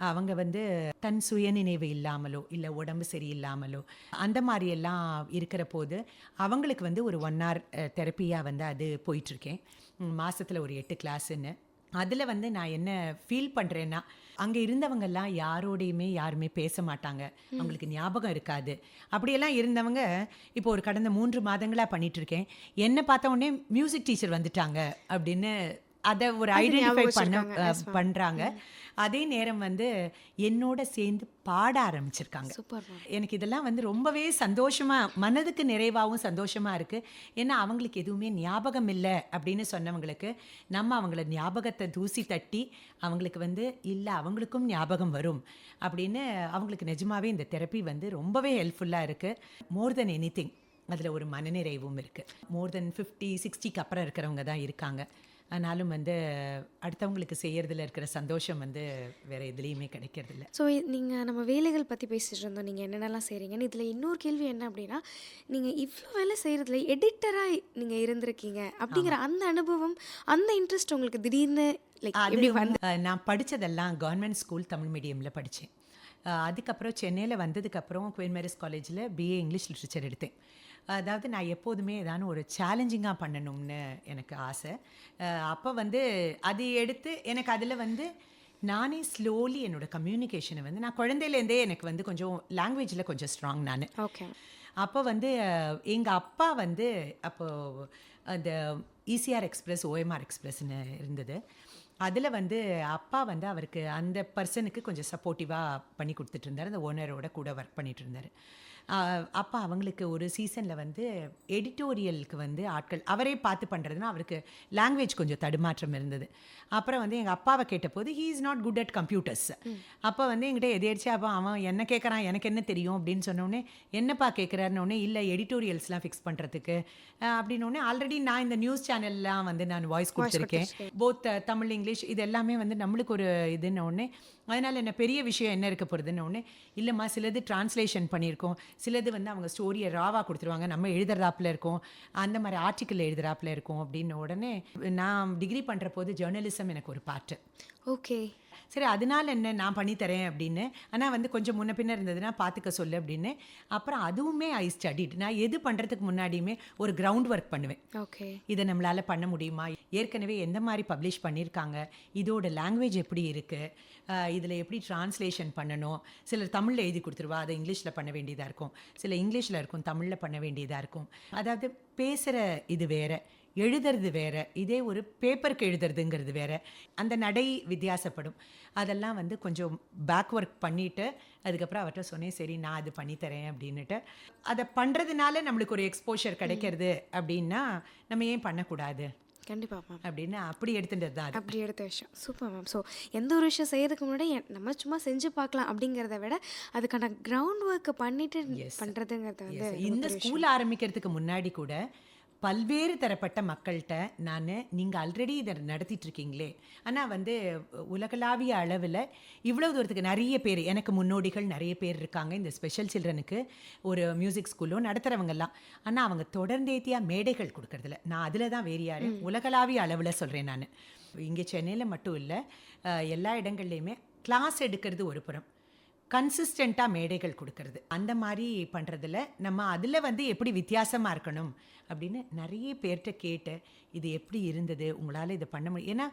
அவங்க வந்து தன் சுயநினைவு இல்லாமலோ இல்லை உடம்பு சரியில்லாமலோ அந்த மாதிரியெல்லாம் இருக்கிற போது அவங்களுக்கு வந்து ஒரு 1 hour தெரப்பியாக வந்து அது போயிட்டுருக்கேன். மாதத்தில் ஒரு 8 கிளாஸுன்னு. அதில் வந்து நான் என்ன ஃபீல் பண்ணுறேன்னா, அங்கே இருந்தவங்கெல்லாம் யாருமே பேச மாட்டாங்க, அவங்களுக்கு ஞாபகம் இருக்காது. அப்படியெல்லாம் இருந்தவங்க இப்போ ஒரு கடந்த 3 மாதங்களாக பண்ணிகிட்ருக்கேன். என்னை பார்த்த உடனே மியூசிக் டீச்சர் வந்துட்டாங்க அப்படின்னு அதை ஒரு ஐடென்டிஃபை பண்ணுறாங்க. அதே நேரம் வந்து என்னோட சேர்ந்து பாட ஆரம்பிச்சிருக்காங்க. எனக்கு இதெல்லாம் வந்து ரொம்பவே சந்தோஷமாக, மனதுக்கு நிறைவாகவும் சந்தோஷமாக இருக்குது. ஏன்னா அவங்களுக்கு எதுவுமே ஞாபகம் இல்லை அப்படின்னு சொன்னவங்களுக்கு நம்ம அவங்கள ஞாபகத்தை தூசி தட்டி அவங்களுக்கு வந்து இல்லை அவங்களுக்கும் ஞாபகம் வரும் அப்படின்னு அவங்களுக்கு நிஜமாவே இந்த தெரப்பி வந்து ரொம்பவே ஹெல்ப்ஃபுல்லாக இருக்குது. மோர் தென் எனிதிங் அதில் ஒரு மனநிறைவும் இருக்குது. மோர் தென் 50-60க்கு அப்புறம் இருக்கிறவங்க தான் இருக்காங்க. ஆனாலும் வந்து அடுத்தவங்களுக்கு செய்யறதுல இருக்கிற சந்தோஷம் வந்து வேற எதுலேயுமே கிடைக்கிறது இல்லை. ஸோ நீங்கள் நம்ம வேலைகள் பற்றி பேசிகிட்டு இருந்தோம், நீங்கள் என்னென்னலாம் செய்கிறீங்கன்னு. இதில் இன்னொரு கேள்வி என்ன அப்படின்னா, நீங்கள் இவ்வளோ வேலை செய்கிறதுல எடிட்டராக நீங்கள் இருந்திருக்கீங்க அப்படிங்கிற அந்த அனுபவம், அந்த இன்ட்ரெஸ்ட் உங்களுக்கு திடீர்னு எப்படி வந்து? நான் படித்ததெல்லாம் கவர்மெண்ட் ஸ்கூல் தமிழ் மீடியமில் படித்தேன். அதுக்கப்புறம் சென்னையில் வந்ததுக்கப்புறம் குயின் மேரிஸ் காலேஜில் பிஏ இங்கிலீஷ் லிட்ரேச்சர் எடுத்தேன். அதாவது நான் எப்போதுமே ஏதான ஒரு சேலஞ்சிங்காக பண்ணணும்னு எனக்கு ஆசை. அப்போ வந்து அது எடுத்து எனக்கு அதில் வந்து நானே ஸ்லோலி என்னோடய கம்யூனிகேஷனை வந்து, நான் குழந்தையிலேருந்தே எனக்கு வந்து கொஞ்சம் லாங்குவேஜில் கொஞ்சம் ஸ்ட்ராங் நான். ஓகே. அப்போ வந்து எங்கள் அப்பா வந்து அப்போது அந்த ECR எக்ஸ்பிரஸ், OMR எக்ஸ்பிரஸ்ன்னு இருந்தது. அதில் வந்து அப்பா வந்து அவருக்கு அந்த பர்சனுக்கு கொஞ்சம் சப்போர்ட்டிவாக பண்ணி கொடுத்துட்டு இருந்தார். அந்த ஓனரோட கூட ஒர்க் பண்ணிகிட்டு இருந்தார். அப்போ அவங்களுக்கு ஒரு சீசனில் வந்து எடிட்டோரியலுக்கு வந்து ஆட்கள் அவரே பார்த்து பண்ணுறதுன்னா அவருக்கு லாங்குவேஜ் கொஞ்சம் தடுமாற்றம் இருந்தது. அப்புறம் வந்து எங்கள் அப்பாவை கேட்டபோது he is not good at computers. அப்போ வந்து என்கிட்ட எதேர்ச்சியா அப்போ அவன் என்ன கேட்குறான், எனக்கு என்ன தெரியும் அப்படின்னு சொன்னோடனே, என்னப்பா கேட்குறாருன்னொடனே, இல்லை எடிட்டோரியல்ஸ்லாம் ஃபிக்ஸ் பண்ணுறதுக்கு அப்படின்னோடனே, ஆல்ரெடி நான் இந்த நியூஸ் சேனல்லாம் வந்து நான் வாய்ஸ் கொடுத்துருக்கேன், போத் தமிழ் இங்கிலீஷ், இது எல்லாமே வந்து நம்மளுக்கு ஒரு இதுன்னு உடனே, அதனால் என்ன பெரிய விஷயம் என்ன இருக்க போகிறதுன்னு உடனே, இல்லைம்மா சிலது டிரான்ஸ்லேஷன் பண்ணியிருக்கோம், சிலது வந்து அவங்க ஸ்டோரியை ராவாக கொடுத்துருவாங்க, நம்ம எழுதுறாப்புல இருக்கோம், அந்த மாதிரி ஆர்டிக்கிள் எழுதுறாப்புல இருக்கும் அப்படின்னு உடனே, நான் டிகிரி பண்ணுற போது ஜேர்னலிசம் எனக்கு ஒரு பாட்டு. ஓகே. சரி அதனால என்ன நான் பண்ணித்தரேன் அப்படின்னு, ஆனால் வந்து கொஞ்சம் முன்ன பின்ன இருந்ததுன்னா பார்த்துக்க சொல்லு அப்படின்னு. அப்புறம் அதுவுமே ஐ ஸ்டடிட். நான் எது பண்ணுறதுக்கு முன்னாடியுமே ஒரு கிரவுண்ட் ஒர்க் பண்ணுவேன். ஓகே. இதை நம்மளால் பண்ண முடியுமா, ஏற்கனவே எந்த மாதிரி பப்ளிஷ் பண்ணியிருக்காங்க, இதோட லாங்குவேஜ் எப்படி இருக்குது, இதில் எப்படி டிரான்ஸ்லேஷன் பண்ணணும். சிலர் தமிழில் எழுதி கொடுத்துருவா, அதை இங்கிலீஷில் பண்ண வேண்டியதாக இருக்கும், சில இங்கிலீஷில் இருக்கும், தமிழில் பண்ண வேண்டியதாக இருக்கும். அதாவது பேசுகிற இது வேறு, எழுதுறது வேற, இதே ஒரு பேப்பருக்கு எழுதுறதுங்கிறது வேற, அந்த நடை வித்தியாசப்படும். அதெல்லாம் வந்து கொஞ்சம் பேக் ஒர்க் பண்ணிவிட்டு அதுக்கப்புறம் அவர்கிட்ட சொன்னேன், சரி நான் அது பண்ணித்தரேன் அப்படின்னுட்டு. அதை பண்ணுறதுனால நம்மளுக்கு ஒரு எக்ஸ்போஷர் கிடைக்கிறது அப்படின்னா நம்ம ஏன் பண்ணக்கூடாது கண்டிப்பாக மேம் அப்படின்னு அப்படி எடுத்துட்டது தான். அப்படி எடுத்த விஷயம் சூப்பர் மேம். ஸோ எந்த ஒரு விஷயம் செய்யறதுக்கு முன்னாடி நம்ம சும்மா செஞ்சு பார்க்கலாம் அப்படிங்கிறத விட அதுக்கான கிரவுண்ட் ஒர்க்கை பண்ணிட்டு பண்ணுறதுங்கிறது வந்து இந்த ஸ்கூல் ஆரம்பிக்கிறதுக்கு முன்னாடி கூட பல்வேறு தரப்பட்ட மக்கள்கிட்ட நான், நீங்கள் ஆல்ரெடி இதை நடத்திட்டு இருக்கீங்களே, ஆனால் வந்து உலகளாவிய அளவில் இவ்வளோ தூரத்துக்கு நிறைய பேர், எனக்கு முன்னோடிகள் நிறைய பேர் இருக்காங்க இந்த ஸ்பெஷல் சில்ட்ரனுக்கு ஒரு மியூசிக் ஸ்கூலும் நடத்துகிறவங்கெல்லாம். ஆனால் அவங்க தொடர்ந்தேத்தியாக மேடைகள் கொடுக்கறதில்ல. நான் அதில் தான் வேறு யார், உலகளாவிய அளவில் சொல்கிறேன். நான் இங்கே சென்னையில் மட்டும் இல்லை, எல்லா இடங்கள்லையுமே கிளாஸ் எடுக்கிறது ஒரு புறம், கன்சிஸ்டண்ட்டாக மேடைகள் கொடுக்கறது, அந்த மாதிரி பண்ணுறதில்ல. நம்ம அதில் வந்து எப்படி வித்தியாசமாக இருக்கணும் அப்படின்னு நிறைய பேர்கிட்ட கேட்டு, இது எப்படி இருந்தது, உங்களால் இதை பண்ண முடியும். ஏன்னா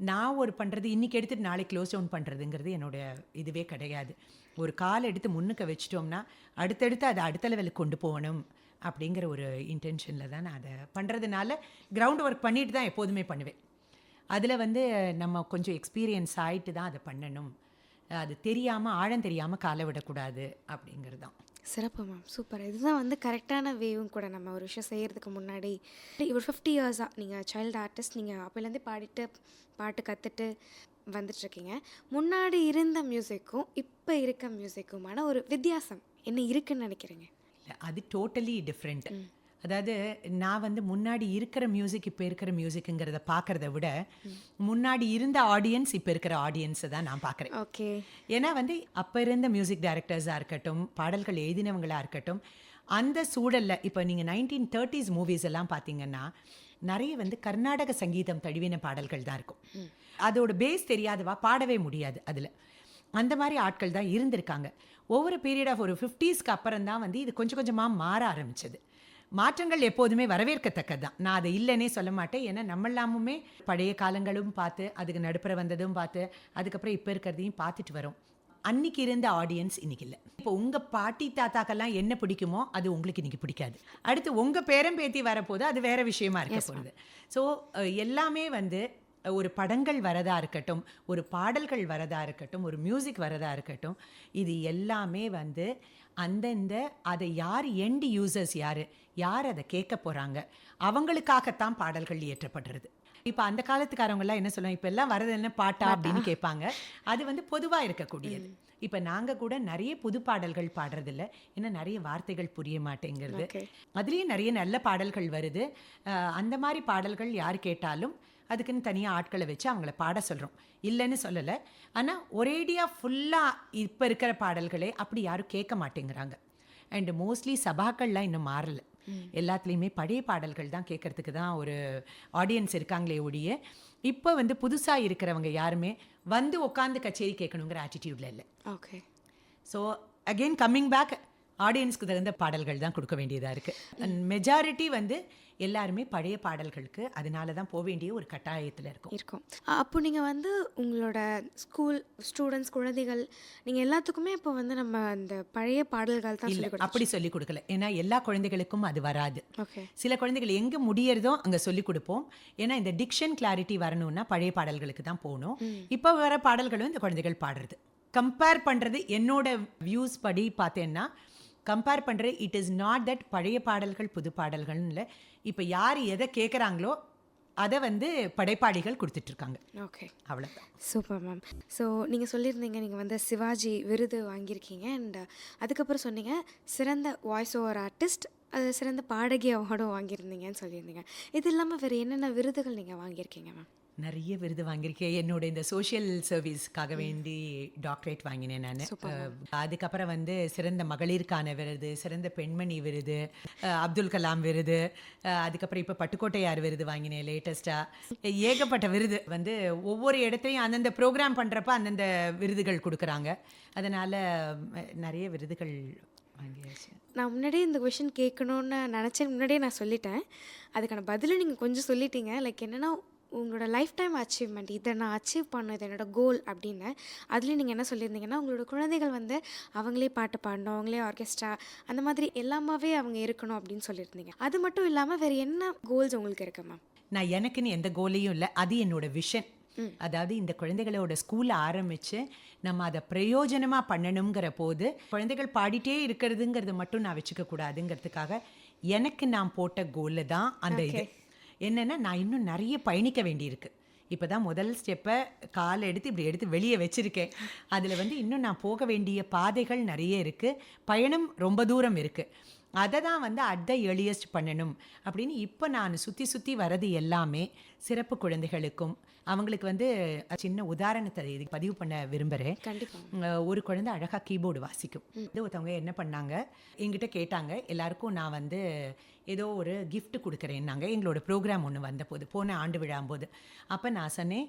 நான் ஒரு பண்ணுறது இன்றைக்கி எடுத்துகிட்டு நாளைக்கு க்ளோஸ் டவுன் பண்ணுறதுங்கிறது என்னோடய இதுவே கிடையாது. ஒரு கால் எடுத்து முன்னுக்கு வச்சிட்டோம்னா அடுத்தடுத்து அதை அடுத்த லெவலுக்கு கொண்டு போகணும் அப்படிங்கிற ஒரு இன்டென்ஷனில் தான் நான் அதை பண்ணுறதுனால கிரவுண்ட் ஒர்க் பண்ணிட்டு தான் எப்போதுமே பண்ணுவேன். அதில் வந்து நம்ம கொஞ்சம் எக்ஸ்பீரியன்ஸ் ஆகிட்டு தான் அதை பண்ணணும், அது தெரியாமல் ஆழம் தெரியாமல் காலை விடக்கூடாது அப்படிங்கிறது தான். சிறப்பு மேம், சூப்பர். இதுதான் வந்து கரெக்டான வேவும் கூட. நம்ம ஒரு விஷயம் செய்கிறதுக்கு முன்னாடி ஒரு 50 இயர்ஸாக நீங்கள் சைல்டு ஆர்டிஸ்ட், நீங்கள் அப்போலேருந்தே பாட்டு கற்றுட்டு வந்துட்டுருக்கீங்க. முன்னாடி இருந்த மியூசிக்கும் இப்போ இருக்க மியூசிக்குமான ஒரு வித்தியாசம் என்ன இருக்குன்னு நினைக்கிறீங்க? இல்லை, அது டோட்டலி டிஃப்ரெண்ட். அதாவது நான் வந்து முன்னாடி இருக்கிற மியூசிக் இப்போ இருக்கிற மியூசிக்குங்கிறத பார்க்குறத விட முன்னாடி இருந்த ஆடியன்ஸ் இப்போ இருக்கிற ஆடியன்ஸை தான் நான் பார்க்குறேன். ஓகே. ஏன்னா வந்து அப்போ இருந்த மியூசிக் டைரக்டர்ஸாக இருக்கட்டும், பாடல்கள் எழுதினவங்களாக இருக்கட்டும், அந்த சூழலில் இப்போ நீங்கள் 1930s மூவிஸ் எல்லாம் பார்த்தீங்கன்னா நிறைய வந்து கர்நாடக சங்கீதம் தழுவின பாடல்கள் தான் இருக்கும். அதோட பேஸ் தெரியாதவா பாடவே முடியாது. அதில் அந்த மாதிரி ஆட்கள் தான் இருந்திருக்காங்க. ஒவ்வொரு பீரியட் ஆஃப் ஒரு 50ஸ்க்கு அப்புறம் தான் வந்து இது கொஞ்சம் கொஞ்சமாக மாற ஆரம்பிச்சது. மாற்றங்கள் எப்போதுமே வரவேற்கத்தக்கது தான், நான் அதை இல்லைன்னே சொல்ல மாட்டேன். ஏன்னா நம்மளாமுமே பழைய காலங்களும் பார்த்து, அதுக்கு நடுப்புற வந்ததும் பார்த்து, அதுக்கப்புறம் இப்போ இருக்கிறதையும் பார்த்துட்டு வரோம். அன்னைக்கு இருந்த ஆடியன்ஸ் இன்னைக்கு இல்லை. இப்போ உங்கள் பாட்டி தாத்தாக்கெல்லாம் என்ன பிடிக்குமோ அது உங்களுக்கு இன்னைக்கு பிடிக்காது. அடுத்து உங்கள் பேரம்பேத்தி வரப்போது அது வேற விஷயமா இருக்க போகுது. ஸோ எல்லாமே வந்து ஒரு படங்கள் வரதா இருக்கட்டும், ஒரு பாடல்கள் வரதா இருக்கட்டும், ஒரு மியூசிக் வரதா இருக்கட்டும், இது எல்லாமே வந்து அந்தந்த அதை யார் எண்ட் யூசர்ஸ் யார் அதை கேட்க போகிறாங்க அவங்களுக்காகத்தான் பாடல்கள் இயற்றப்படுறது. இப்போ அந்த காலத்துக்காரவங்கெல்லாம் என்ன சொல்லுவாங்க, இப்போ எல்லாம் வரது என்ன பாட்டா அப்படின்னு கேட்பாங்க. அது வந்து பொதுவாக இருக்கக்கூடியது. இப்போ நாங்கள் கூட நிறைய புது பாடல்கள் பாடுறதில்ல, ஏன்னா நிறைய வார்த்தைகள் புரிய மாட்டேங்கிறது. அதுலேயும் நிறைய நல்ல பாடல்கள் வருது. அந்த மாதிரி பாடல்கள் யார் கேட்டாலும் அதுக்குன்னு தனியாக ஆட்களை வச்சு அவங்கள பாட சொல்கிறோம், இல்லைன்னு சொல்லலை. ஆனால் ஒரேடியாக ஃபுல்லாக இப்போ இருக்கிற பாடல்களே அப்படி யாரும் கேட்க மாட்டேங்கிறாங்க. அண்டு மோஸ்ட்லி சபாக்கள்லாம் இன்னும் மாறலை. எல்லாத்துலேயுமே பழைய பாடல்கள் தான் கேட்குறதுக்கு தான் ஒரு ஆடியன்ஸ் இருக்காங்களே ஒழிய இப்போ வந்து புதுசாக இருக்கிறவங்க யாருமே வந்து உட்காந்து கச்சேரி கேட்கணுங்கிற ஆட்டிடியூடில் இல்லை. Okay. So again coming back, ஆடியன்ஸ்க்கு தகுந்த பாடல்கள் தான் கொடுக்க வேண்டியதாக இருக்குது. மெஜாரிட்டி வந்து எல்லாருமே பழைய பாடல்களுக்கு அதனால தான் போக வேண்டிய ஒரு கட்டாயத்தில் இருக்கும். அப்போ நீங்கள் வந்து உங்களோட ஸ்கூல் ஸ்டூடெண்ட்ஸ், குழந்தைகள், நீங்கள் எல்லாத்துக்குமே இப்போ வந்து நம்ம அந்த பழைய பாடல்கள் தான் இல்லை, அப்படி சொல்லிக் கொடுக்கல. ஏன்னா எல்லா குழந்தைகளுக்கும் அது வராது. ஓகே. சில குழந்தைகள் எங்கே முடியறதோ அங்கே சொல்லிக் கொடுப்போம். ஏன்னா இந்த டிக்ஷன் கிளாரிட்டி வரணும்னா பழைய பாடல்களுக்கு தான் போகணும். இப்போ வர பாடல்களும் இந்த குழந்தைகள் பாடுறது கம்பேர் பண்ணுறது என்னோட வியூஸ் படி பார்த்தேன்னா கம்பேர் பண்ணுற இட் இஸ் நாட் தட் பழைய பாடல்கள் புது பாடல்கள்னு இல்லை. இப்போ யார் எதை கேட்குறாங்களோ அதை வந்து படைப்பாளிகள் கொடுத்துட்ருக்காங்க. ஓகே, அவ்வளோதான். Super ma'am. ஸோ நீங்கள் சொல்லியிருந்தீங்க நீங்கள் வந்து சிவாஜி விருது வாங்கியிருக்கீங்க. அண்ட் அதுக்கப்புறம் சொன்னீங்க சிறந்த வாய்ஸ் ஓவர் ஆர்டிஸ்ட், அது சிறந்த பாடகி அவார்டும் வாங்கியிருந்தீங்கன்னு சொல்லியிருந்தீங்க. இது இல்லாமல் வேறு என்னென்ன விருதுகள் நீங்கள் வாங்கியிருக்கீங்க மேம்? நிறைய விருது வாங்கியிருக்கேன். என்னோட இந்த சோஷியல் சர்வீஸ்க்காக வேண்டி டாக்டரேட் வாங்கினேன் நான். அதுக்கப்புறம் வந்து சிறந்த மகளிருக்கான விருது, சிறந்த பெண்மணி விருது, அப்துல் கலாம் விருது, அதுக்கப்புறம் இப்போ பட்டுக்கோட்டையார் விருது வாங்கினேன் லேட்டஸ்ட்டாக. ஏகப்பட்ட விருது வந்து ஒவ்வொரு இடத்தையும் அந்தந்த ப்ரோக்ராம் பண்ணுறப்ப அந்தந்த விருதுகள் கொடுக்குறாங்க. அதனால் நிறைய விருதுகள் வாங்கியாச்சு. நான் முன்னாடியே இந்த கொஷின் கேட்கணுன்னு நினச்சேன், முன்னாடியே நான் சொல்லிட்டேன். அதுக்கான பதிலும் நீங்கள் கொஞ்சம் சொல்லிட்டீங்க. லைக் என்னென்னா உங்களோட லைஃப் டைம் அச்சீவ்மெண்ட், இதை நான் அச்சீவ் பண்ணணும், இது என்னோடய கோல் அப்படின்னு. அதுலேயும் நீங்கள் என்ன சொல்லியிருந்தீங்கன்னா உங்களோட குழந்தைகள் வந்து அவங்களே பாட்டு பாடணும், அவங்களே ஆர்கெஸ்ட்ரா அந்த மாதிரி எல்லாமே அவங்க இருக்கணும் அப்படின்னு சொல்லியிருந்தீங்க. அது மட்டும் இல்லாமல் வேறு என்ன கோல்ஸ் உங்களுக்கு இருக்கு மேம்? நான் எனக்குன்னு எந்த கோலையும் இல்லை, அது என்னோட விஷன். அதாவது இந்த குழந்தைகளோட ஸ்கூலை ஆரம்பித்து நம்ம அதை பிரயோஜனமாக பண்ணணுங்கிற போது குழந்தைகள் பாடிட்டே இருக்கிறதுங்கிறது மட்டும் நான் வச்சுக்க கூடாதுங்கிறதுக்காக எனக்கு நான் போட்ட கோலு தான் அந்த இது. என்னென்னா நான் இன்னும் நிறைய பயணிக்க வேண்டியிருக்கு. இப்போ தான் முதல் ஸ்டெப்பை காலை எடுத்து இப்படி எடுத்து வெளியே வச்சுருக்கேன். அதில் வந்து இன்னும் நான் போக வேண்டிய பாதைகள் நிறைய இருக்குது, பயணம் ரொம்ப தூரம் இருக்குது. அதை தான் வந்து அட் த ஏர்லியஸ்ட் பண்ணணும் அப்படின்னு இப்போ நான் சுற்றி சுற்றி வரது எல்லாமே சிறப்பு குழந்தைகளுக்கும். அவங்களுக்கு வந்து சின்ன உதாரணத்தை இது பதிவு பண்ண விரும்புகிறேன். ஒரு குழந்தை அழகாக கீபோர்டு வாசிக்கும். ஒருத்தவங்க என்ன பண்ணாங்க, எங்கிட்ட கேட்டாங்க, எல்லாருக்கும் நான் வந்து ஏதோ ஒரு கிஃப்ட் கொடுக்குறேன்னாங்க. எங்களோட ப்ரோக்ராம் ஒன்று வந்தபோது, போன ஆண்டு விழாம்போது. அப்போ நான் சொன்னேன்,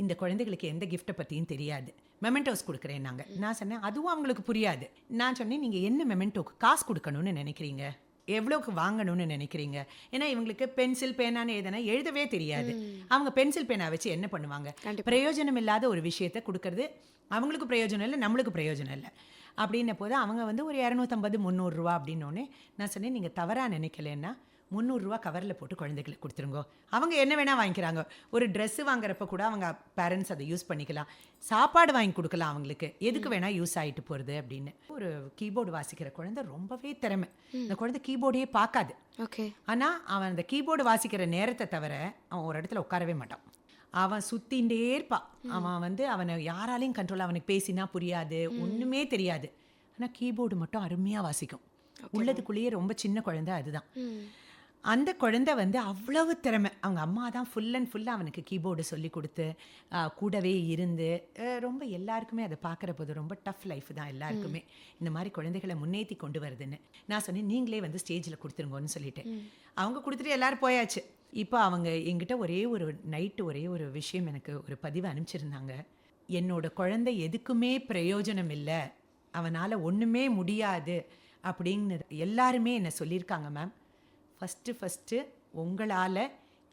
இந்த குழந்தைகளுக்கு எந்த கிஃப்ட்டை பற்றியும் தெரியாது, மெமெண்டோஸ் கொடுக்குறேன்னாங்க. நான் சொன்னேன், அதுவும் அவங்களுக்கு புரியாது. நான் சொன்னேன், நீங்கள் என்ன மெமெண்டோக்கு காசு கொடுக்கணும்னு நினைக்கிறீங்க, எவ்வளோக்கு வாங்கணும்னு நினைக்கிறீங்க? ஏன்னா இவங்களுக்கு பென்சில் பேனான்னு எதுனா எழுதவே தெரியாது. அவங்க பென்சில் பேனா வச்சு என்ன பண்ணுவாங்க? பிரயோஜனம் இல்லாத ஒரு விஷயத்தை கொடுக்கறது அவங்களுக்கு பிரயோஜனம் இல்லை, நம்மளுக்கு பிரயோஜனம் இல்லை. அப்படின்ன போது அவங்க வந்து ஒரு 250-300 ரூபா அப்படின்னோடனே நான் சொன்னேன், நீங்கள் தவறாக நினைக்கலன்னா 300 ரூபா கவரில் போட்டு குழந்தைகளுக்கு கொடுத்துருங்கோ. அவங்க என்ன வேணால் வாங்கிக்கிறாங்க. ஒரு ட்ரெஸ்ஸு வாங்குறப்ப கூட அவங்க பேரண்ட்ஸ் அதை யூஸ் பண்ணிக்கலாம். சாப்பாடு வாங்கி கொடுக்கலாம் அவங்களுக்கு, எதுக்கு வேணால் யூஸ் ஆகிட்டு போகிறது அப்படின்னு. ஒரு கீபோர்டு வாசிக்கிற குழந்தை ரொம்பவே திறமை. இந்த குழந்தை கீபோர்டையே பார்க்காது. ஓகே. ஆனால் அவன் அந்த கீபோர்டு வாசிக்கிற நேரத்தை தவிர அவன் ஒரு இடத்துல உட்காரவே மாட்டான். அவன் சுற்றிகிட்டே இருப்பான். அவன் வந்து அவனை யாராலையும் கண்ட்ரோல், அவனுக்கு பேசினா புரியாது, ஒன்றுமே தெரியாது. ஆனால் கீபோர்டு மட்டும் அருமையாக வாசிக்கும். உள்ளதுக்குள்ளேயே ரொம்ப சின்ன குழந்தை அதுதான். அந்த குழந்தை வந்து அவ்வளவு திறமை. அவங்க அம்மா தான் ஃபுல் அண்ட் ஃபுல்லாக அவனுக்கு கீபோர்டு சொல்லி கொடுத்து கூடவே இருந்து ரொம்ப எல்லாருக்குமே அதை பார்க்குற போது ரொம்ப டஃப் லைஃப் தான் எல்லாருக்குமே, இந்த மாதிரி குழந்தைகளை முன்னேற்றி கொண்டு வருதுன்னு. நான் சொன்னேன், நீங்களே வந்து ஸ்டேஜில் கொடுத்துருங்கன்னு சொல்லிட்டேன். அவங்க கொடுத்துட்டு எல்லோரும் போயாச்சு. இப்போ அவங்க என்கிட்ட ஒரே ஒரு நைட்டு ஒரே ஒரு விஷயம் எனக்கு ஒரு பதிவு அனுப்பிச்சிருந்தாங்க. என்னோட குழந்தை எதுக்குமே பிரயோஜனம் இல்லை, அவனால் ஒன்றுமே முடியாது அப்படின்னு எல்லாருமே என்னை சொல்லியிருக்காங்க மேம். ஃபஸ்ட்டு உங்களால்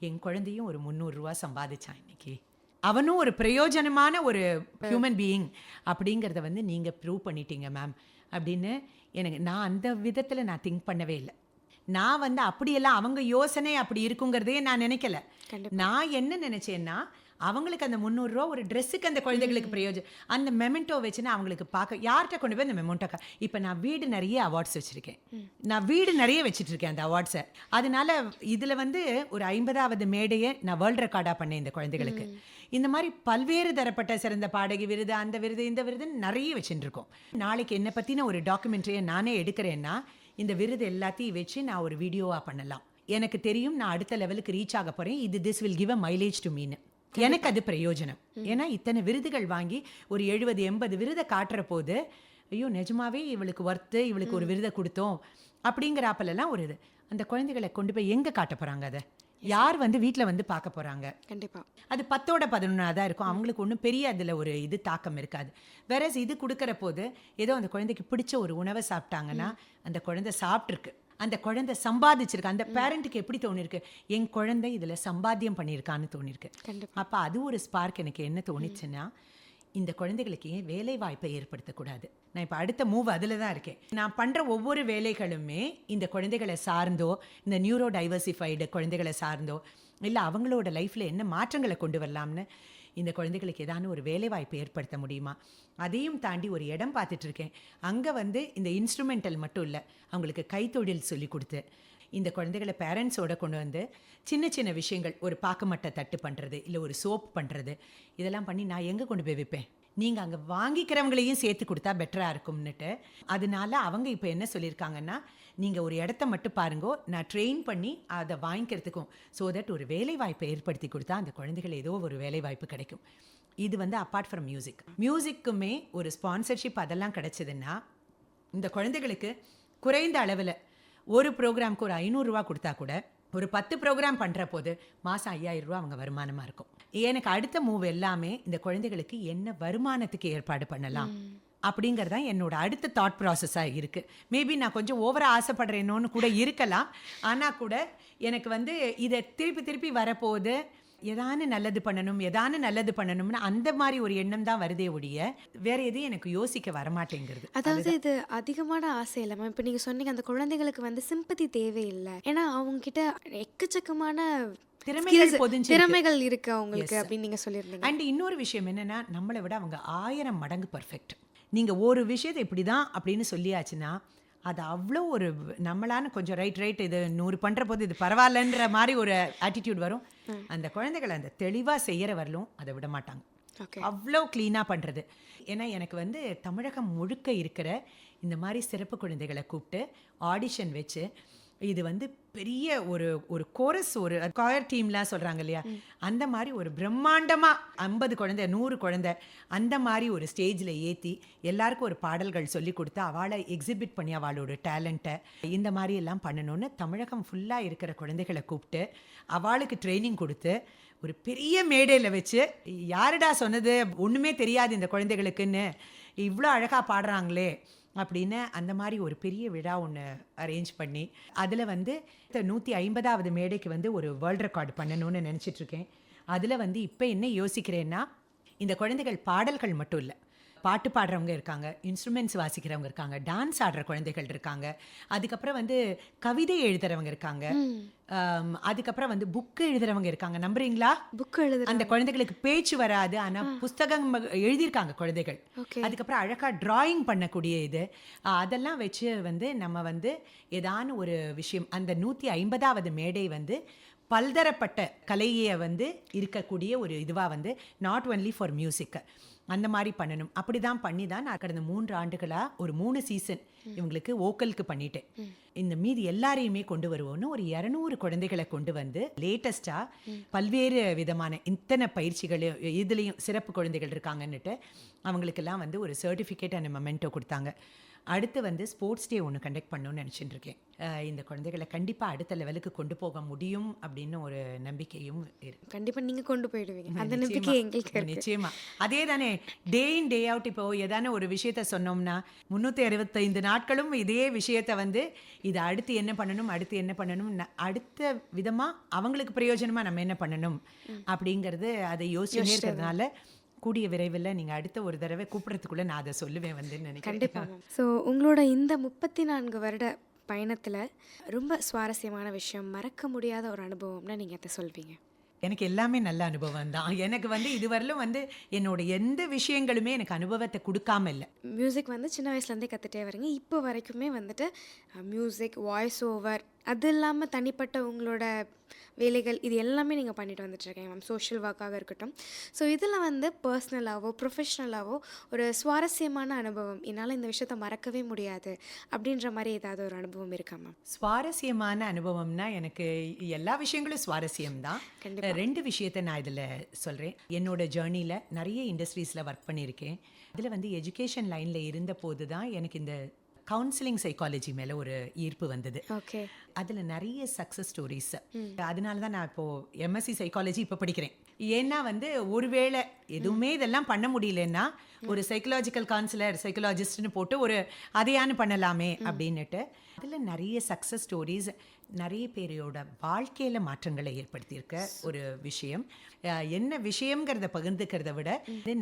என் குழந்தையும் ஒரு 300 ரூபா சம்பாதிச்சான் இன்னைக்கு. அவனும் ஒரு பிரயோஜனமான ஒரு ஹியூமன் பீயிங் அப்படிங்கிறத வந்து நீங்கள் ப்ரூவ் பண்ணிட்டீங்க மேம் அப்படின்னு. எனக்கு நான் அந்த விதத்தில் நான் திங்க் பண்ணவே இல்லை. நான் வந்து அப்படியெல்லாம் அவங்க யோசனை அப்படி இருக்குங்கிறதே நான் நினைக்கல. நான் என்ன நினச்சேன்னா, அவங்களுக்கு அந்த 300 ரூபா ஒரு ட்ரெஸ்ஸுக்கு அந்த குழந்தைகளுக்கு பிரயோஜனம். அந்த மெமெண்டோ வச்சுன்னா அவங்களுக்கு பார்க்க யார்கிட்ட கொண்டு போய் அந்த மெமெண்டோ. இப்போ நான் வீடு நிறைய அவார்ட்ஸ் வச்சுருக்கேன், நான் வீடு நிறைய வச்சுட்ருக்கேன் அந்த அவார்ட்ஸை. அதனால இதில் வந்து ஒரு 50வது மேடையை நான் வேர்ல்டு ரெக்கார்டாக பண்ணேன் இந்த குழந்தைகளுக்கு. இந்த மாதிரி பல்வேறு தரப்பட்ட சிறந்த பாடகி விருது, அந்த விருது, இந்த விருதுன்னு நிறைய வச்சுருக்கோம். நாளைக்கு என்னை பற்றின ஒரு டாக்குமெண்ட்ரியை நானே எடுக்கிறேன்னா இந்த விருது எல்லாத்தையும் வச்சு நான் ஒரு வீடியோவாக பண்ணலாம். எனக்கு தெரியும் நான் அடுத்த லெவலுக்கு ரீச் ஆக போகிறேன். This will give a mileage to me. எனக்கு அது பிரயோஜனம். ஏன்னா இத்தனை விருதுகள் வாங்கி ஒரு 70-80 விருதை காட்டுற போது, ஐயோ நிஜமாவே இவளுக்கு ஒர்த்து, இவளுக்கு ஒரு விருதை கொடுத்தோம் அப்படிங்கிறாப்பெல்லாம் ஒரு இது. அந்த குழந்தைகளை கொண்டு போய் எங்கே காட்ட போகிறாங்க? அதை யார் வந்து வீட்டில் வந்து பார்க்க போகிறாங்க? கண்டிப்பாக அது 10-11 தான் இருக்கும். அவங்களுக்கு ஒன்றும் பெரிய அதில் ஒரு இது தாக்கம் இருக்காது. வேற இது கொடுக்குற போது ஏதோ அந்த குழந்தைக்கு பிடிச்ச ஒரு உணவை சாப்பிட்டாங்கன்னா அந்த குழந்தை சாப்பிட்ருக்கு, அந்த குழந்தை சம்பாதிச்சிருக்கு. அந்த பேரண்ட்டுக்கு எப்படி தோணிருக்கு, என் குழந்தை இதில் சம்பாத்தியம் பண்ணியிருக்கான்னு தோணிருக்கு. அப்போ அது ஒரு ஸ்பார்க். எனக்கு என்ன தோணிச்சுன்னா, இந்த குழந்தைகளுக்கு ஏன் வேலை வாய்ப்பை ஏற்படுத்தக்கூடாது? நான் இப்போ அடுத்த மூவ் அதில் தான் இருக்கேன். நான் பண்ணுற ஒவ்வொரு வேலைகளுமே இந்த குழந்தைகளை சார்ந்தோ, இந்த நியூரோ டைவர்சிஃபைடு குழந்தைகளை சார்ந்தோ, இல்லை அவங்களோட லைஃப்பில் என்ன மாற்றங்களை கொண்டு வரலாம்னு இந்த குழந்தைகளுக்கு ஏதான ஒரு வேலைவாய்ப்பு ஏற்படுத்த முடியுமா, அதையும் தாண்டி ஒரு இடம் பார்த்துட்டு இருக்கேன். அங்கே வந்து இந்த இன்ஸ்ட்ருமெண்டல் மட்டும் இல்லை, அவங்களுக்கு கைத்தொழில் சொல்லி கொடுத்து இந்த குழந்தைகளை பேரண்ட்ஸோட கொண்டு வந்து சின்ன சின்ன விஷயங்கள், ஒரு பாக்குமட்டை தட்டு பண்ணுறது, இல்லை ஒரு சோப் பண்ணுறது, இதெல்லாம் பண்ணி நான் எங்கே கொண்டு போய் வைப்பேன், நீங்கள் அங்கே வாங்கிக்கிறவங்களையும் சேர்த்து கொடுத்தா பெட்டராக இருக்கும்னுட்டு. அதனால அவங்க இப்போ என்ன சொல்லியிருக்காங்கன்னா, நீங்கள் ஒரு இடத்த மட்டும் பாருங்கோ, நான் ட்ரெயின் பண்ணி அதை வாங்கிக்கிறதுக்கும், ஸோ தட் ஒரு வேலைவாய்ப்பை ஏற்படுத்தி கொடுத்தா அந்த குழந்தைகள் ஏதோ ஒரு வேலைவாய்ப்பு கிடைக்கும். இது வந்து அப்பார்ட் ஃப்ரம் மியூசிக்குமே ஒரு ஸ்பான்சர்ஷிப் அதெல்லாம் கிடைச்சதுன்னா இந்த குழந்தைகளுக்கு குறைந்த அளவில் ஒரு ப்ரோக்ராம்க்கு ஒரு 500 ரூபா கொடுத்தா கூட ஒரு 10 ப்ரோக்ராம் பண்ணுற போது மாதம் 5000 ரூபா அவங்க வருமானமாக இருக்கும். எனக்கு அடுத்த மூவ் எல்லாமே இந்த குழந்தைகளுக்கு என்ன வருமானத்துக்கு ஏற்பாடு பண்ணலாம் அப்படிங்கிறது தான் என்னோட அடுத்த தாட் ப்ராசஸாக இருக்குது. மேபி நான் கொஞ்சம் ஓவராக ஆசைப்படுறேனோன்னு கூட இருக்கலாம். ஆனால் கூட எனக்கு வந்து இதை திருப்பி திருப்பி வரப்போகுது, ஏதானு நல்லது பண்ணணும்னு அந்த மாதிரி ஒரு எண்ணம் தான் வருதே ஒழிய வேற எதையும் எனக்கு யோசிக்க வரமாட்டேங்கிறது. அதாவது இது அதிகமான ஆசை இல்லை மேம். இப்போ நீங்கள் சொன்னீங்க அந்த குழந்தைகளுக்கு வந்து சிம்பத்தி தேவையில்லை, ஏன்னா அவங்க கிட்ட எக்கச்சக்கமான திறமைகள் இருக்கு அவங்களுக்கு அப்படின்னு நீங்க சொல்லியிருந்தீங்க. அண்ட் இன்னொரு விஷயம் என்னன்னா, நம்மளை விட அவங்க 1000 மடங்கு பர்ஃபெக்ட். நீங்க ஒரு விஷயத்தை இப்படிதான் அப்படின்னு சொல்லியாச்சுன்னா அது அவ்வளோ ஒரு நம்மளான கொஞ்சம் ரைட் இது 100 பண்ணுற போது இது பரவாயில்லன்ற மாதிரி ஒரு ஆட்டிடியூட் வரும். அந்த குழந்தைகளை அந்த தெளிவாக செய்கிற வரலும் அதை விட மாட்டாங்க. அவ்வளோ க்ளீனாக பண்ணுறது. ஏன்னா எனக்கு வந்து தமிழகம் முழுக்க இருக்கிற இந்த மாதிரி சிறப்பு குழந்தைகளை கூப்பிட்டு ஆடிஷன் வச்சு, இது வந்து பெரிய ஒரு கோரஸ், ஒரு காயர் டீம்லாம் சொல்கிறாங்க இல்லையா, அந்த மாதிரி ஒரு பிரம்மாண்டமாக 50 குழந்தை 100 குழந்தை அந்த மாதிரி ஒரு ஸ்டேஜில் ஏற்றி எல்லாருக்கும் ஒரு பாடல்கள் சொல்லி கொடுத்து அவளை எக்ஸிபிட் பண்ணி அவளோட டேலண்ட்டை இந்த மாதிரி எல்லாம் பண்ணணும்னு தமிழகம் ஃபுல்லாக இருக்கிற குழந்தைகளை கூப்பிட்டு அவளுக்கு ட்ரைனிங் கொடுத்து ஒரு பெரிய மேடையில் வச்சு, யாருடா சொன்னது ஒன்றுமே தெரியாது இந்த குழந்தைகளுக்குன்னு, இவ்வளோ அழகாக பாடுறாங்களே அப்படின்னு அந்த மாதிரி ஒரு பெரிய விழா ஒன்று அரேஞ்ச் பண்ணி அதில் வந்து 150வது மேடைக்கு வந்து ஒரு வேர்ல்ட் ரெக்கார்டு பண்ணணும்னு நினச்சிட்ருக்கேன். அதில் வந்து இப்போ என்ன யோசிக்கிறேன்னா, இந்த குழந்தைகள் பாடல்கள் மட்டும் இல்லை, பாட்டு பாடுறவங்க இருக்காங்க, இன்ஸ்ட்ருமெண்ட்ஸ் வாசிக்கிறவங்க இருக்காங்க, டான்ஸ் ஆடுற குழந்தைகள் இருக்காங்க, அதுக்கப்புறம் வந்து கவிதை எழுதுறவங்க இருக்காங்க, அதுக்கப்புறம் வந்து புக்கு எழுதுறவங்க இருக்காங்க. நம்புறீங்களா? புக்கு எழுதுற அந்த குழந்தைகளுக்கு பேச்சு வராது, ஆனால் புஸ்தகம் எழுதியிருக்காங்க குழந்தைகள். அதுக்கப்புறம் அழகாக டிராயிங் பண்ணக்கூடிய இது அதெல்லாம் வச்சு வந்து நம்ம வந்து ஏதான ஒரு விஷயம் அந்த 150வது மேடை வந்து பல்தரப்பட்ட கலையை வந்து இருக்கக்கூடிய ஒரு இதுவாக வந்து நாட் ஒன்லி ஃபார் மியூசிக் அந்த மாதிரி பண்ணணும். அப்படி தான் பண்ணி தான் நான் கடந்த 3 ஆண்டுகளாக ஒரு 3 சீசன் இவங்களுக்கு வோக்கலுக்கு பண்ணிட்டேன். இந்த மீதி எல்லாரையுமே கொண்டு வருவோன்னு ஒரு 200 குழந்தைகளை கொண்டு வந்து லேட்டஸ்டாக பல்வேறு விதமான இத்தனை பயிற்சிகள் இதுலேயும் சிறப்பு குழந்தைகள் இருக்காங்கன்னுட்டு அவங்களுக்கெல்லாம் வந்து ஒரு சர்டிஃபிகேட் அண்ட் மெமெண்டோ கொடுத்தாங்க. அடுத்து வந்து ஸ்போர்ட்ஸ் டே ஒன்று கண்டக்ட் பண்ணணும்னு நினச்சிட்டு இருக்கேன். இந்த குழந்தைகளை கண்டிப்பாக அடுத்த லெவலுக்கு கொண்டு போக முடியும் அப்படின்னு ஒரு நம்பிக்கையும் இருக்கு. கண்டிப்பாக நீங்கள் கொண்டு போயிடுவீங்க, அந்த நம்பிக்கை எங்களுக்கு நிச்சயமா. அதே தானே, டே இன் டே அவுட் இப்போ ஏதான ஒரு விஷயத்த சொன்னோம்னா 365 நாட்களும் இதே விஷயத்த வந்து இது அடுத்து என்ன பண்ணணும் அடுத்த விதமாக அவங்களுக்கு பிரயோஜனமாக நம்ம என்ன பண்ணணும் அப்படிங்கிறது அதை யோசிச்சுட்டே இருக்கிறதுனால கூடிய விரைவில் நீங்கள் அடுத்த ஒரு தடவை கூப்பிட்றதுக்குள்ளே நான் அதை சொல்லுவேன் வந்து நினைக்கிறேன். கண்டிப்பாக. ஸோ உங்களோட இந்த 34 வருட பயணத்தில் ரொம்ப சுவாரஸ்யமான விஷயம், மறக்க முடியாத ஒரு அனுபவம்னா நீங்கள் அதை சொல்வீங்க? எனக்கு எல்லாமே நல்ல அனுபவம் தான். எனக்கு வந்து இதுவரையிலும் வந்து என்னோட எந்த விஷயங்களுமே எனக்கு அனுபவத்தை கொடுக்காம இல்லை. மியூசிக் வந்து சின்ன வயசுலேருந்தே கற்றுட்டே வரீங்க, இப்போ வரைக்குமே வந்துட்டு மியூசிக், வாய்ஸ் ஓவர், அது இல்லாமல் தனிப்பட்ட உங்களோட வேலைகள் இது எல்லாமே நீங்கள் பண்ணிட்டு வந்துட்டுருக்கீங்க மேம், சோஷியல் ஒர்க்காக இருக்கட்டும். ஸோ இதில் வந்து பர்சனலாகவோ ப்ரொஃபஷ்னலாகவோ ஒரு சுவாரஸ்யமான அனுபவம், என்னால் இந்த விஷயத்த மறக்கவே முடியாது அப்படின்ற மாதிரி ஏதாவது ஒரு அனுபவம் இருக்கா மேம்? சுவாரஸ்யமான அனுபவம்னா எனக்கு எல்லா விஷயங்களும் சுவாரஸ்யம்தான். 2 விஷயத்தை நான் இதில் சொல்கிறேன். என்னோட ஜேர்னியில் நிறைய இண்டஸ்ட்ரீஸில் ஒர்க் பண்ணியிருக்கேன். அதில் வந்து எஜுகேஷன் லைனில் இருந்த போது தான் எனக்கு இந்த கவுன்சிலிங் சைக்காலஜி மேலே ஒரு ஈர்ப்பு வந்தது. ஓகே. அதில் நிறைய சக்ஸஸ் ஸ்டோரிஸ். அதனால தான் நான் இப்போது எம்எஸ்சி சைக்காலஜி இப்போ படிக்கிறேன். ஏன்னா வந்து ஒருவேளை எதுவுமே இதெல்லாம் பண்ண முடியலன்னா ஒரு சைக்கலாஜிக்கல் கவுன்சிலர், சைக்கலாஜிஸ்ட்னு போட்டு ஒரு அதையானு பண்ணலாமே அப்படின்னுட்டு அதில் நிறைய சக்ஸஸ் ஸ்டோரிஸ், நிறைய பேரோட வாழ்க்கையில் மாற்றங்களை ஏற்படுத்தியிருக்க ஒரு விஷயம். என்ன விஷயங்கிறத பகிர்ந்துக்கிறத விட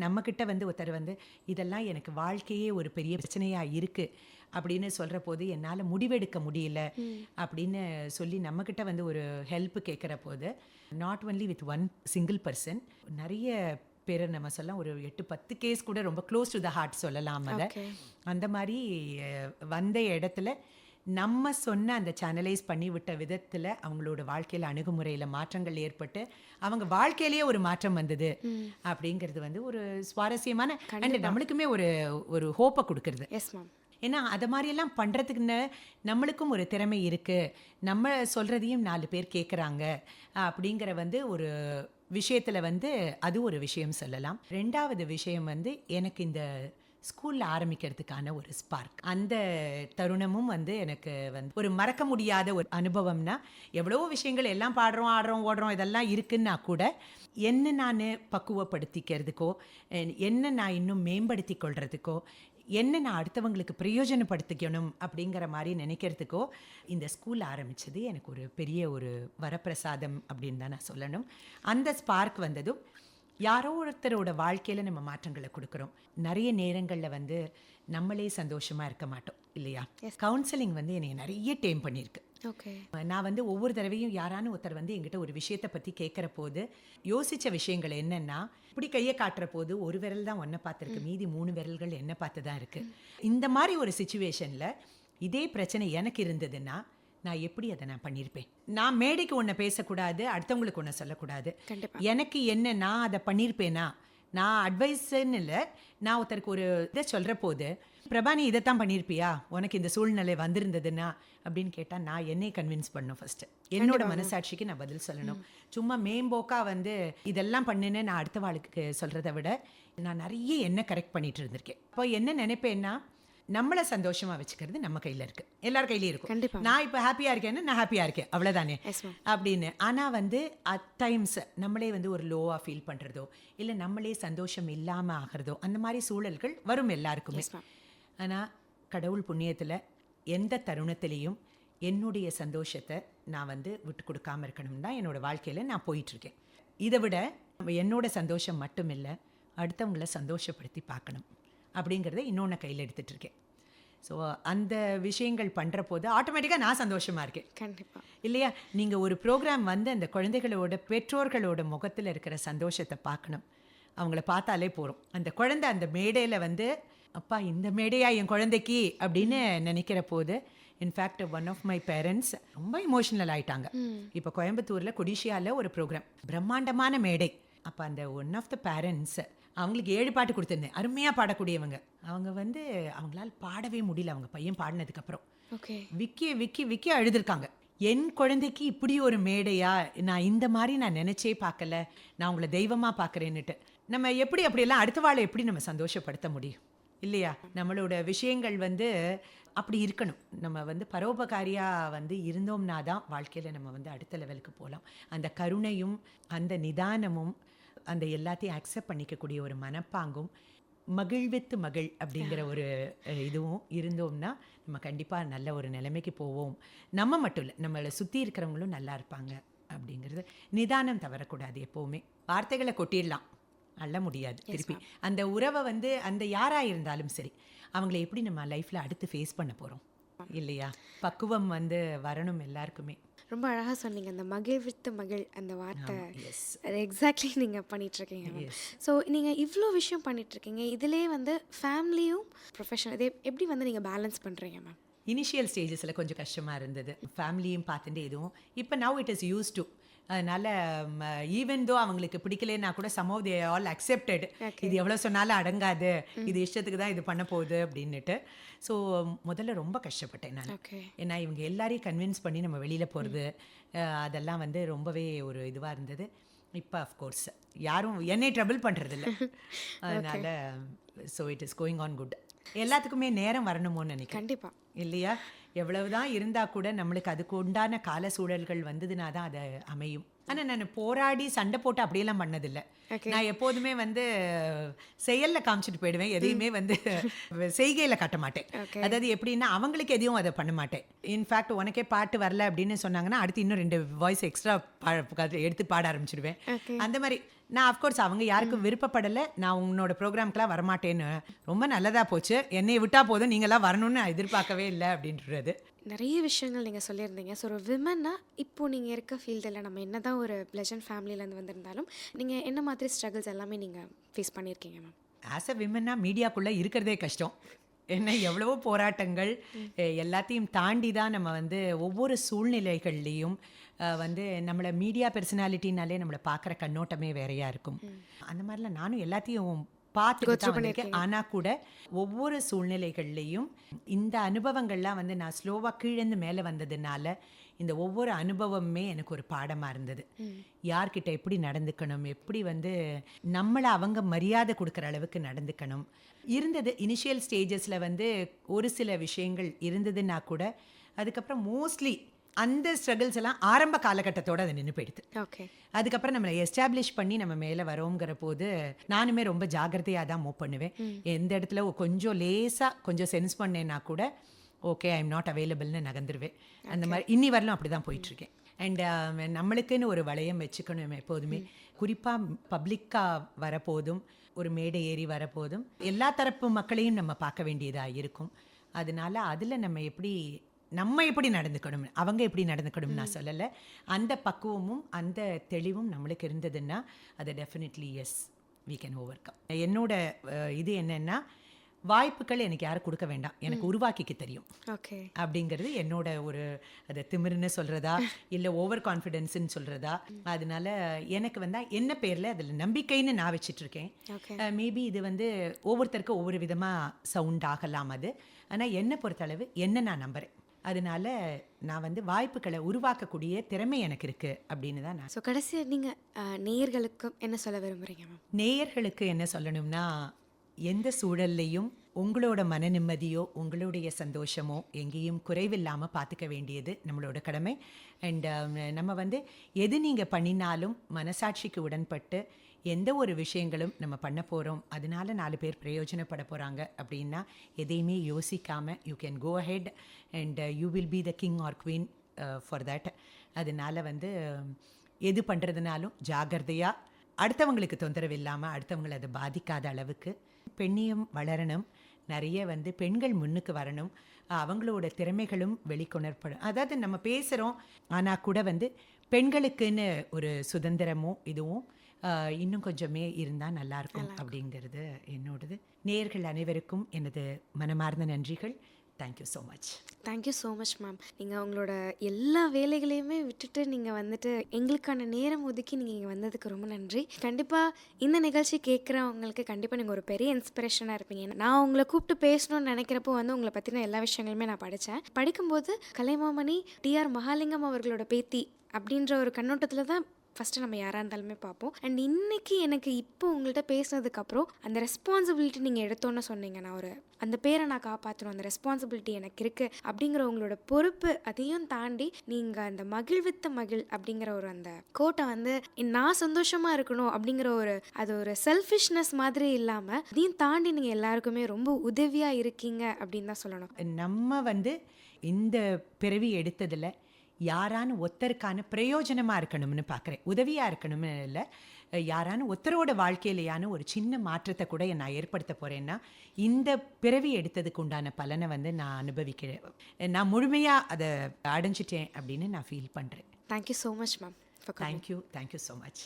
நம்மக்கிட்ட வந்து ஒருத்தர் வந்து இதெல்லாம் எனக்கு வாழ்க்கையே ஒரு பெரிய பிரச்சனையாக இருக்குது அப்படின்னு சொல்கிற போது என்னால் முடிவெடுக்க முடியல அப்படின்னு சொல்லி நம்மக்கிட்ட வந்து ஒரு ஹெல்ப் கேட்குற போது not only with one single person, நிறைய பேரை நம்ம சொல்லலாம், ஒரு 8-10 கேஸ் கூட ரொம்ப க்ளோஸ் டு த ஹார்ட் சொல்லலாம் அதை. ஓகே. அந்த மாதிரி வந்த இடத்துல நம்ம சொன்ன அந்த சேனலைஸ் பண்ணி விட்ட விதத்தில் அவங்களோட வாழ்க்கையில் அணுகுமுறையில் மாற்றங்கள் ஏற்பட்டு அவங்க வாழ்க்கையிலேயே ஒரு மாற்றம் வந்தது அப்படிங்கிறது வந்து ஒரு சுவாரஸ்யமான அண்ட் நம்மளுக்குமே ஒரு ஒரு ஹோப்பை கொடுக்கறது. Yes ma'am. ஏன்னா அதை மாதிரியெல்லாம் பண்ணுறதுக்குன்னு நம்மளுக்கும் ஒரு திறமை இருக்குது, நம்ம சொல்கிறதையும் 4 பேர் கேட்குறாங்க அப்படிங்கிற வந்து ஒரு விஷயத்தில் வந்து அது ஒரு விஷயம் சொல்லலாம். 2வது விஷயம் வந்து எனக்கு இந்த ஸ்கூலில் ஆரம்பிக்கிறதுக்கான ஒரு ஸ்பார்க், அந்த தருணமும் வந்து எனக்கு வந்து ஒரு மறக்க முடியாத ஒரு அனுபவம்னா, எவ்வளவோ விஷயங்கள் எல்லாம் பாடுறோம் ஆடுறோம் ஓடுறோம் இதெல்லாம் இருக்குன்னா கூட என்ன நான் பக்குவப்படுத்திக்கிறதுக்கோ, என்ன நான் இன்னும் மேம்படுத்தி கொள்றதுக்கோ, என்ன நான் அடுத்தவங்களுக்கு பிரயோஜனப்படுத்திக்கணும் அப்படிங்கிற மாதிரி நினைக்கிறதுக்கோ இந்த ஸ்கூல் ஆரம்பித்தது எனக்கு ஒரு பெரிய ஒரு வரப்பிரசாதம் அப்படின்னு தான் நான் சொல்லணும். அந்த ஸ்பார்க் வந்ததும் யாரோ ஒருத்தரோட வாழ்க்கையில் நம்ம மாற்றங்களை கொடுக்குறோம். நிறைய நேரங்களில் வந்து நம்மளே சந்தோஷமாக இருக்க மாட்டோம் இல்லையா? கவுன்சிலிங் வந்து என்னை நிறைய டேம் பண்ணியிருக்கு. ஓகே. நான் வந்து ஒவ்வொரு தடவையும் யாரானு ஒருத்தர் வந்து என்கிட்ட ஒரு விஷயத்தை பற்றி கேட்குற போது யோசித்த விஷயங்கள் என்னென்னா, இப்படி கையை காட்டுற போது ஒரு விரல் தான் ஒன்றை பார்த்துருக்கு, மீதி 3 விரல்கள் என்ன பார்த்து தான் இருக்குது. இந்த மாதிரி ஒரு சிச்சுவேஷனில் இதே பிரச்சனை எனக்கு இருந்ததுன்னா நான் எப்படி அதை நான் பண்ணியிருப்பேன்? நான் மேடைக்கு ஒன்றை பேசக்கூடாது, அடுத்தவங்களுக்கு ஒன்றை சொல்லக்கூடாது. எனக்கு என்ன, நான் அதை பண்ணியிருப்பேனா? நான் அட்வைஸ்ன்னு இல்லை, நான் ஒருத்தருக்கு ஒரு இதை சொல்கிற போது பிரபா நீ இதைத்தான் பண்ணியிருப்பியா, உனக்கு இந்த சூழ்நிலை வந்திருந்ததுன்னா அப்படின்னு கேட்டால் நான் என்னை கன்வின்ஸ் பண்ணணும். ஃபஸ்ட்டு என்னோட மனசாட்சிக்கு நான் பதில் சொல்லணும். சும்மா மேம்போக்கா வந்து இதெல்லாம் பண்ணுன்னு நான் அடுத்த வாழ்க்கை சொல்கிறத விட நான் நிறைய என்ன கரெக்ட் பண்ணிட்டு இருந்திருக்கேன். அப்போ என்ன நினைப்பேன்னா, நம்மளை சந்தோஷமாக வச்சுக்கிறது நம்ம கையில் இருக்குது, எல்லார் கையிலையும் இருக்கும். நான் இப்போ ஹாப்பியாக இருக்கேன்னா நான் ஹாப்பியாக இருக்கேன் அவ்வளோதானே அப்படின்னு. ஆனால் வந்து அட் டைம்ஸ் நம்மளே வந்து ஒரு லோவாக ஃபீல் பண்ணுறதோ இல்லை நம்மளே சந்தோஷம் இல்லாமல் ஆகிறதோ அந்த மாதிரி சூழல்கள் வரும் எல்லாருக்குமே. ஆனால் கடவுள் புண்ணியத்தில் எந்த தருணத்திலையும் என்னுடைய சந்தோஷத்தை நான் வந்து விட்டு கொடுக்காம இருக்கணும் தான் என்னோடய வாழ்க்கையில் நான் போயிட்டுருக்கேன். இதை விட என்னோட சந்தோஷம் மட்டும் இல்லை, அடுத்தவங்களை சந்தோஷப்படுத்தி பார்க்கணும் அப்படிங்கிறத இன்னொன்று கையில் எடுத்துகிட்டு இருக்கேன். ஸோ அந்த விஷயங்கள் பண்ணுற போது ஆட்டோமேட்டிக்காக நான் சந்தோஷமாக இருக்கேன். கண்டிப்பாக இல்லையா? நீங்கள் ஒரு ப்ரோக்ராம் வந்து அந்த குழந்தைகளோட பெற்றோர்களோட முகத்தில் இருக்கிற சந்தோஷத்தை பார்க்கணும். அவங்கள பார்த்தாலே போகிறோம். அந்த குழந்தை அந்த மேடையில் வந்து அப்பா இந்த மேடையா என் குழந்தைக்கு அப்படின்னு நினைக்கிற போது, in fact one of my parents ரொம்ப இமோஷனல் ஆயிட்டாங்க. இப்போ கோயம்புத்தூரில் கொடிஷியாவில் ஒரு ப்ரோக்ராம், பிரம்மாண்டமான மேடை. அப்போ அந்த ஒன் ஆஃப் த பேரண்ட்ஸ் அவங்களுக்கு 7 பாட்டு கொடுத்துருந்தேன், அருமையாக பாடக்கூடியவங்க. அவங்க வந்து அவங்களால பாடவே முடியல அவங்க பையன் பாடினதுக்கப்புறம். விக்கி விக்கி விக்கி அழுதுருக்காங்க. என் குழந்தைக்கு இப்படி ஒரு மேடையா, நான் இந்த மாதிரி நான் நினச்சே பார்க்கல, நான் உங்களை தெய்வமாக பார்க்குறேன்னுட்டு. நம்ம எப்படி அப்படியெல்லாம் அடுத்த வாழை எப்படி நம்ம சந்தோஷப்படுத்த முடியும் இல்லையா? நம்மளோட விஷயங்கள் வந்து அப்படி இருக்கணும். நம்ம வந்து பரோபகாரியாக வந்து இருந்தோம்னா தான் வாழ்க்கையில் நம்ம வந்து அடுத்த லெவலுக்கு போகலாம். அந்த கருணையும் அந்த நிதானமும் அந்த எல்லாத்தையும் அக்செப்ட் பண்ணிக்கக்கூடிய ஒரு மனப்பாங்கும் மகிழ்வித்து மகிழ் அப்படிங்கிற ஒரு இதுவும் இருந்தோம்னா நம்ம கண்டிப்பாக நல்ல ஒரு நிலைமைக்கு போவோம். நம்ம மட்டும் இல்லை, நம்மளை சுற்றி இருக்கிறவங்களும் நல்லா இருப்பாங்க அப்படிங்கிறது. நிதானம் தவறக்கூடாது. எப்போவுமே வார்த்தைகளை கொட்டிடலாம், அள்ள முடியாது திருப்பி. அந்த உறவை வந்து அந்த யாராக இருந்தாலும் சரி, அவங்கள எப்படி நம்ம லைஃப்பில் அடுத்து ஃபேஸ் பண்ண போகிறோம் இல்லையா? பக்குவம் வந்து வரணும் எல்லாருக்குமே. ரொம்ப அழகாக சொன்னீங்க. அந்த மகிழ்வித்து மகிழ் அந்த வார்த்தை அது எக்ஸாக்ட்லி நீங்கள் பண்ணிகிட்ருக்கீங்க. ஸோ நீங்கள் இவ்வளோ விஷயம் பண்ணிகிட்ருக்கீங்க, இதிலே வந்து ஃபேமிலியும் ப்ரொஃபஷனல் இதே எப்படி வந்து நீங்கள் பேலன்ஸ் பண்ணுறீங்க மேம்? இனிஷியல் ஸ்டேஜஸில் கொஞ்சம் கஷ்டமாக இருந்தது, ஃபேமிலியும் பார்த்துட்டு இதுவும். இப்போ now it is use to. அதனால் ஈவன் தோ அவங்களுக்கு பிடிக்கலன்னா கூட சம்ஹவ் தே ஆல் அக்செப்டட். இது எவ்வளோ சொன்னாலும் அடங்காது, இது இஷ்டத்துக்கு தான் இது பண்ண போகுது அப்படின்னுட்டு. ஸோ முதல்ல ரொம்ப கஷ்டப்பட்டேன் நான். ஏன்னா இவங்க எல்லாரையும் கன்வின்ஸ் பண்ணி நம்ம வெளியில் போகிறது அதெல்லாம் வந்து ரொம்பவே ஒரு இதுவாக இருந்தது. இப்போ அஃப்கோர்ஸ் யாரும் என்னை ட்ரபிள் பண்ணுறதில்ல. அதனால் so it is going on good. எல்லாத்துக்குமே நேரம் வரணுமோன்னு நினைக்கிறேன். கண்டிப்பாக இல்லையா? எவ்வளவுதான் இருந்தால் கூட நம்மளுக்கு அதுக்கு உண்டான கால சூழல்கள் வந்ததுனா தான் அது அமையும். ஆனால் நான் போராடி சண்டை போட்டு அப்படியெல்லாம் பண்ணதில்லை. நான் எப்போதுமே வந்து செயலில் காமிச்சிட்டு போயிடுவேன், எதையுமே வந்து செய்கையில் காட்ட மாட்டேன். அதாவது எப்படின்னா அவங்களுக்கு எதையும் அதை பண்ண மாட்டேன். இன்ஃபேக்ட் உனக்கே பாட்டு வரல அப்படின்னு சொன்னாங்கன்னா அடுத்து இன்னும் 2 வாய்ஸ் எக்ஸ்ட்ரா எடுத்து பாட ஆரம்பிச்சிடுவேன். அந்த மாதிரி நான் அஃப்கோர்ஸ் அவங்க யாருக்கும் விருப்பப்படலை, நான் உன்னோட ப்ரோக்ராம்க்கெலாம் வரமாட்டேன்னு. ரொம்ப நல்லதாக போச்சு, என்னை விட்டால் போதும், நீங்களாம் வரணும்னு நான் எதிர்பார்க்கவே இல்லை அப்படின்றது. நிறைய விஷயங்கள் நீங்கள் சொல்லியிருந்தீங்க. ஸோ ஒரு விமன்னா இப்போது நீங்கள் இருக்க ஃபீல்டில் நம்ம என்ன தான் ஒரு பிளெஜண்ட் ஃபேமிலியிலேருந்து வந்திருந்தாலும் நீங்கள் என்ன மாதிரி மாதிரி ஸ்ட்ரகிள்ஸ் எல்லாமே நீங்கள் ஃபேஸ் பண்ணியிருக்கீங்க மேம்? ஆஸ் அ விமன்னா மீடியாக்குள்ளே இருக்கிறதே கஷ்டம். என்ன எவ்வளவோ போராட்டங்கள் எல்லாத்தையும் தாண்டி தான் நம்ம வந்து ஒவ்வொரு சூழ்நிலைகள்லேயும் வந்து நம்மளை மீடியா பர்சனாலிட்டினாலே நம்மளை பார்க்குற கண்ணோட்டமே வேறையாக இருக்கும். அந்த மாதிரிலாம் நானும் எல்லாத்தையும் பார்த்துட்டு தான் வந்திருக்கேன். ஆனால் கூட ஒவ்வொரு சூழ்நிலைகள்லேயும் இந்த அனுபவங்கள்லாம் வந்து நான் ஸ்லோவாக கீழேந்து மேலே வந்ததுனால இந்த ஒவ்வொரு அனுபவமே எனக்கு ஒரு பாடமாக இருந்தது. யார்கிட்ட எப்படி நடந்துக்கணும், எப்படி வந்து நம்மளை அவங்க மரியாதை கொடுக்குற அளவுக்கு நடந்துக்கணும் இருந்தது. இனிஷியல் ஸ்டேஜஸில் வந்து ஒரு சில விஷயங்கள் இருந்ததுன்னா கூட அதுக்கப்புறம் மோஸ்ட்லி அந்த ஸ்ட்ரகிள்ஸ் எல்லாம் ஆரம்ப காலகட்டத்தோடு அது நின்று போயிடுது. ஓகே. அதுக்கப்புறம் நம்மளை எஸ்டாப்ளிஷ் பண்ணி நம்ம மேலே வரோங்கிற போது நானுமே ரொம்ப ஜாகிரதையாக தான் மூவ் பண்ணுவேன். எந்த இடத்துல கொஞ்சம் லேசாக கொஞ்சம் சென்ஸ் பண்ணேன்னா கூட ஓகே ஐ எம் நாட் அவைலபிள்னு நகர்ந்துருவேன். அந்த மாதிரி இன்னி வரலும் அப்படி தான் போயிட்டுருக்கேன். அண்ட் நம்மளுக்குன்னு ஒரு வளையம் வச்சுக்கணும் எப்போதுமே. குறிப்பாக பப்ளிக்காக வரப்போதும் ஒரு மேடை ஏறி வரப்போதும் எல்லா தரப்பு மக்களையும் நம்ம பார்க்க வேண்டியதாக இருக்கும். அதனால அதில் நம்ம எப்படி நடந்துக்கணும், அவங்க எப்படி நடந்துக்கணும் நான் சொல்லலை. அந்த பக்குவமும் அந்த தெளிவும் நம்மளுக்கு இருந்ததுன்னா அது definitely yes we can overcome. என்னோட இது என்னென்னா வாய்ப்புகள் எனக்கு யாரும் கொடுக்க வேண்டாம், எனக்கு உருவாக்கிக்க தெரியும். ஓகே. அப்படிங்கிறது என்னோட ஒரு அது திமிருன்னு சொல்கிறதா இல்லை ஓவர் கான்ஃபிடென்ஸ்ன்னு சொல்கிறதா. அதனால எனக்கு வந்தால் என்ன பேரில் அதில் நம்பிக்கைன்னு நான் வச்சிட்ருக்கேன். மேபி இது வந்து ஒவ்வொருத்தருக்கும் ஒவ்வொரு விதமாக சவுண்ட் ஆகலாம் அது. ஆனால் என்னை பொறுத்தளவு என்ன நான் நம்புகிறேன். அதனால நான் வந்து வாய்ப்புகளை உருவாக்கக்கூடிய திறமை எனக்கு இருக்குது அப்படின்னு தான் நான். ஸோ கடைசியாக நீங்கள் நேயர்களுக்கும் என்ன சொல்ல விரும்புகிறீங்க மேம்? நேயர்களுக்கு என்ன சொல்லணும்னா, எந்த சூழல்லையும் உங்களோட மன நிம்மதியோ உங்களுடைய சந்தோஷமோ எங்கேயும் குறைவில்லாமல் பார்த்துக்க வேண்டியது நம்மளோட கடமை. அண்ட் நம்ம வந்து எது நீங்கள் பண்ணினாலும் மனசாட்சிக்கு உடன்பட்டு எந்த ஒரு விஷயங்களும் நம்ம பண்ண போகிறோம் அதனால 4 பேர் பிரயோஜனப்பட போகிறாங்க அப்படின்னா எதையுமே யோசிக்காமல் you can go ahead and you will be the king or queen for that. அதனால வந்து எது பண்ணுறதுனாலும் ஜாகிரதையாக, அடுத்தவங்களுக்கு தொந்தரவு இல்லாமல், அடுத்தவங்களை அதை பாதிக்காத அளவுக்கு பெண்ணியம் வளரணும். நிறைய வந்து பெண்கள் முன்னுக்கு வரணும், அவங்களோட திறமைகளும் வெளிக்கொணரப்படும். அதாவது நம்ம பேசுகிறோம் ஆனால் கூட வந்து பெண்களுக்குன்னு ஒரு சுதந்திரமோ இதுவும் இன்னும் கொஞ்சமே இருந்தால் நல்லாயிருக்கும் அப்படிங்கிறது என்னோடது. நேயர்கள் அனைவருக்கும் எனது மனமார்ந்த நன்றிகள். Thank you so much. Thank you so much ma'am. நீங்கள் உங்களோட எல்லா வேலைகளையுமே விட்டுட்டு நீங்கள் வந்துட்டு எங்களுக்கான நேரம் ஒதுக்கி நீங்கள் இங்கே வந்ததுக்கு ரொம்ப நன்றி. கண்டிப்பாக இந்த நிகழ்ச்சி கேட்குறவங்களுக்கு கண்டிப்பாக நீங்கள் ஒரு பெரிய இன்ஸ்பிரேஷனாக இருப்பீங்க. நான் உங்களை கூப்பிட்டு பேசணும்னு நினைக்கிறப்போ வந்து உங்களை பற்றின எல்லா விஷயங்களுமே நான் படிக்கும்போது கலைமாமணி டிஆர் மகாலிங்கம் அவர்களோட பேத்தி அப்படின்ற ஒரு கண்ணோட்டத்தில் தான் ஃபஸ்ட்டு நம்ம யாராக இருந்தாலுமே பார்ப்போம். அண்ட் இன்றைக்கி எனக்கு இப்போ உங்கள்கிட்ட பேசுனதுக்கப்புறம் அந்த ரெஸ்பான்சிபிலிட்டி நீங்கள் எடுத்தோன்னு சொன்னீங்க, நான் அந்த பேரை நான் காப்பாற்றணும், அந்த ரெஸ்பான்சிபிலிட்டி எனக்கு இருக்குது அப்படிங்கிற உங்களோட பொறுப்பு, அதையும் தாண்டி நீங்கள் அந்த மகிழ்வித்த மகிழ் அப்படிங்கிற ஒரு அந்த கோட்டை வந்து நான் சந்தோஷமாக இருக்கணும் அப்படிங்கிற அது ஒரு செல்ஃபிஷ்னஸ் மாதிரி இல்லாமல் அதையும் தாண்டி நீங்கள் எல்லாருக்குமே ரொம்ப உதவியாக இருக்கீங்க அப்படின்னு தான் சொல்லணும். நம்ம வந்து இந்த பிறவி எடுத்ததில் யாரானு ஒருத்தருக்கான பிரயோஜனமாக இருக்கணும்னு பார்க்குறேன். உதவியாக இருக்கணும்னு இல்லை, யாரானு ஒருத்தரோட வாழ்க்கையிலையான ஒரு சின்ன மாற்றத்தை கூட நான் ஏற்படுத்த போகிறேன்னா இந்த பிறவி எடுத்ததுக்கு உண்டான பலனை வந்து நான் அனுபவிக்கிறேன், நான் முழுமையாக அதை அடைஞ்சிட்டேன் அப்படின்னு நான் ஃபீல் பண்ணுறேன். Thank you so much ma'am. Thank you so much.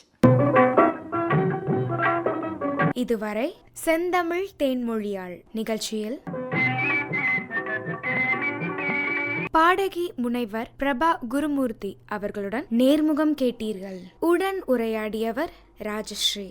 இதுவரை செந்தமிழ் தேன்மொழியாள் நிகழ்ச்சியில் பாடகி முனைவர் பிரபா குருமூர்த்தி அவர்களுடன் நேர்முகம் கேட்டீர்கள். உடன் உரையாடியவர் ராஜஸ்ரீ.